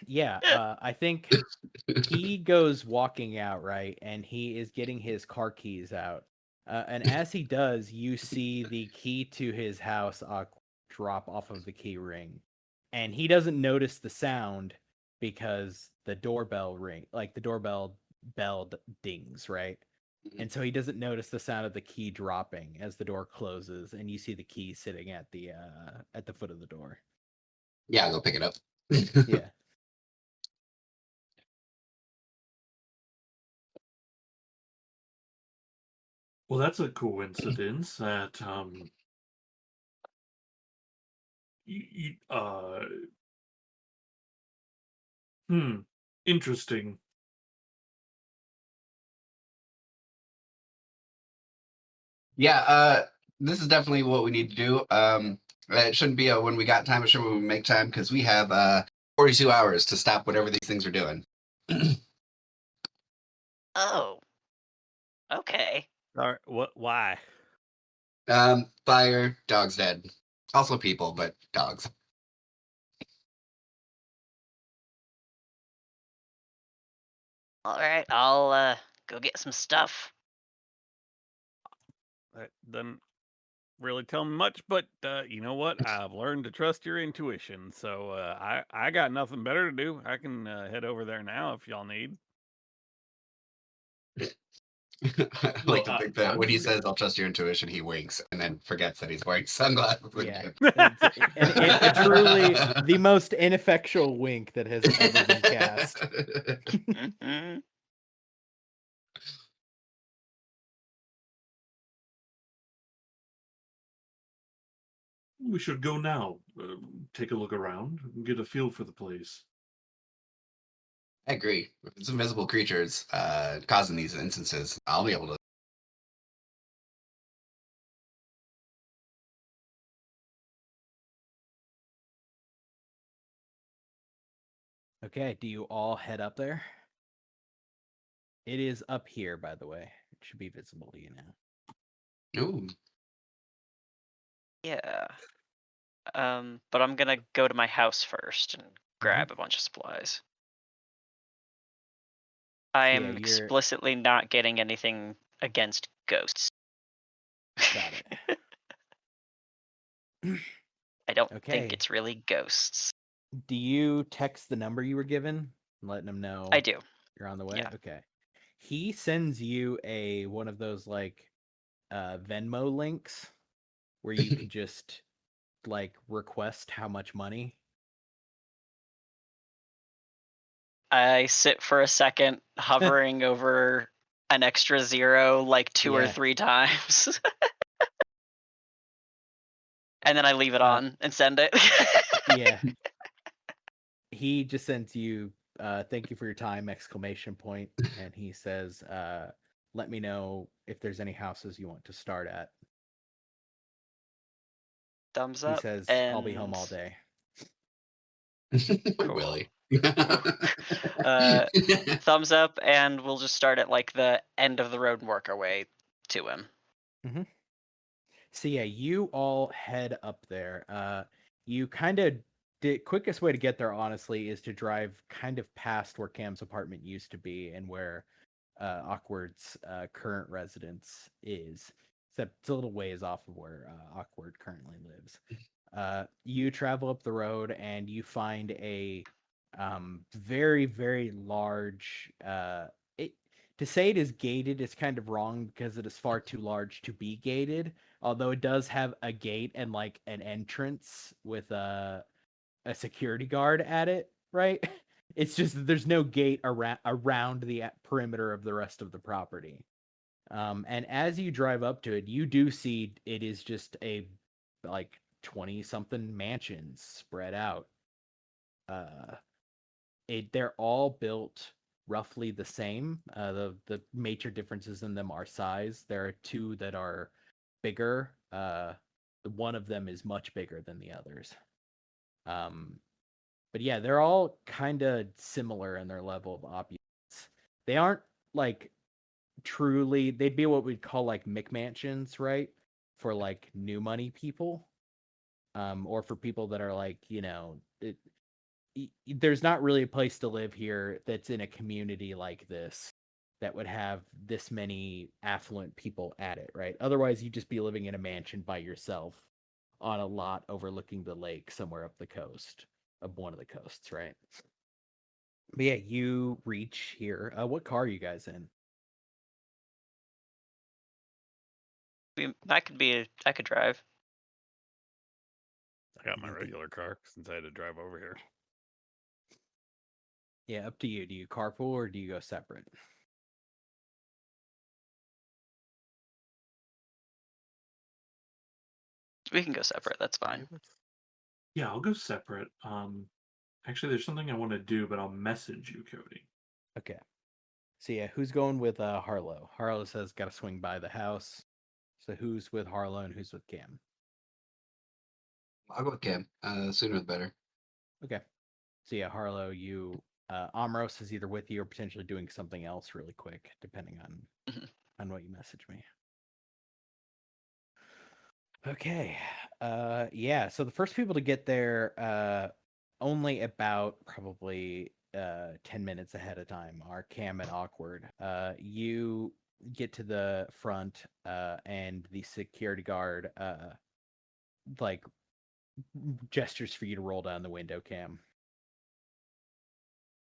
Yeah, I think he goes walking out, right? And he is getting his car keys out. And as he does, you see the key to his house drop off of the key ring. And he doesn't notice the sound because the doorbell bell dings, right? And so he doesn't notice the sound of the key dropping as the door closes, and you see the key sitting at the foot of the door. Yeah, I'll go pick it up. Yeah. Well, that's a coincidence that y- y- uh interesting. Yeah, this is definitely what we need to do. It shouldn't be a when we got time, it should be when we make time because we have 42 hours to stop whatever these things are doing. Oh, okay. Sorry, what? Why? Fire, dogs dead. Also people, but dogs. All right, I'll go get some stuff. That doesn't really tell me much, but you know what? I've learned to trust your intuition, so I got nothing better to do. I can head over there now if y'all need. I Well, like to think that I'm when he just says "I'll trust your intuition," he winks and then forgets that he's wearing sunglasses. Yeah. again. And truly the most ineffectual wink that has ever been cast. Mhm. we should go now. Take a look around and get a feel for the place. I agree. If it's invisible creatures causing these instances, I'll be able to. Okay, do you all head up there? It is up here, by the way. It should be visible to you now. Ooh. Yeah. But I'm gonna go to my house first and grab a bunch of supplies. I Yeah, am you're explicitly not getting anything against ghosts. got it. I don't Okay. think it's really ghosts. Do you text the number you were given, letting him know I do. you're on the way? Yeah. Okay. He sends you one of those like Venmo links where you can just like request how much money. I sit for a second, hovering over an extra zero like two or Yeah. three times. And then I leave it Uh, on and send it. Yeah. He just sends you thank you for your time, exclamation point, and he says let me know if there's any houses you want to start at. Thumbs He up. says And I'll be home all day. Cool. Willie. Thumbs up, and we'll just start at like the end of the road and work our way to him. So yeah, you all head up there. You kind of the quickest way to get there, honestly, is to drive kind of past where Cam's apartment used to be and where Awkward's current residence is. Except it's a little ways off of where Awkward currently lives. You travel up the road and you find a very, very large. To say it is gated is kind of wrong because it is far too large to be gated. Although it does have a gate and like an entrance with a security guard at it, right? It's just that there's no gate around the perimeter of the rest of the property. And as you drive up to it, you do see it is just a like 20 something mansions spread out. They're all built roughly the same. The major differences in them are size. There are two that are bigger. One of them is much bigger than the others. But yeah, they're all kind of similar in their level of opulence. They aren't like truly. They'd be what we'd call like McMansions, right? For like new money people, or for people that are like there's not really a place to live here that's in a community like this that would have this many affluent people at it, right? Otherwise, you'd just be living in a mansion by yourself on a lot overlooking the lake somewhere up the coast of one of the coasts, right? But yeah, you reach here. What car are you guys in? I could drive. I got my regular car since I had to drive over here. Yeah, up to you. Do you carpool or do you go separate? We can go separate. That's fine. Yeah, I'll go separate. Actually, there's something I want to do, but I'll message you, Cody. Okay. So yeah, who's going with Harlow? Harlow says got to swing by the house. So who's with Harlow and who's with Cam? I'll go with Cam. Sooner the better. Okay. So yeah, Harlow, you Amros is either with you or potentially doing something else really quick, depending on what you message me. Okay. Yeah, so the first people to get there only about probably 10 minutes ahead of time are Cam and Awkward. You get to the front and the security guard like gestures for you to roll down the window, Cam.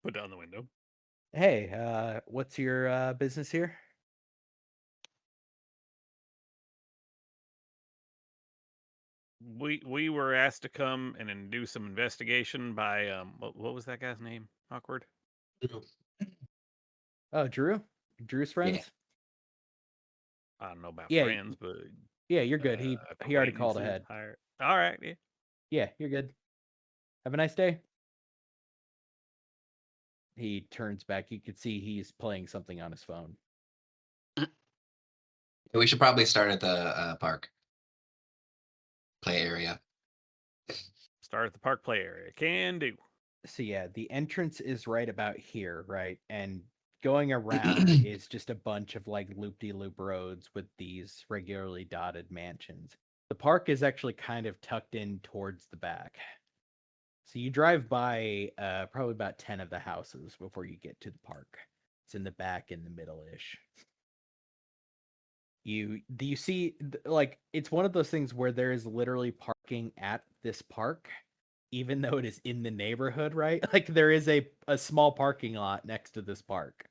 Put down the window. Hey, what's your business here? We were asked to come and do some investigation by what was that guy's name? Awkward. Oh, Drew? Drew's friends? Yeah. I don't know about Yeah, friends, but yeah, you're good. He already called acquaintances, ahead. All right, yeah. Yeah, you're good. Have a nice day. He turns back. You could see he's playing something on his phone. We should probably start at the park play area. Start at the park play area. Can do. So yeah, the entrance is right about here, right? And going around is just a bunch of like loop-de-loop roads with these regularly dotted mansions. The park is actually kind of tucked in towards the back. So you drive by probably about 10 of the houses before you get to the park. It's in the back, in the middle-ish. You see, like, it's one of those things where there is literally parking at this park, even though it is in the neighborhood, right? Like, there is a small parking lot next to this park,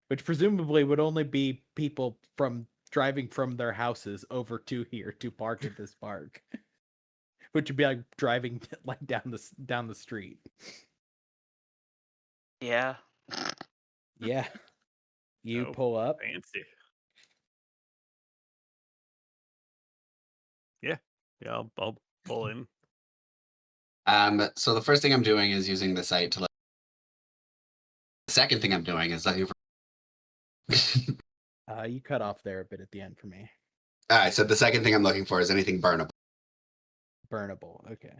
which presumably would only be people from driving from their houses over to here to park at this park. Which would be like driving like down the street. Yeah. Yeah. You Oh, pull up. fancy. Yeah, I'll pull in. So the first thing I'm doing is using the site to look. The second thing I'm doing is looking for. You cut off there a bit at the end for me. All right. So the second thing I'm looking for is anything burnable. Burnable. Okay.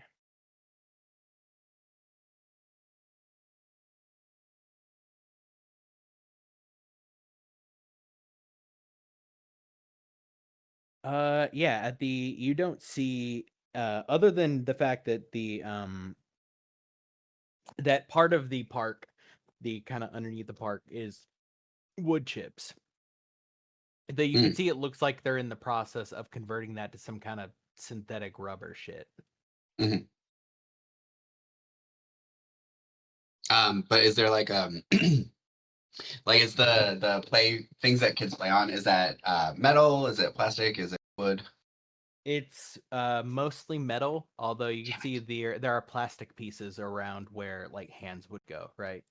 Yeah, at the you don't see other than the fact that the that part of the park, the kind of underneath the park is wood chips. That you can see it looks like they're in the process of converting that to some kind of synthetic rubber shit. Mm-hmm. But is there like like is the play things that kids play on, is that metal, is it plastic, is it wood? It's mostly metal, although you can see there are plastic pieces around where like hands would go, right?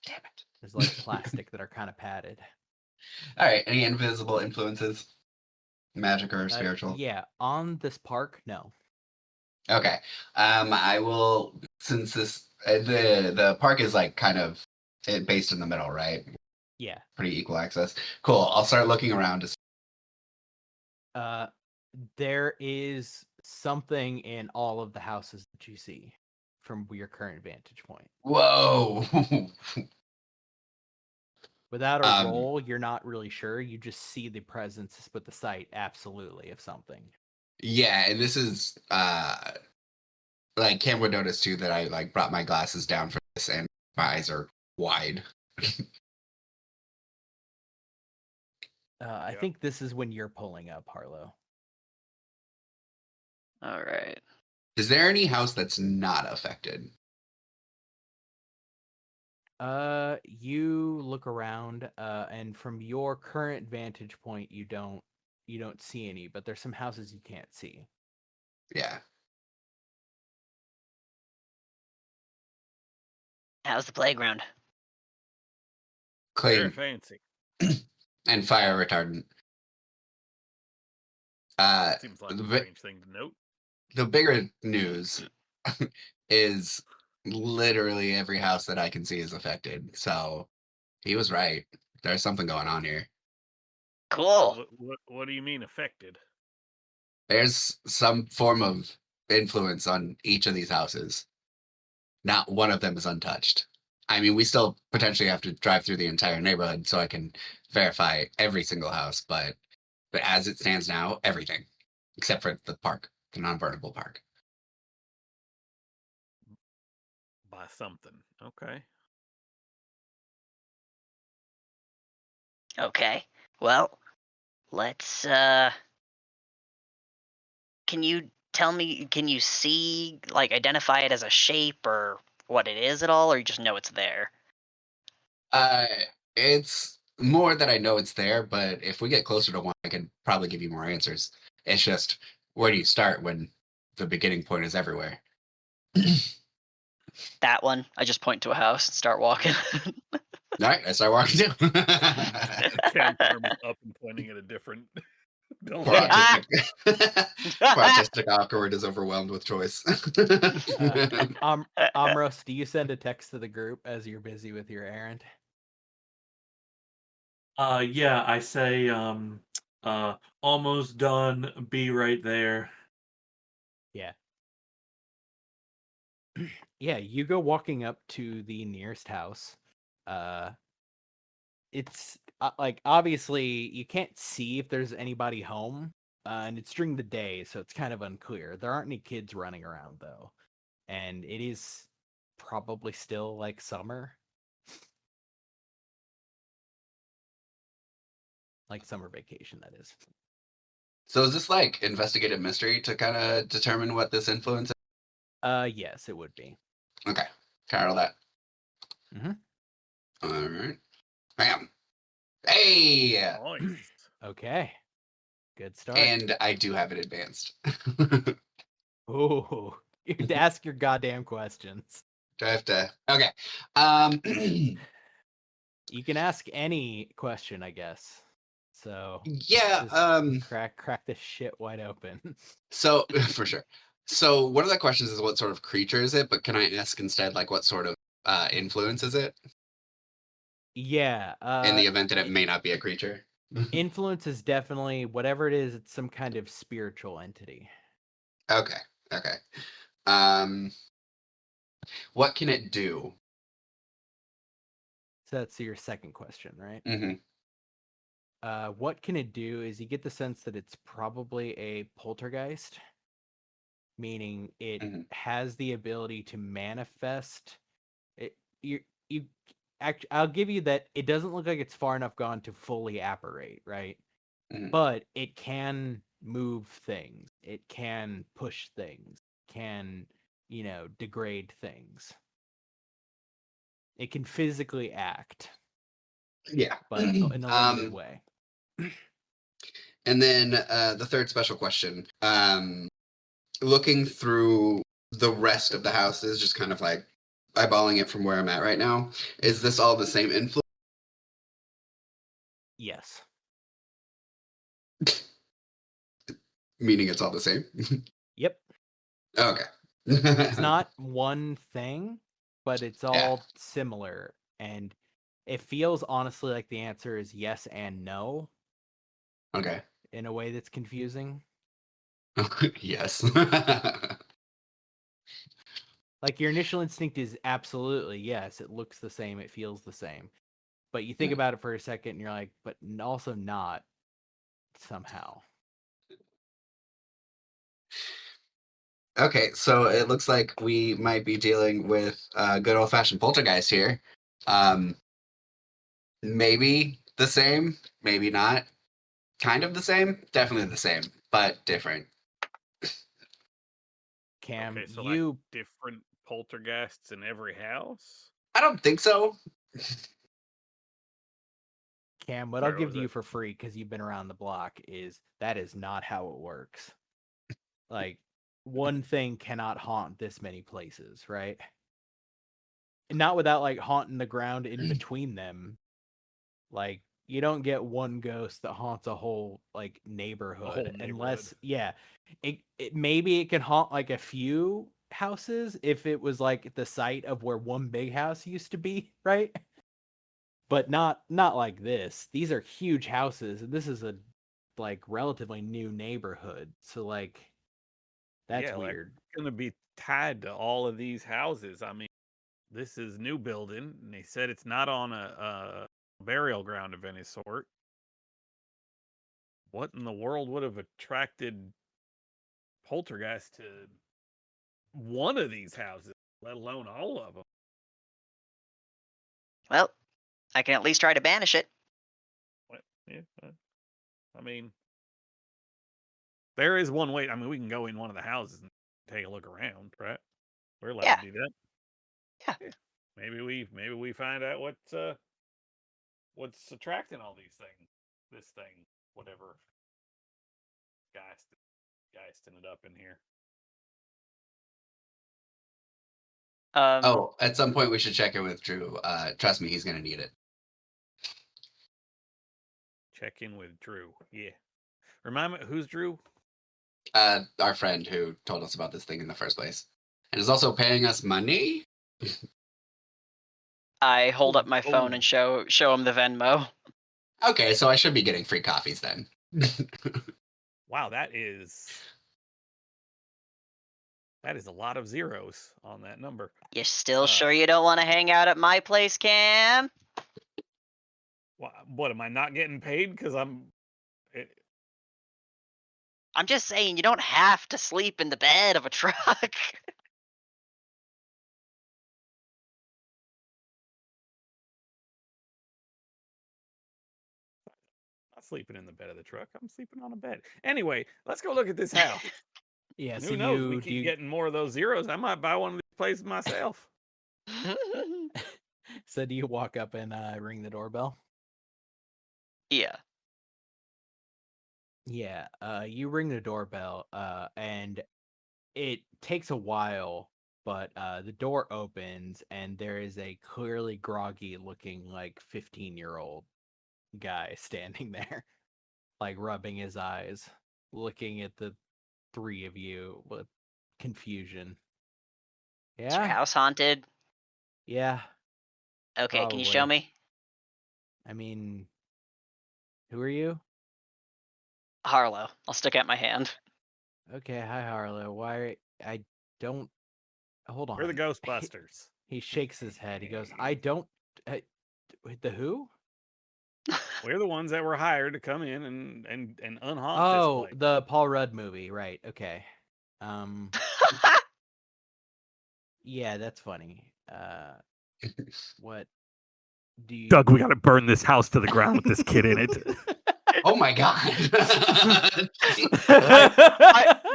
Damn it. There's like plastic that are kind of padded. All right, any invisible influences? Magic or spiritual? Yeah, on this park, no. Okay. I will, since this the park is like kind of based in the middle, right? Yeah. Pretty equal access. Cool. I'll start looking around to see. There is something in all of the houses that you see from your current vantage point. Whoa. Without a roll, you're not really sure. You just see the presence with the sight, absolutely, of something. Yeah, and this is like Cam would notice too that I like brought my glasses down for this and my eyes are wide. I think this is when you're pulling up, Harlow. All right. Is there any house that's not affected? You look around, and from your current vantage point, you don't see any, but there's some houses you can't see. Yeah. How's the playground? Clean. Very fancy. And fire retardant. Seems like a strange thing to note. the bigger news is literally every house that I can see is affected. So he was right. There's something going on here. Cool. What do you mean affected? There's some form of influence on each of these houses. Not one of them is untouched. I mean, we still potentially have to drive through the entire neighborhood so I can verify every single house, but as it stands now, everything except for the park, the non-burnable park. By something. Okay. Okay. Well, let's can you tell me, can you see, like, identify it as a shape or what it is at all, or you just know it's there? It's more that I know it's there, but if we get closer to one, I can probably give you more answers. It's just, where do you start when the beginning point is everywhere? That one. I just point to a house and start walking. All right, I start walking too. Cam's arm is up and pointing at a different Poor building. autistic awkward is overwhelmed with choice. Amros, do you send a text to the group as you're busy with your errand? Yeah, I say, almost done, be right there. Yeah. Yeah, you go walking up to the nearest house. It's like, obviously you can't see if there's anybody home, and it's during the day, so it's kind of unclear. There aren't any kids running around though, and it is probably still like summer. Like summer vacation, that is. So is this like investigative mystery to kind of determine what this influence is? Yes, it would be. Okay, Carol, that. Mhm. All right. Bam. Hey! Nice. Okay. Good start. And I do have it advanced. Oh, you have to ask your goddamn questions. Do I have to? Okay. You can ask any question, I guess. So Yeah. just crack this shit wide open. So for sure. So one of the questions is what sort of creature is it? But can I ask instead, like, what sort of influence is it? Yeah. In the event that it may not be a creature. Influence is definitely whatever it is. It's some kind of spiritual entity. Okay. Okay. What can it do? So that's your second question, right? Mm-hmm. What can it do is you get the sense that it's probably a poltergeist, meaning it has the ability to manifest. I'll give you that it doesn't look like it's far enough gone to fully apparate, right? But it can move things. It can push things. Can, degrade things. It can physically act. Yeah. But in a limited way. And then the third special question. Looking through the rest of the houses, just kind of like eyeballing it from where I'm at right now, is this all the same influence? Yes. Meaning it's all the same? Yep. Okay. It's not one thing, but it's all similar. And it feels honestly like the answer is yes and no. Okay. In a way that's confusing. Yes. Like your initial instinct is absolutely yes, it looks the same, it feels the same. But you think about it for a second and you're like, but also not somehow. Okay, so it looks like we might be dealing with good old-fashioned poltergeist here. Maybe the same, maybe not. Kind of the same, definitely the same, but different. Cam, Okay, so like different poltergeists in every house? I don't think so. Cam, what I'll give to you for free, because you've been around the block, is that is not how it works. Like, one thing cannot haunt this many places, right? And not without, like, haunting the ground in between them. Like, you don't get one ghost that haunts a whole like neighborhood, unless it maybe it can haunt like a few houses if it was like the site of where one big house used to be, right? But not like this. These are huge houses, and this is a like relatively new neighborhood. So like that's weird. Like, it's gonna be tied to all of these houses. I mean, this is new building, and they said it's not on a burial ground of any sort. What in the world would have attracted poltergeist to one of these houses, let alone all of them? Well, I can at least try to banish it. Yeah, I mean, there is one way. I mean, we can go in one of the houses and take a look around, right? We're allowed to do that. Yeah. Maybe we find out what's attracting all these things. This thing, whatever. Geisting it up in here. At some point we should check in with Drew. Trust me, he's gonna need it. Check in with Drew. Yeah. Remind me, who's Drew? Our friend who told us about this thing in the first place, and is also paying us money. I hold up my phone and show him the Venmo. Okay, so I should be getting free coffees then. Wow, that is a lot of zeros on that number. You still sure you don't want to hang out at my place, Cam? What am I not getting paid because I'm just saying you don't have to sleep in the bed of a truck. not sleeping in the bed of the truck. I'm sleeping on a bed. Anyway, let's go look at this house. Yeah, Who knows? We keep getting more of those zeros. I might buy one of these places myself. So do you walk up and ring the doorbell? Yeah. Yeah, you ring the doorbell, and it takes a while, but the door opens and there is a clearly groggy looking like 15-year-old guy standing there, like rubbing his eyes, looking at the three of you with confusion. Is your Yeah, house haunted? yeah. Okay, can you show Probably. me? I mean, who are you? Harlow. I'll stick out my hand. Okay, hi Harlow. Why I don't hold on. We're the Ghostbusters. He shakes his head. He goes, "I don't the who?" We're the ones that were hired to come in and unhaunt Oh, this place. the Paul Rudd movie, right? Okay. Yeah, that's funny. What do you Doug, we got to burn this house to the ground with this kid in it. Oh my god.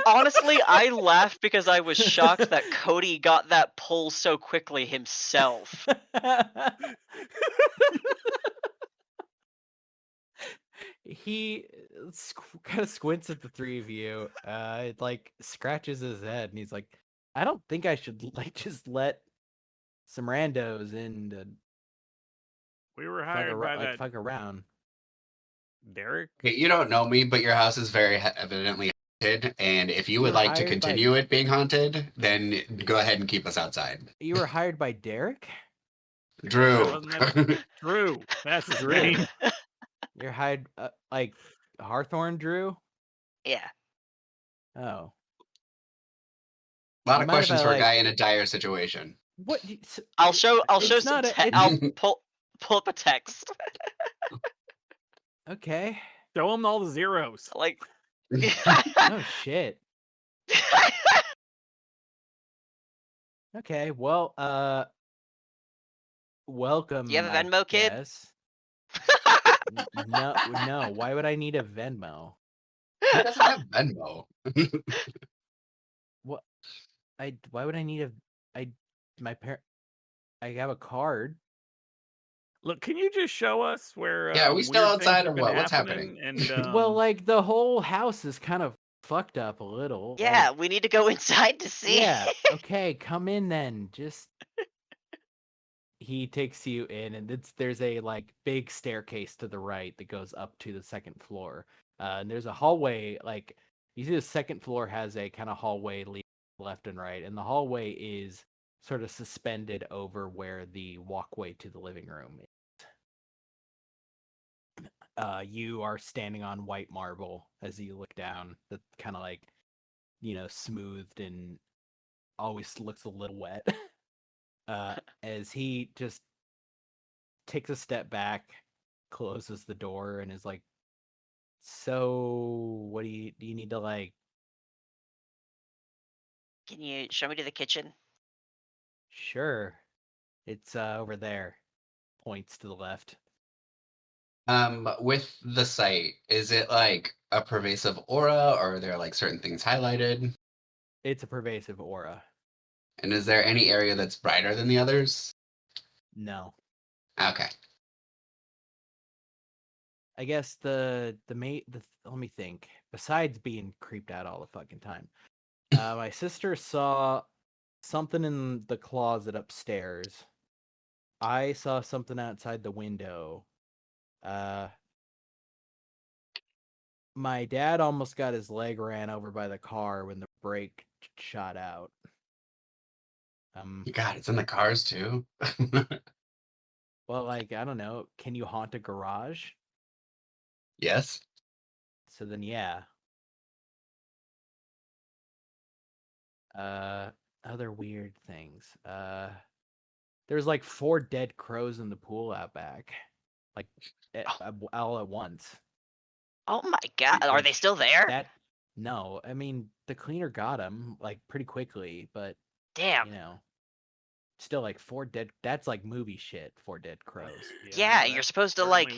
Honestly, I laughed because I was shocked that Cody got that pull so quickly himself. He kind of squints at the three of you, like scratches his head, and he's like, "I don't think I should like just let some randos in to We were hired by that fuck around." Derek. Okay, you don't know me, but your house is very evidently haunted, and if you would like to continue it being haunted, then go ahead and keep us outside. You were hired by Derek? Drew. Drew. That's his name. You're hired like Hawthorne Drew? Yeah. Oh. A lot of questions for a guy in a dire situation. What? I'll show some. I'll pull up a text. Okay. Show him all the zeros. Like. Oh shit. Okay. Well. Welcome. Do you have a Venmo, kid? No. Why would I need a Venmo? Who doesn't have Venmo? What? Why would I need I have a card. Look, can you just show us where? Yeah, are we still weird outside things or have been what? What's happening? And Well, like the whole house is kind of fucked up a little. Yeah, like, we need to go inside to see. Yeah. Okay, come in then. Just he takes you in, and there's a like big staircase to the right that goes up to the second floor. And there's a hallway, like you see the second floor has a kind of hallway leading left and right, and the hallway is sort of suspended over where the walkway to the living room is. You are standing on white marble as you look down. That's kind of like, smoothed and always looks a little wet. As he just takes a step back, closes the door, and is like, "So, what do you need to like?" Can you show me to the kitchen? Sure, it's over there. Points to the left. With the site, is it like a pervasive aura, or are there like certain things highlighted? It's a pervasive aura. And is there any area that's brighter than the others? No, Okay. I guess let me think. Besides being creeped out all the fucking time, my sister saw something in the closet upstairs. I saw something outside the window. My dad almost got his leg ran over by the car when the brake shot out. God, it's in the cars too. Well, like, I don't know. Can you haunt a garage? Yes. So then, yeah. Other weird things. There's like 4 dead crows in the pool out back, like all at once. Oh my god, are they still there? No, I mean the cleaner got them like pretty quickly, but Damn. still like 4 dead. That's like movie shit. 4 dead crows. Yeah, you're supposed to like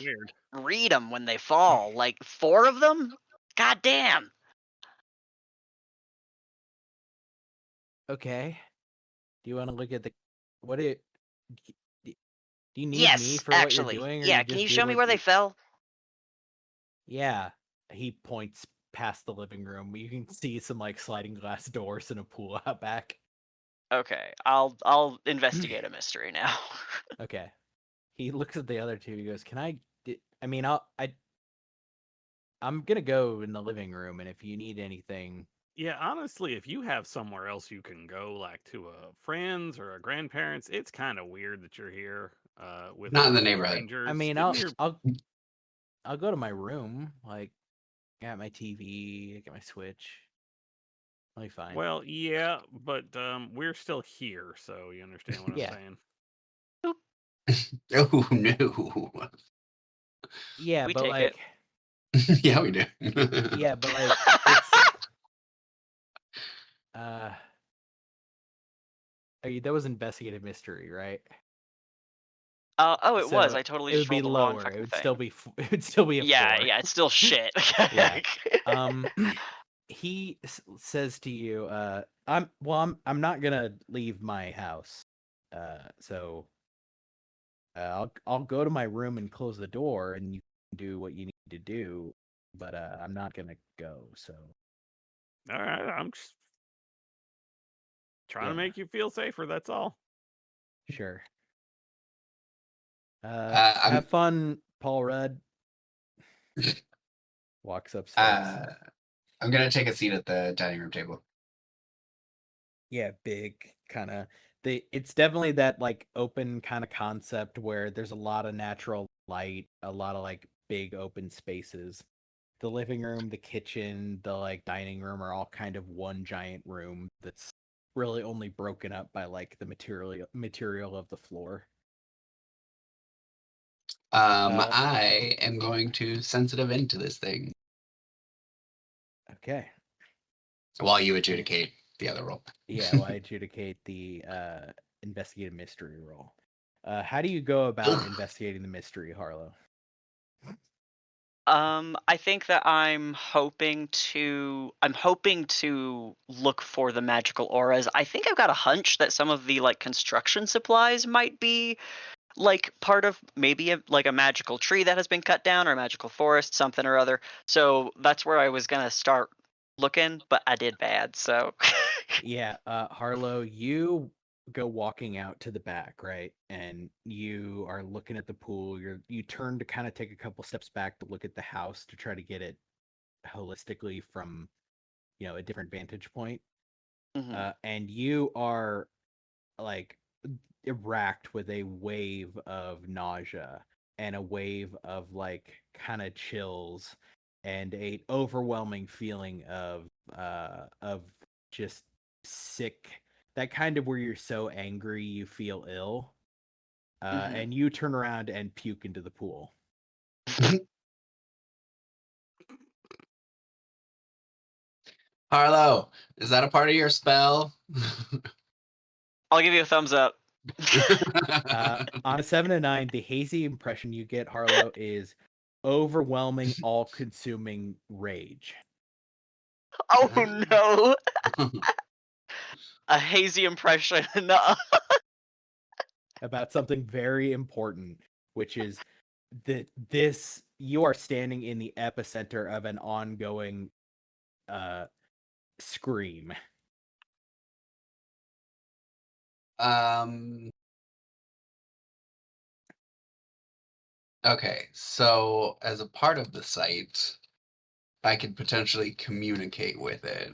read them when they fall. Like 4 of them? God damn. Okay. Do you want to look at what it? Do you need Yes, me for actually. what you're doing? Or Yeah, you can just you do show me what where they fell? Yeah, he points past the living room. You can see some like sliding glass doors and a pool out back. Okay, I'll investigate a mystery now. Okay. He looks at the other two. He goes, "Can I? I'm gonna go in the living room, and if you need anything." Yeah, honestly, if you have somewhere else you can go, like to a friend's or a grandparents, it's kind of weird that you're here. With Not in the neighborhood. strangers. I mean, Give me your- I'll go to my room. Like, I got my TV, I got my Switch. I'll be fine. Well, yeah, but we're still here, so you understand what Yeah. I'm saying. Oh no. Yeah, We but take like, it. Yeah, we do. yeah, but like, it's that was investigative mystery, right? Oh, it was. So I totally it just would be rolled the wrong lower. fucking It would thing. still be. It would still be a Yeah, 4. yeah, it's still shit. Yeah. He says to you, I'm not gonna leave my house. So I'll go to my room and close the door, and you can do what you need to do. But I'm not gonna go. So All right, I'm just trying to Yeah. make you feel safer. That's all. sure. I'm Have fun, Paul Rudd. Walks upstairs. I'm gonna take a seat at the dining room table. Yeah, big kind of. It's definitely that like open kind of concept where there's a lot of natural light, a lot of like big open spaces. The living room, the kitchen, the like dining room are all kind of one giant room that's really only broken up by like the material of the floor. I am going to sensitive into this thing Okay. while you adjudicate the other roll. Yeah, well, I adjudicate the investigative mystery roll. How do you go about investigating the mystery, Harlow? I think that I'm hoping to look for the magical auras. I think I've got a hunch that some of the like construction supplies might be like part of maybe a magical tree that has been cut down or a magical forest, something or other. So that's where I was gonna start looking, but I did bad. So Yeah, Harlow, you go walking out to the back, right? And you are looking at the pool. You turn to kind of take a couple steps back to look at the house to try to get it holistically from, a different vantage point. And you are like racked with a wave of nausea and a wave of like kind of chills and a overwhelming feeling of just sick, that kind of where you're so angry you feel ill, and you turn around and puke into the pool. Harlow, is that a part of your spell? I'll give you a thumbs up. On a 7 to 9, the hazy impression you get, Harlow, is overwhelming, all-consuming rage. Oh no! A hazy impression. About something very important, which is that you are standing in the epicenter of an ongoing scream. Okay, so as a part of the site, I could potentially communicate with it.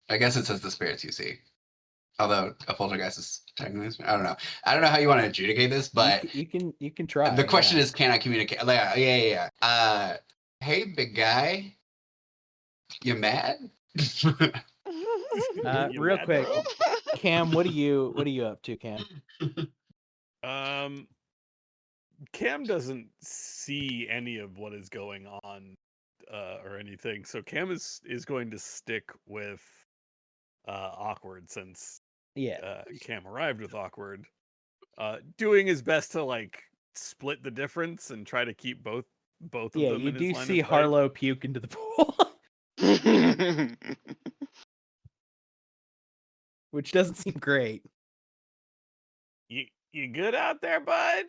I guess it says the spirits you see. Although a poltergeist is technically, I don't know. I don't know how you want to adjudicate this, but you can try. the question is, can I communicate? Yeah. Hey, big guy, you mad? Real quick, Cam, what are you up to, Cam? Cam doesn't see any of what is going on or anything, so Cam is going to stick with Awkward, since Cam arrived with Awkward, doing his best to like split the difference and try to keep both of them. Yeah, you do see Harlow puke into the pool. Which doesn't seem great. You good out there, bud?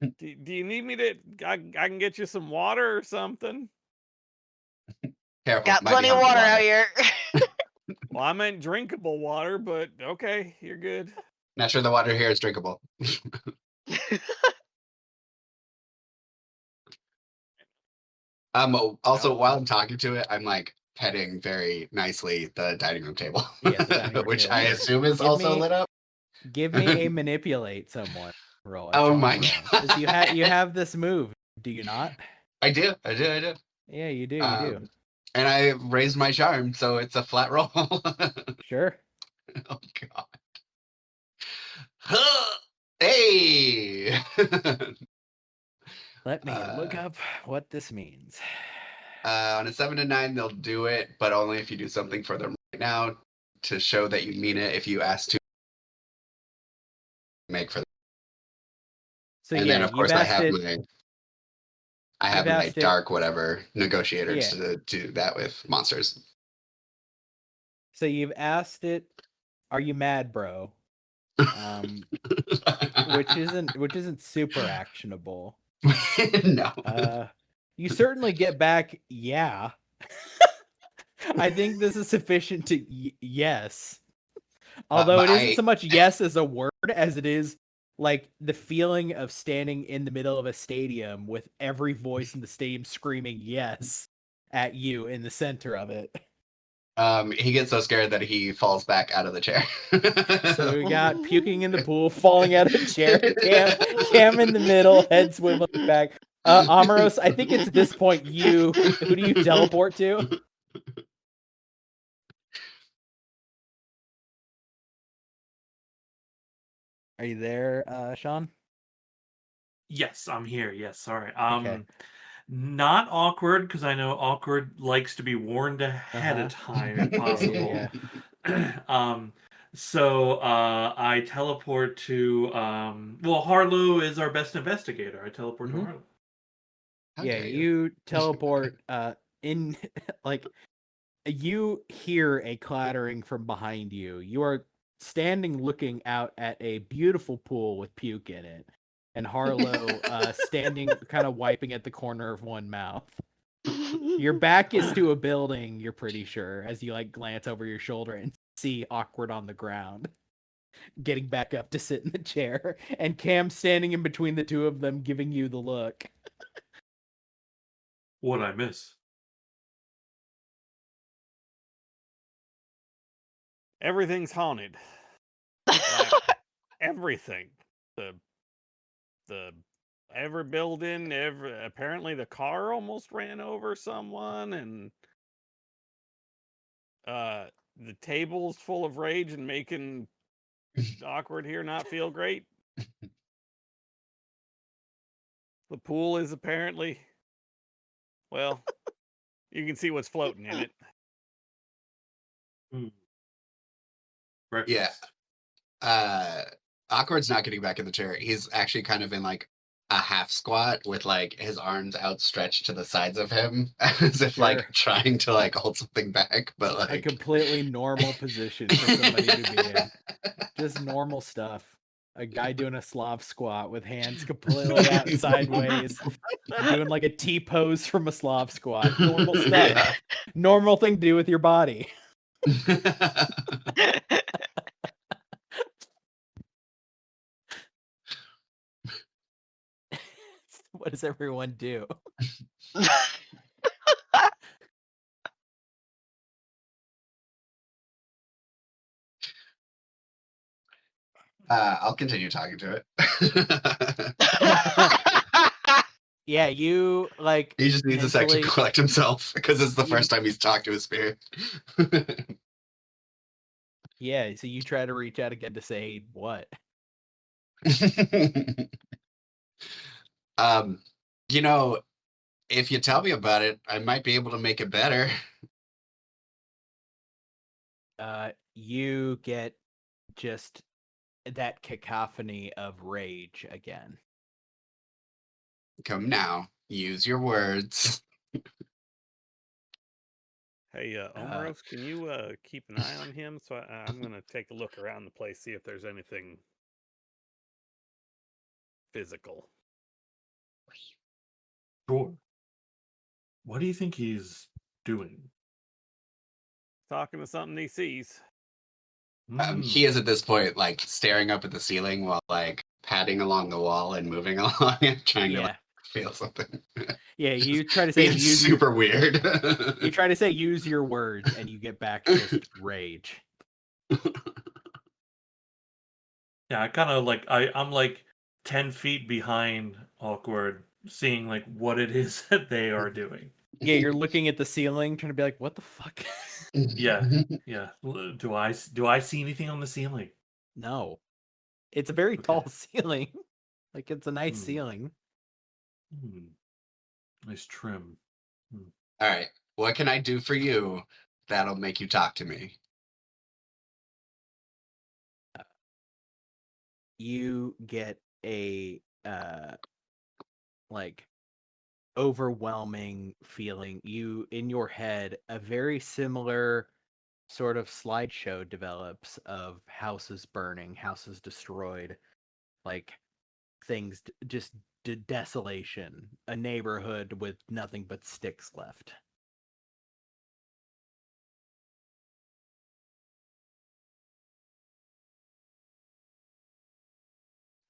Do you need me to? I can get you some water or something. Careful, got plenty of water out here. Well, I meant drinkable water, but okay, you're good. Not sure the water here is drinkable. Also, while I'm talking to it, I'm like petting very nicely the dining room table, which table. I assume is also lit up. Give me a manipulate someone roll. Oh my god! You have this move, do you not? I do. Yeah, you do. You do. And I raised my charm, so it's a flat roll. Sure. Oh god. Hey. Let me look up what this means. On a 7 to 9, they'll do it, but only if you do something for them right now to show that you mean it. If you ask to make for them. So and yeah, then of course I have my it, dark whatever negotiators to do that with monsters. So you've asked it, are you mad, bro? Which isn't super actionable. No. You certainly get back, yeah. I think this is sufficient to yes. Although it isn't so much yes as a word as it is like the feeling of standing in the middle of a stadium with every voice in the stadium screaming yes at you in the center of it. He gets so scared that he falls back out of the chair. So we got puking in the pool, falling out of the chair, Cam in the middle, head swiveling back. Amaros, I think it's at this point who do you teleport to? Are you there, Sean? Yes, I'm here. Yes, sorry. Okay. Not Awkward, because I know Awkward likes to be warned ahead of time if possible. So I teleport to Harlow is our best investigator. I teleport to Harlow. Yeah, you teleport in like you hear a clattering from behind you. You are standing looking out at a beautiful pool with puke in it. And Harlow standing kind of wiping at the corner of one mouth. Your back is to a building, you're pretty sure, as you like glance over your shoulder and see Awkward on the ground. getting back up to sit in the chair, and Cam standing in between the two of them, giving you the look. What'd I miss? Everything's haunted. Like, everything. The every building, apparently the car almost ran over someone, and the table's full of rage and making Awkward here not feel great. The pool is apparently, well, you can see what's floating in it. Breakfast. Yeah. Awkward's not getting back in the chair. He's actually kind of in like a half squat with like his arms outstretched to the sides of him, as if like trying to like hold something back, but like a completely normal position for somebody to be in. Just normal stuff. A guy doing a Slav squat with hands completely out sideways, doing like a T pose from a Slav squat. Normal stuff. Yeah. Normal thing to do with your body. What does everyone do? I'll continue talking to it. Yeah, you like. He just needs a second to collect himself because it's the first time he's talked to his spirit. Yeah, so you try to reach out again to say what? You know, if you tell me about it, I might be able to make it better. You get just that cacophony of rage again. Come now, use your words. Hey, Omaros, can you keep an eye on him? So I'm going to take a look around the place, see if there's anything physical. Sure. What do you think he's doing? Talking to something he sees. He is at this point like staring up at the ceiling while like padding along the wall and moving along and trying to like, feel something. Yeah, you try to say it's super weird. You try to say use your words and you get back just rage. Yeah, I kind of like I'm like 10 feet behind Awkward, seeing like what it is that they are doing. Yeah, you're looking at the ceiling, trying to be like, what the fuck? Yeah. Do I see anything on the ceiling? No. It's a very tall ceiling. Like it's a nice ceiling. Nice trim. All right. What can I do for you that'll make you talk to me? You get a like overwhelming feeling. You in your head, a very similar sort of slideshow develops of houses burning, houses destroyed, like things just desolation, a neighborhood with nothing but sticks left.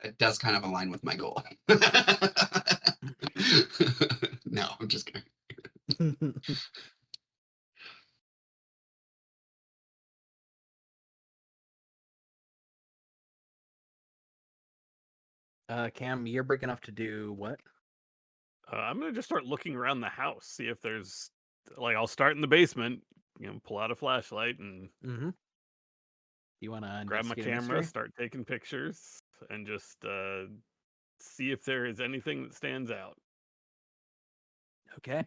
It does kind of align with my goal. No, I'm just kidding. Cam, you're breaking off to do what? I'm gonna just start looking around the house, see if there's like I'll start in the basement, pull out a flashlight and You want to grab my camera, start taking pictures, and just see if there is anything that stands out. Okay.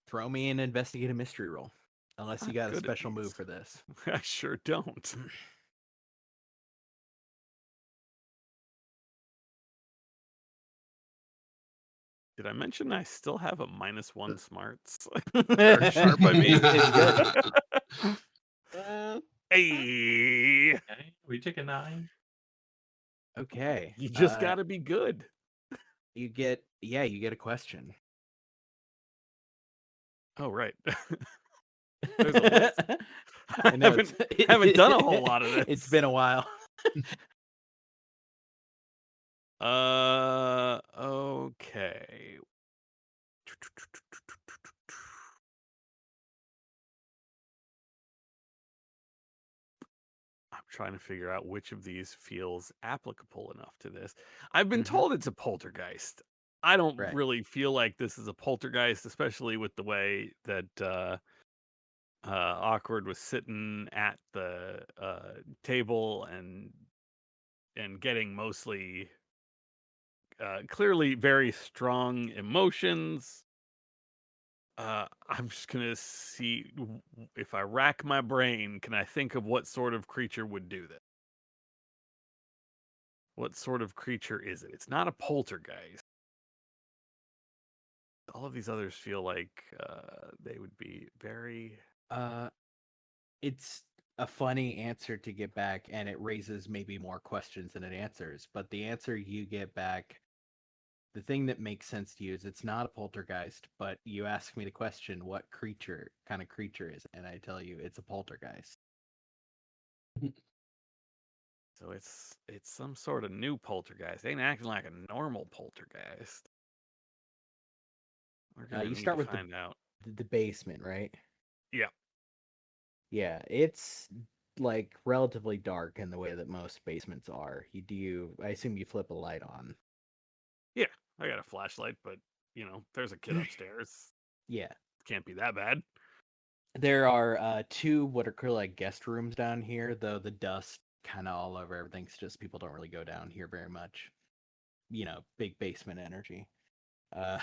Throw me an investigate a mystery roll. Unless you got a special move for this. I sure don't. Did I mention I still have a -1 smarts? Or sharp, I mean. It's good. Hey. Okay, we take a 9. Okay. You just gotta be good. You get a question. Oh, right. There's a list. I know haven't done a whole lot of this. It's been a while. Okay. I'm trying to figure out which of these feels applicable enough to this. I've been told it's a poltergeist. I don't Right. really feel like this is a poltergeist, especially with the way that Awkward was sitting at the table and getting mostly clearly very strong emotions. I'm just gonna see if I rack my brain, can I think of what sort of creature would do this? What sort of creature is it? It's not a poltergeist. All of these others feel like they would be very. It's a funny answer to get back, and it raises maybe more questions than it answers. But the answer you get back, the thing that makes sense to you is it's not a poltergeist, but you ask me the question, what kind of creature is it? And I tell you it's a poltergeist. So it's some sort of new poltergeist. It ain't acting like a normal poltergeist. We're gonna You need start to with find out. the basement, right? Yeah. Yeah, it's like relatively dark in the way that most basements are. I assume you flip a light on. Yeah, I got a flashlight, but there's a kid upstairs. Yeah. Can't be that bad. There are two what are called like guest rooms down here, though the dust kind of all over everything. It's just people don't really go down here very much. Big basement energy. Uh,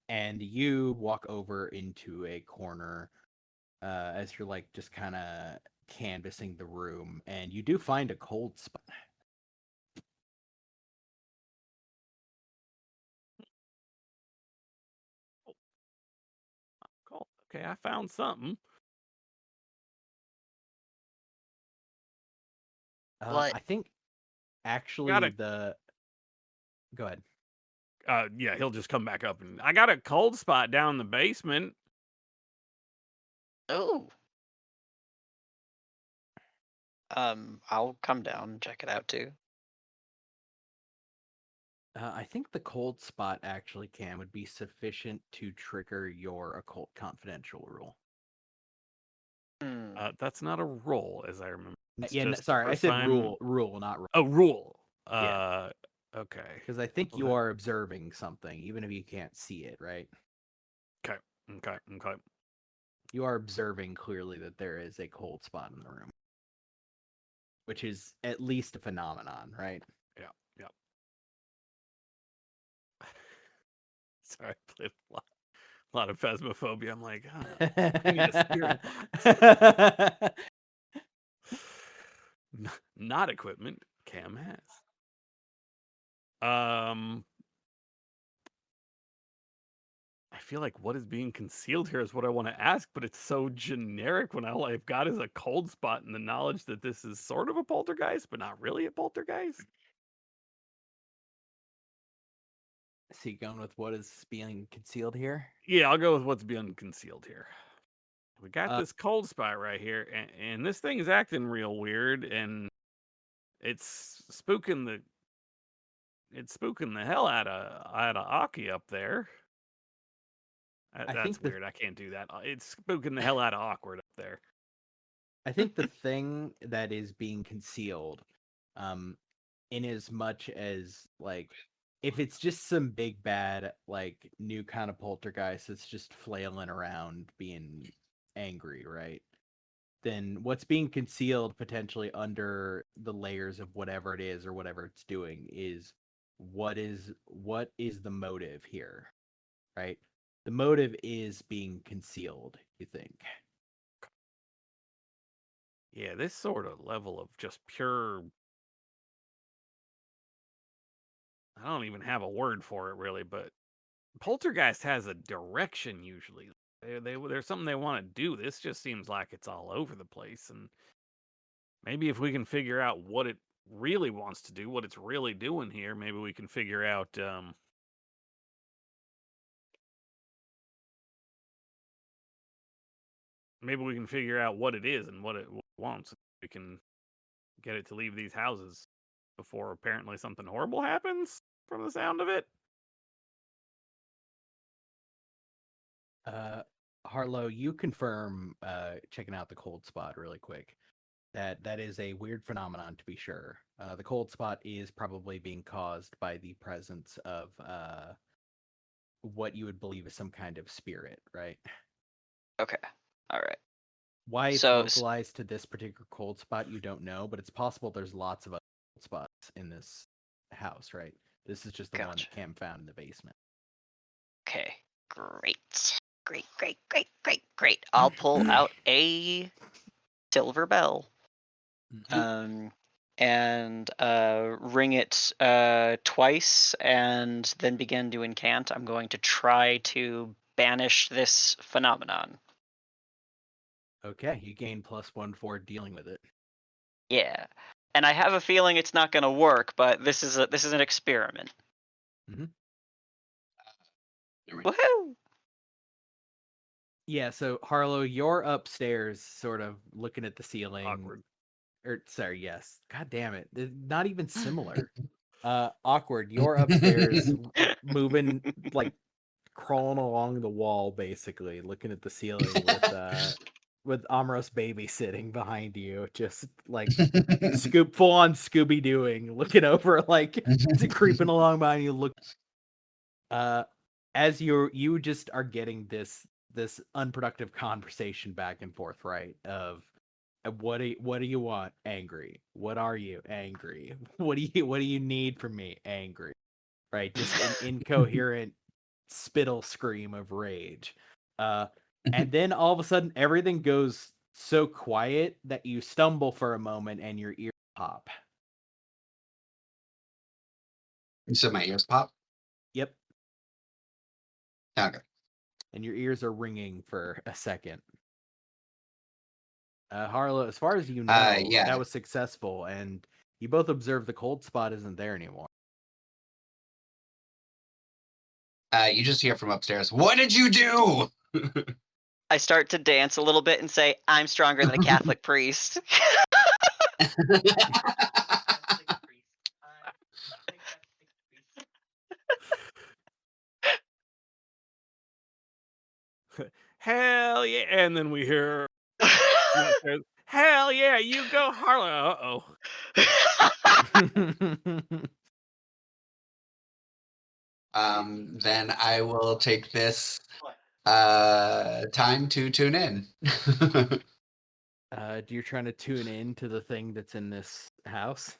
and you walk over into a corner as you're like just kind of canvassing the room, and you do find a cold spot. Cool. Okay, I found something. What? I think actually Got it. Go ahead. Yeah, he'll just come back up and I got a cold spot down in the basement. Oh. I'll come down and check it out too. I think the cold spot actually would be sufficient to trigger your occult confidential rule. That's not a roll, as I remember. It's Yeah, just sorry, I first said time- rule, not roll. Oh, rule. Yeah. Okay. Because I think Well, you then- are observing something, even if you can't see it, right? Okay. You are observing clearly that there is a cold spot in the room, which is at least a phenomenon, right? Yeah. Sorry, I played a lot of Phasmophobia. I'm like, I need a spirit box. Not equipment Cam has. I feel like what is being concealed here is what I want to ask, but it's so generic when all I've got is a cold spot and the knowledge that this is sort of a poltergeist, but not really a poltergeist. So you going with what is being concealed here? Yeah, I'll go with what's being concealed here. We got this cold spot right here, and this thing is acting real weird, and it's spooking the hell out of Aki up there. That's weird. I can't do that. It's spooking the hell out of Awkward up there. I think the thing that is being concealed, in as much as like, if it's just some big bad like new kind of poltergeist that's just flailing around being angry, right? Then what's being concealed potentially under the layers of whatever it is or whatever it's doing is what is the motive here, right? The motive is being concealed, you think? Yeah, this sort of level of just pure. I don't even have a word for it really, but poltergeist has a direction usually. There's something they want to do. This just seems like it's all over the place, and maybe if we can figure out what it really wants to do, what it's really doing here, maybe we can figure out. Maybe we can figure out what it is and what it wants. We can get it to leave these houses before apparently something horrible happens from the sound of it. Harlow, you confirm checking out the cold spot really quick. That is a weird phenomenon, to be sure. The cold spot is probably being caused by the presence of what you would believe is some kind of spirit, right? Okay. All right. Why it's So- localized to this particular cold spot, you don't know, but it's possible there's lots of other cold spots in this house, right? This is just the one Gotcha. that Cam found in the basement. Okay. Great. I'll pull out a silver bell. And ring it twice, and then begin to incant. I'm going to try to banish this phenomenon. Okay, you gain +1 for dealing with it. Yeah, and I have a feeling it's not going to work, but this is an experiment. Mhm. Woohoo! Yeah, so Harlow, you're upstairs, sort of looking at the ceiling. Awkward. Sorry, yes. God damn it. They're not even similar. Awkward. You're upstairs moving, like crawling along the wall, basically, looking at the ceiling with Amros babysitting behind you, just like full on Scooby Dooing, looking over, like creeping along behind you. Look, as you just are getting this unproductive conversation back and forth, right? Of what do you want? Angry. What are you? Angry. What do you need from me? Angry. Right? Just an incoherent spittle scream of rage. And then all of a sudden everything goes so quiet that you stumble for a moment and your ears pop. You said my ears pop? Yep. Okay. And your ears are ringing for a second. Harlow, as far as you know, yeah. that was successful, and you both observe the cold spot isn't there anymore. You just hear from upstairs, what did you do? I start to dance a little bit and say, "I'm stronger than a Catholic priest." Hell yeah! And then we hear, "Hell yeah, you go, Harlow." Then I will take this time to tune in. You're trying to tune in to the thing that's in this house?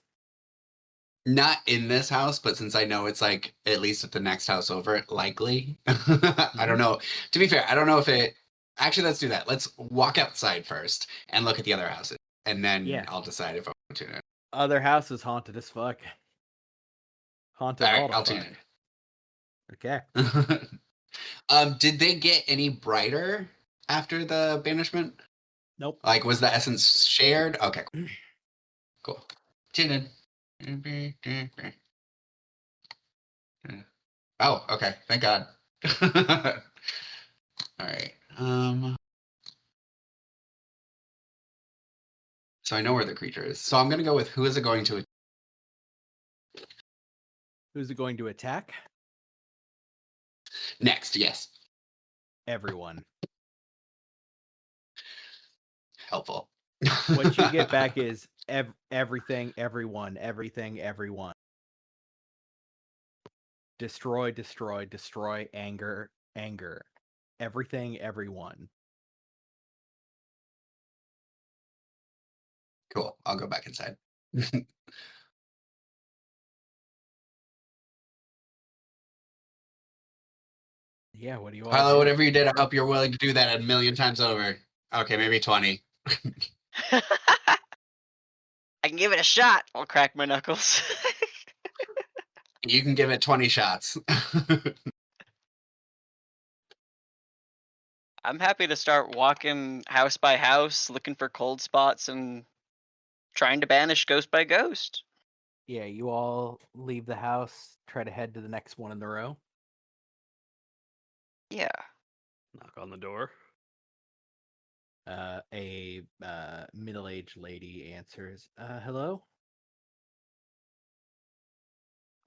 Not in this house, but since I know it's like at least at the next house over, likely. I don't know. To be fair, I don't know if it. Actually, let's do that. Let's walk outside first and look at the other houses, and then Yeah. I'll decide if I want to tune in. Other house is haunted as fuck. Haunted All all right, the I'll fuck. tune in. Okay. Did they get any brighter after the banishment? Nope. Like, was the essence shared? Okay, cool. Tune in. Oh, okay. Thank God. All right. So I know where the creature is. So I'm gonna go with who is it going to? Who's it going to attack? Next, yes. Everyone. Helpful. What you get back is everything, everyone, everything, everyone. Destroy, destroy, destroy, anger, anger. Everything, everyone. Cool. I'll go back inside. Yeah, what do you all Harlow, do? whatever you did, I hope you're willing to do that a million times over. Okay, maybe 20. I can give it a shot. I'll crack my knuckles. You can give it 20 shots. I'm happy to start walking house by house, looking for cold spots and trying to banish ghost by ghost. Yeah, you all leave the house, try to head to the next one in the row. Yeah. Knock on the door. A middle-aged lady answers. Hello.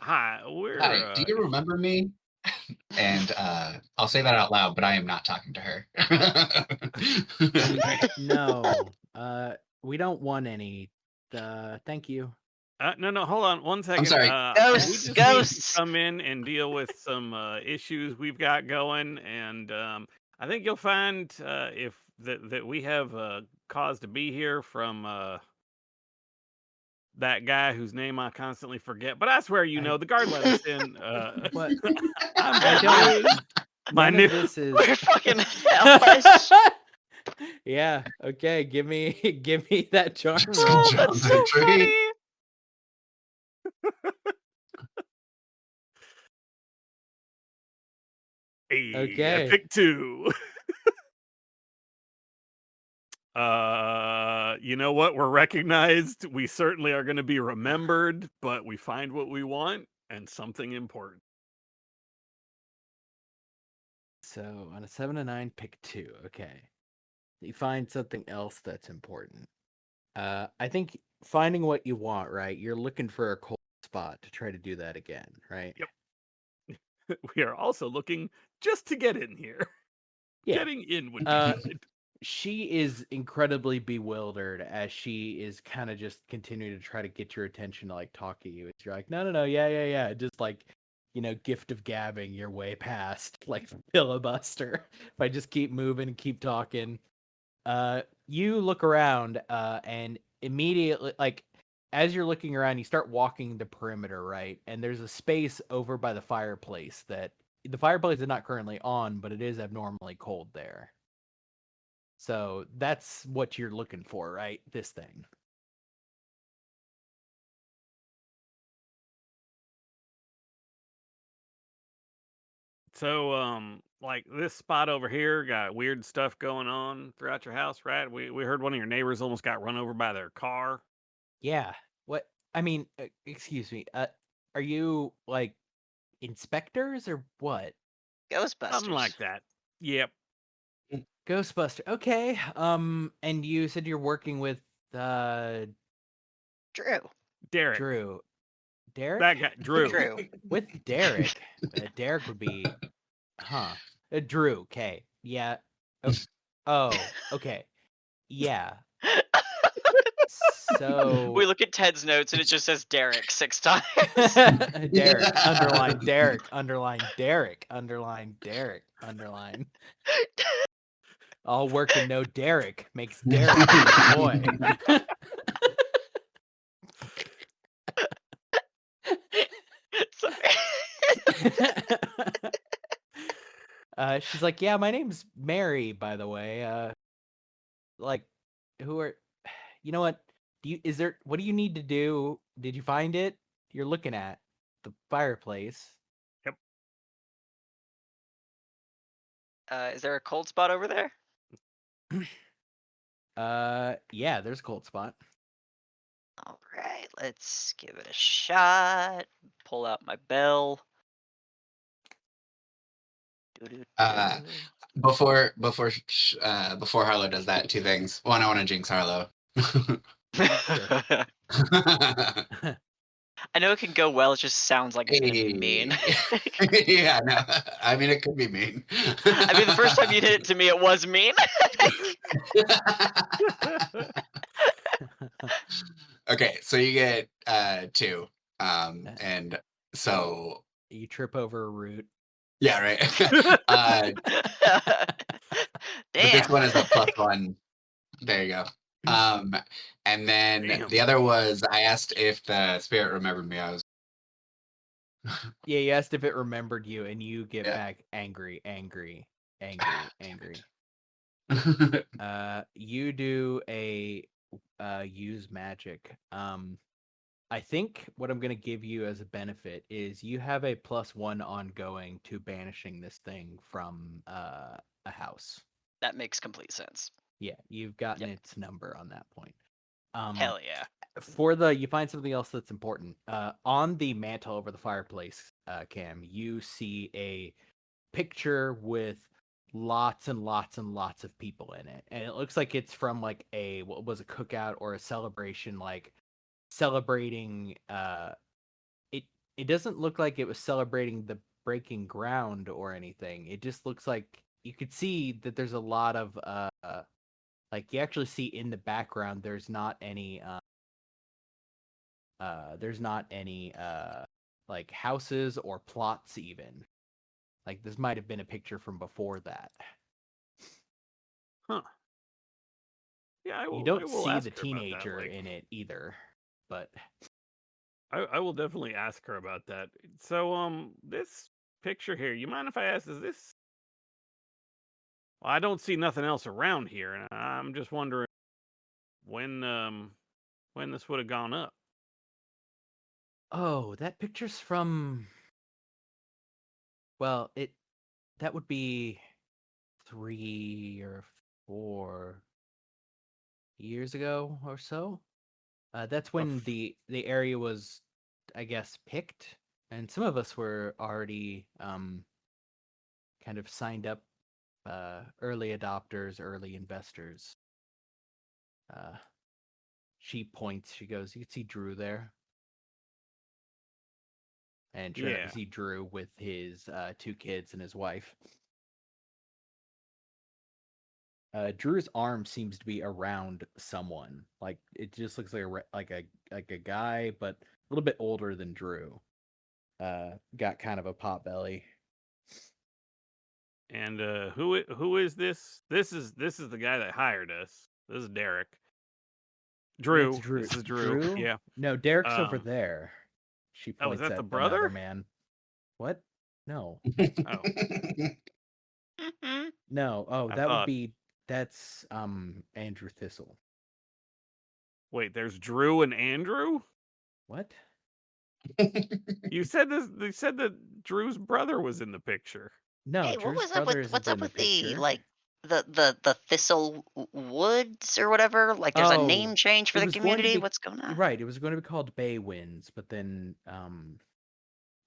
Hi, we're Hi, do you remember me? And I'll say that out loud, but I am not talking to her. No. We don't want any. Thank you. no, hold on one second. sorry. We Ghosts, just need to ghosts. come in and deal with some issues we've got going, and I think you'll find if that we have cause to be here from that guy whose name I constantly forget. But I swear, you know, the guard let us in. What? I'm I Bentley. don't. My None new of this is. We're fucking hellish. Yeah. Okay. Give me that charm Just roll. Oh, jump that's the so tree. funny. Hey, I Okay. picked 2. You know what? We're recognized. We certainly are going to be remembered, but we find what we want and something important. So on a 7 to 9, pick 2. Okay. You find something else that's important. I think finding what you want, right? You're looking for a cold spot to try to do that again, right? Yep. We are also looking just to get in here. Yeah. Getting in would be good. She is incredibly bewildered as she is kind of just continuing to try to get your attention to like talk to you. You're like, no, yeah. Just like, gift of gabbing your way past like filibuster. If I just keep moving and keep talking. You look around and immediately, like, as you're looking around, you start walking the perimeter, right? And there's a space over by the fireplace that the fireplace is not currently on, but it is abnormally cold there. So that's what you're looking for, right? This thing. So, like this spot over here got weird stuff going on throughout your house, right? We heard one of your neighbors almost got run over by their car. Yeah. What? I mean, excuse me. Are you like inspectors or what? Ghostbusters. Something like that. Yep. Ghostbuster. Okay. And you said you're working with Drew. Derek. Drew. Derek? That guy, Drew. Drew. With Derek. Derek would be Drew, okay. Yeah. Oh, okay. Yeah. So We look at Ted's notes and it just says Derek 6 times. Derek, underline Derek, underline Derek, underline Derek, underline. All work and no Derek makes Derek a boy. She's like, yeah, my name's Mary, by the way. Like, who are, you know what? What do you need to do? Did you find it? You're looking at the fireplace. Yep. Is there a cold spot over there? Yeah, there's a cold spot. All right, let's give it a shot. Pull out my bell. Before Harlow does that, 2 things. One, I want to jinx Harlow. I know it can go well. It just sounds like it's gonna be mean. Yeah, no. I mean, it could be mean. I mean, the first time you did it to me, it was mean. Okay, so you get 2, and so you trip over a root. Yeah, right. Damn. This one is a +1. There you go. And then Damn. the other was I asked if the spirit remembered me. Yeah, you asked if it remembered you, and you get Yeah. back angry. You do a use magic. I think what I'm gonna give you as a benefit is you have a +1 ongoing to banishing this thing from a house. That makes complete sense. Yeah, you've gotten its number on that point. Hell yeah. You find something else that's important. On the mantle over the fireplace, Cam, you see a picture with lots and lots and lots of people in it, and it looks like it's from like a what was a cookout or a celebration, like celebrating. It doesn't look like it was celebrating the breaking ground or anything. It just looks like you could see that there's a lot of like you actually see in the background there's not any like houses or plots even. Like this might have been a picture from before that. Huh. Yeah, I will, You don't I will see ask the her about that, teenager like- in it either, but I will definitely ask her about that. So, this picture here, you mind if I ask, is this... Well, I don't see nothing else around here, and I'm just wondering when this would have gone up. oh, that picture's from, well, that would be 3 or 4 years ago or so. That's when the area was, I guess, picked, and some of us were already kind of signed up, early adopters, early investors. She points. She goes, "You can see Drew there." And sure enough, Yeah. you see Drew with his 2 kids and his wife. Drew's arm seems to be around someone. Like it just looks like a guy, but a little bit older than Drew. Got kind of a pot belly. And who is this? This is the guy that hired us. This is Derek. Drew. It's Drew. This is Drew. Yeah. No, Derek's over Um, there. She Oh, is points that the at brother? another man. What? No. Oh, Mhm. No. Oh, I that would thought- be that's Andrew Thistle. wait. There's Drew and Andrew. What? You said this. They said that Drew's brother was in the picture. No, Hey, what Drew's was up brother with isn't what's in up the with the picture. like the Thistle Woods or whatever? Like there's a Oh, name change for it the was going to community. be- What's going on? Right, it was going to be called Bay Winds, but then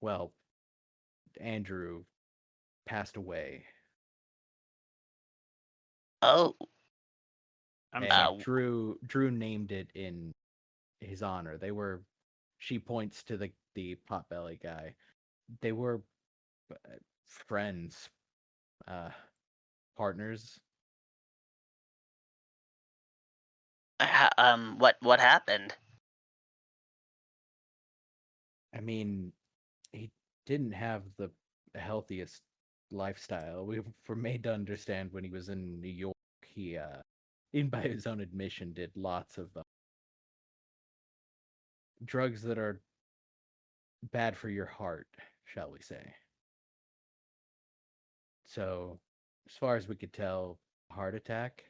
well, Andrew passed away. Oh, I'm And sorry. Drew named it in his honor. She points to the potbelly guy. They were friends, partners. what happened? I mean, he didn't have the healthiest lifestyle. We were made to understand when he was in New York, he even by his own admission, did lots of drugs that are bad for your heart, shall we say. So, as far as we could tell, heart attack.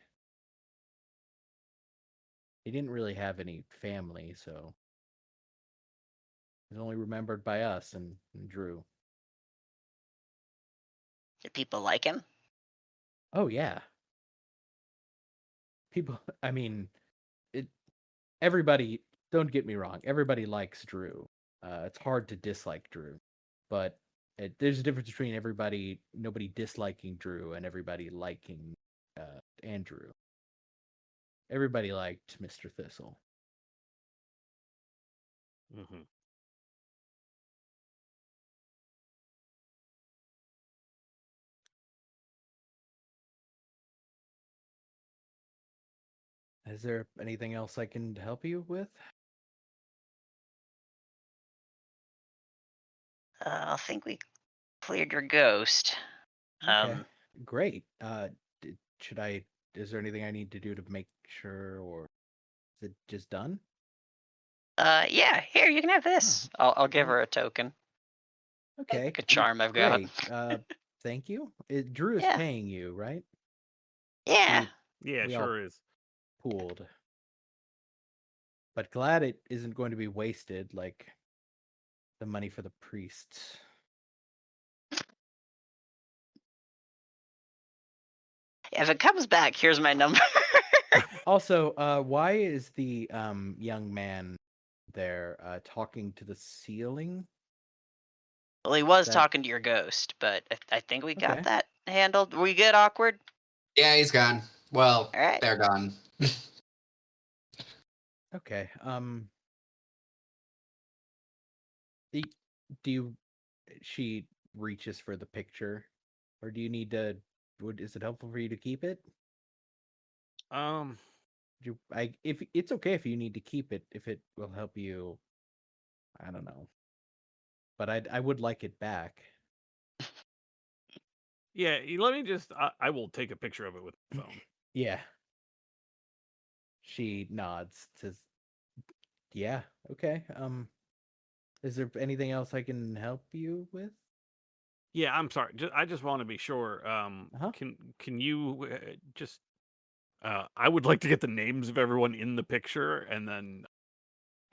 He didn't really have any family, so he's only remembered by us and Drew. Did people like him? Oh yeah. People, I mean, everybody, don't get me wrong, everybody likes Drew. It's hard to dislike Drew, but there's a difference between nobody disliking Drew and everybody liking Andrew. Everybody liked Mr. Thistle. Mm-hmm. Is there anything else I can help you with? I think we cleared your ghost. Okay, great. Is there anything I need to do to make sure, or is it just done? Yeah. Here, you can have this. I'll give her a token. Okay. Like a charm I've got. Great. Thank you. Drew is Yeah. paying you, right? Yeah. Yeah, We all- sure is. Pooled. But glad it isn't going to be wasted like the money for the priests. If it comes back, here's my number. Also, why is the young man there talking to the ceiling? Well, he was That- talking to your ghost, but I think we got Okay. that handled? We good, Awkward? Yeah, he's gone. Well, All right. they're gone. Okay. Do you? She reaches for the picture, or do you need to? Is it helpful for you to keep it? If it's okay if you need to keep it, if it will help you, I don't know. But I would like it back. Yeah, let me just. I will take a picture of it with the phone. Yeah. She nods, says, "Yeah, okay. Is there anything else I can help you with?" Yeah, I'm sorry. I just want to be sure. Uh-huh. Can you just? I would like to get the names of everyone in the picture, and then.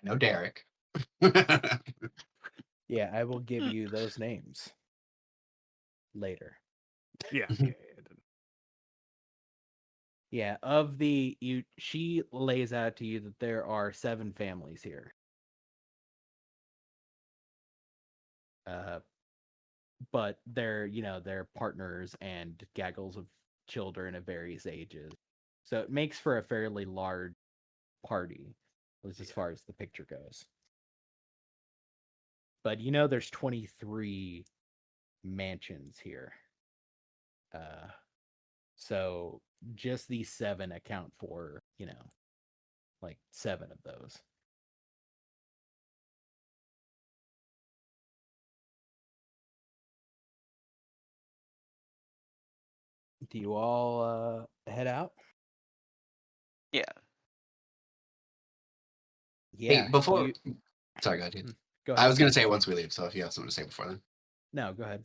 No, Derek. Yeah, I will give you those names later. Yeah. Yeah, she lays out to you that there are 7 families here. But they're partners and gaggles of children of various ages. So it makes for a fairly large party, as far as the picture goes. But there's 23 mansions here. So just these 7 account for, like 7 of those. Do you all head out? Yeah. Yeah. Hey, before. Sorry, go ahead. Dude. Go ahead. I was going to say once we leave, so if you have something to say before then. No, go ahead.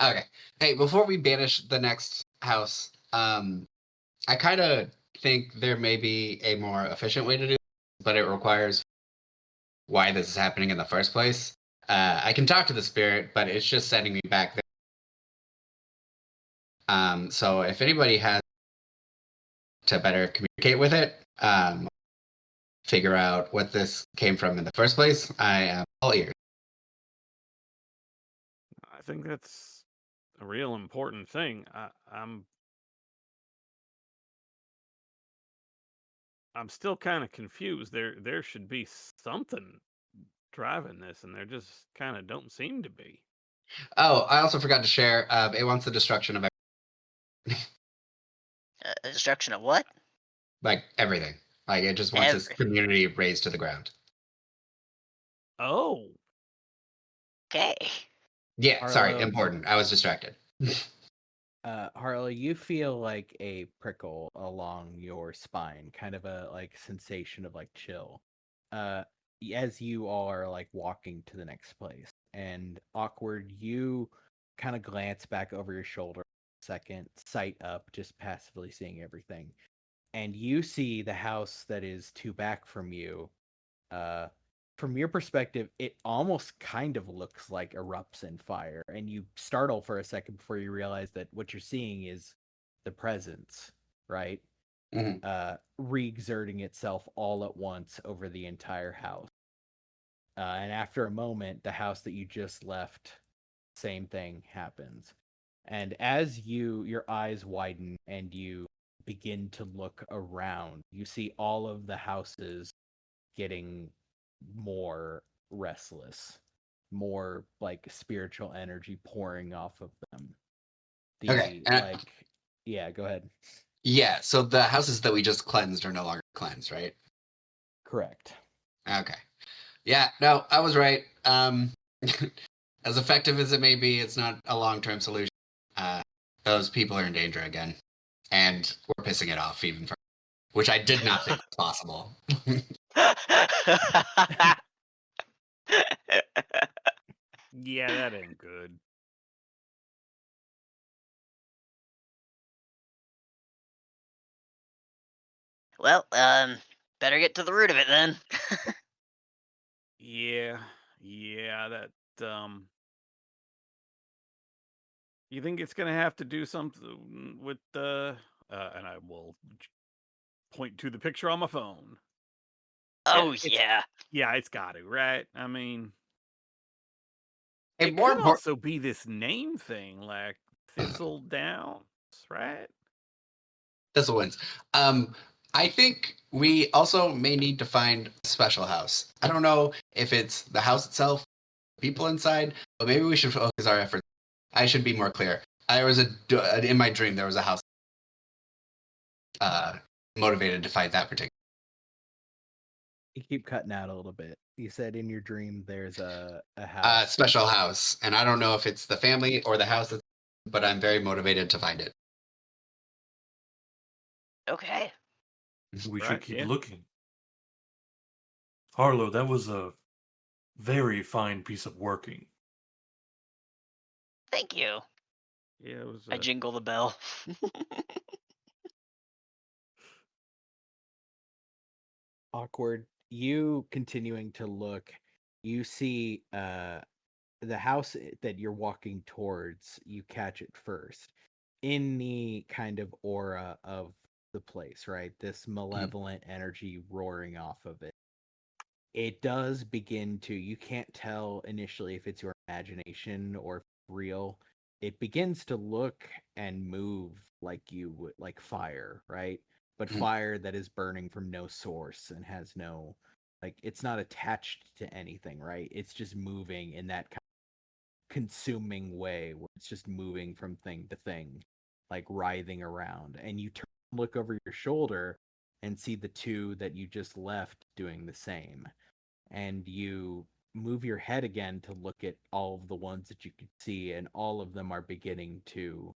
Okay. Hey, before we banish the next house, I kind of think there may be a more efficient way to do it, but it requires why this is happening in the first place. I can talk to the spirit, but it's just sending me back there. So if anybody has to better communicate with it, figure out what this came from in the first place, I am all ears. I think that's a real important thing. I'm still kind of confused. There should be something driving this, and there just kind of don't seem to be. Oh, I also forgot to share. It wants the destruction of Destruction of what? like everything. Like it just wants its community razed to the ground. Oh. Okay. Yeah, Harlow, sorry, important. I was distracted. Harlow, you feel like a prickle along your spine, kind of a like sensation of like chill. As you are like walking to the next place. And Awkward, you kind of glance back over your shoulder a second, sight up, just passively seeing everything. And you see the house that is 2 back from you. From your perspective, it almost kind of looks like erupts in fire, and you startle for a second before you realize that what you're seeing is the presence, right? Mm-hmm. Re-exerting itself all at once over the entire house. And after a moment, the house that you just left, same thing happens. And as your eyes widen and you begin to look around, you see all of the houses getting more restless, more like spiritual energy pouring off of them. Okay. Yeah, go ahead. Yeah, so the houses that we just cleansed are no longer cleansed, right? Correct. Okay. Yeah, no, I was right. As effective as it may be, it's not a long-term solution. Those people are in danger again, and we're pissing it off even further, which I did not think was possible. Yeah, that ain't good. Well, better get to the root of it then. Yeah, that you think it's gonna have to do something with the and I will point to the picture on my phone. Oh yeah. Yeah, it's got to, right? I mean, Hey, it more could important. also be this name thing, like Thistle Downs, right? Thistle wins. I think we also may need to find a special house. I don't know if it's the house itself, people inside, but maybe we should focus our efforts. I should be more clear. In my dream, there was a house motivated to fight that particular. You keep cutting out a little bit. You said in your dream there's a house. Special house, and I don't know if it's the family or the house, but I'm very motivated to find it. Okay. We Right, should keep yeah. looking. Harlow, that was a very fine piece of working. Thank you. Yeah, it was. I jingle the bell. Awkward. You continuing to look, you see the house that you're walking towards, you catch it first. In the kind of aura of the place, right? This malevolent energy roaring off of it. It does begin to, you can't tell initially if it's your imagination or if it's real. It begins to look and move like you would, like fire, right? But fire that is burning from no source and has no, like, it's not attached to anything, right? It's just moving in that kind of consuming way where it's just moving from thing to thing, like writhing around. And you turn, look over your shoulder and see the two that you just left doing the same. And you move your head again to look at all of the ones that you could see, and all of them are beginning to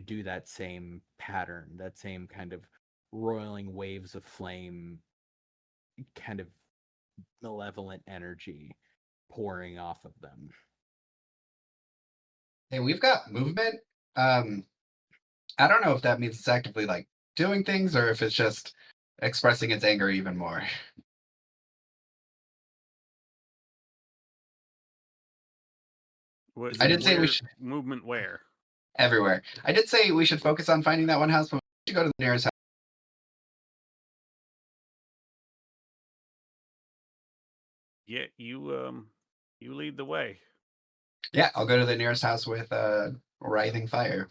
do that same pattern, that same kind of roiling waves of flame, kind of malevolent energy pouring off of them. Hey, we've got movement. I don't know if that means it's actively like doing things or if it's just expressing its anger even more. I did say we should movement where? Everywhere. I did say we should focus on finding that one house, but we should go to the nearest house. Yeah, you lead the way. Yeah, I'll go to the nearest house with writhing fire.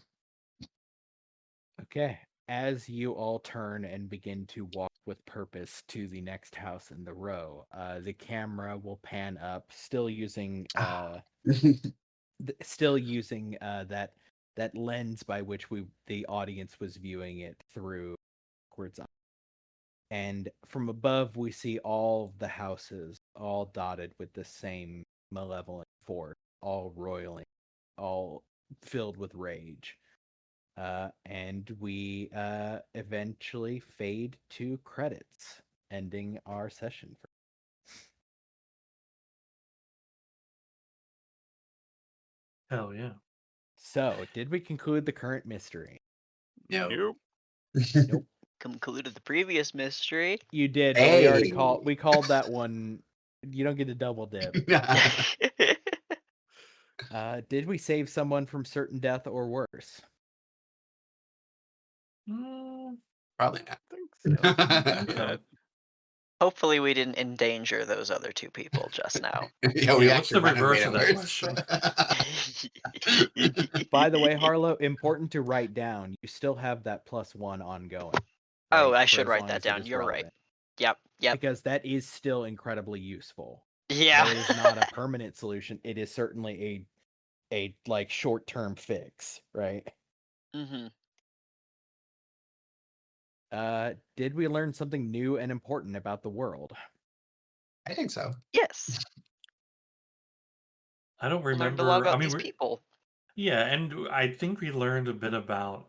Okay. As you all turn and begin to walk with purpose to the next house in the row, the camera will pan up, still using that lens by which the audience was viewing it through backwards. And from above, we see all the houses, all dotted with the same malevolent force, all roiling, all filled with rage. And we eventually fade to credits, ending our session. Hell yeah. So, did we conclude the current mystery? Nope. Nope. Concluded the previous mystery. You did, but we already called that one. You don't get a double dip. Did we save someone from certain death or worse? Probably not. I think so. Hopefully we didn't endanger those other two people just now. Yeah, we what's the actually might have reverse made of it that worse. By the way, Harlow, important to write down. You still have that +1 ongoing. Oh, right, I for should as write long that as it down. is You're right. relevant. Yep. Because that is still incredibly useful. Yeah. It is not a permanent solution. It is certainly a like short-term fix, right? Mm-hmm. Did we learn something new and important about the world? I think so. Yes. I don't We learned a remember. lot about I mean, these people. Yeah, and I think we learned a bit about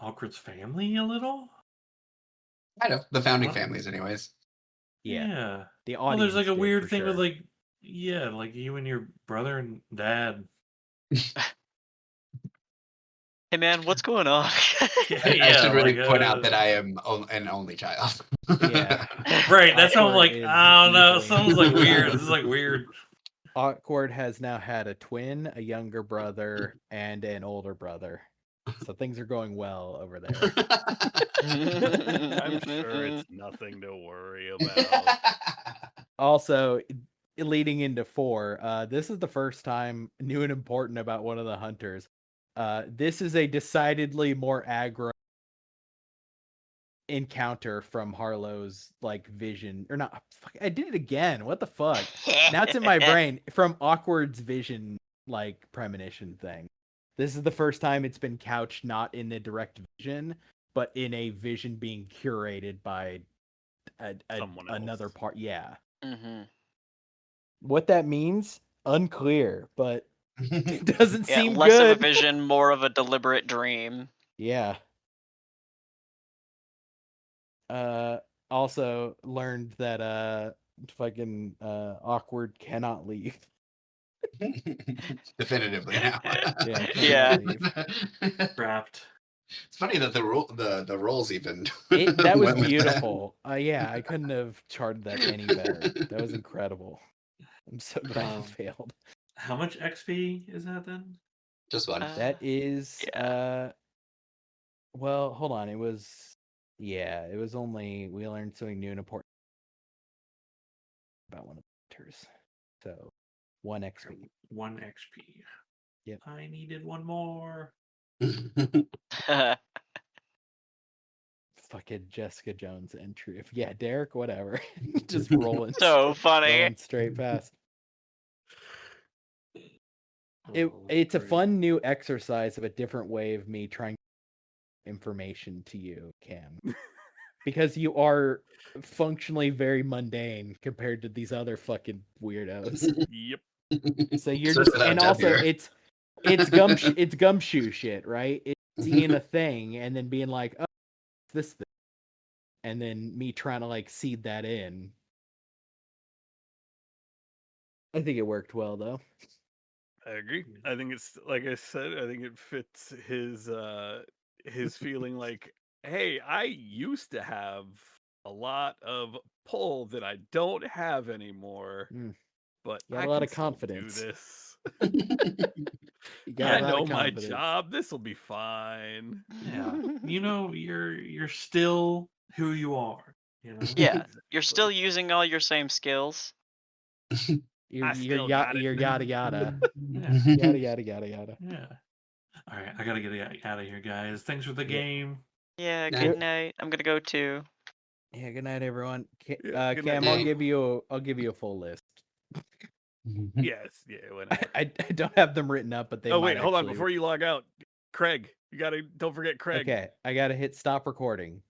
Awkward's family a little. Kind of. The founding What? families, anyways. Yeah. The Well, audience. there's like a did, weird for thing with sure. like, yeah, like you and your brother and dad. Hey man, what's going on? I should really point out that I am an only child. Yeah. Right, that's how I'm Awkward like, is I don't know, deeply sounds like weird. involved. This is like weird. Awkward has now had a twin, a younger brother, and an older brother. So things are going well over there. I'm sure it's nothing to worry about. Also, leading into 4. This is the first time new and important about one of the hunters. This is a decidedly more aggro encounter from Harlow's like vision, or not. Fuck, I did it again. What the fuck? Now it's in my brain from Awkward's vision, like premonition thing. This is the first time it's been couched not in the direct vision, but in a vision being curated by another else. part. Yeah. Mm-hmm. What that means, unclear, but it doesn't Yeah, seem less good. of a vision, more of a deliberate dream. Yeah. Also learned that fucking Awkward cannot leave. Definitively now. Yeah, Yeah. cannot leave. Trapped. It's funny that the rolls even. That was went with beautiful. Yeah, I couldn't have charted that any better. That was incredible. I'm so glad it failed. How much XP is that then? Just one. That is yeah. Well, hold on. It was only we learned something new and important about one of the hunters. So 1 XP. 1 XP. Yep. I needed one more. Fucking Jessica Jones entry. Yeah, Derek, whatever. Just rolling. So funny. Rolling straight past. Oh, It's a great. fun new exercise of a different way of me trying information to you, Cam. Because you are functionally very mundane compared to these other fucking weirdos. Yep. So you're So just, without and Jeff also here. it's gumshoe shit, right? It's seeing a thing and then being like, oh, this thing, and then me trying to like seed that in. I think it worked well though. I agree. I think it's like I said. I think it fits his feeling like, hey, I used to have a lot of pull that I don't have anymore, but You got I a lot can of still confidence. do this. You got I a lot know of my confidence. job. This will be fine. Yeah. You know, you're still who you are. You know? Yeah, you're still using all your same skills. You're still got it. yada yada. Yeah. Yada yada yada yada. Yeah. All right, I gotta get out of here, guys. Thanks for the Yeah. game. Yeah, Yeah. good night. I'm gonna go too. Yeah, good night everyone. Yeah, good Cam, night. I'll give you a full list. Yes. Yeah. Whatever. I don't have them written up, but they Oh might wait, hold on. actually- Before you log out, Craig, don't forget Craig. Okay, I gotta hit stop recording.